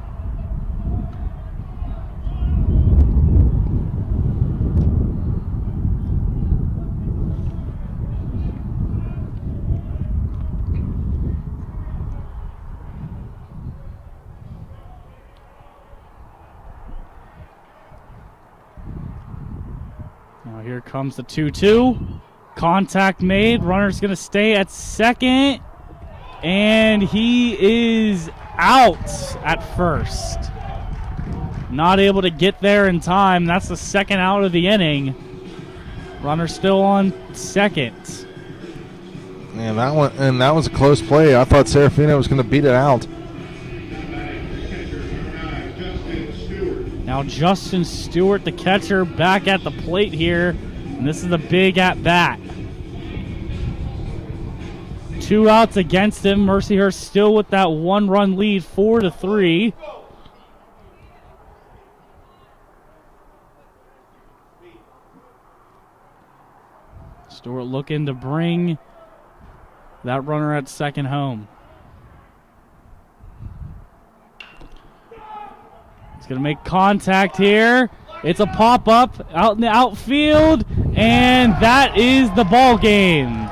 Now here comes the 2-2. Contact made. Runner's going to stay at second. And he is out at first. Not able to get there in time. That's the second out of the inning. Runner still on second. And that was a close play. I thought Serafino was going to beat it out. Now Justin Stewart, the catcher, back at the plate here. And this is a big at-bat. 2 outs against him. Mercyhurst still with that 1-run lead, 4-3. Stewart looking to bring that runner at second home. He's going to make contact here. It's a pop-up out in the outfield, and that is the ball game.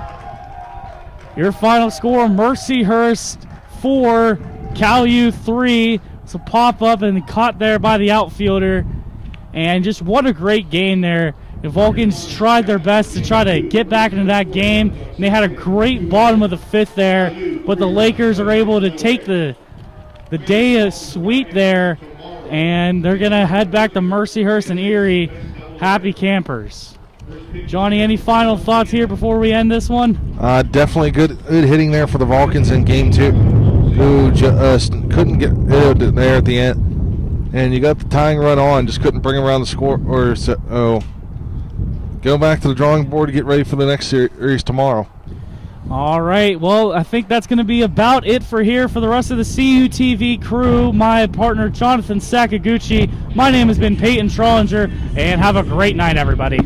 Your final score, Mercyhurst 4, Calu 3. It's a pop-up and caught there by the outfielder. And just what a great game there. The Vulcans tried their best to try to get back into that game. And they had a great bottom of the 5th there. But the Lakers are able to take the day of sweep there. And they're going to head back to Mercyhurst and Erie. Happy campers. Johnny, any final thoughts here before we end this one? Definitely good hitting there for the Vulcans in game 2, who just couldn't get it there at the end. And you got the tying run on, just couldn't bring around the score. Go back to the drawing board to get ready for the next series tomorrow. All right, well, I think that's going to be about it for here for the rest of the CUTV crew. My partner, Jonathan Sakaguchi. My name has been Peyton Trollinger, and have a great night, everybody.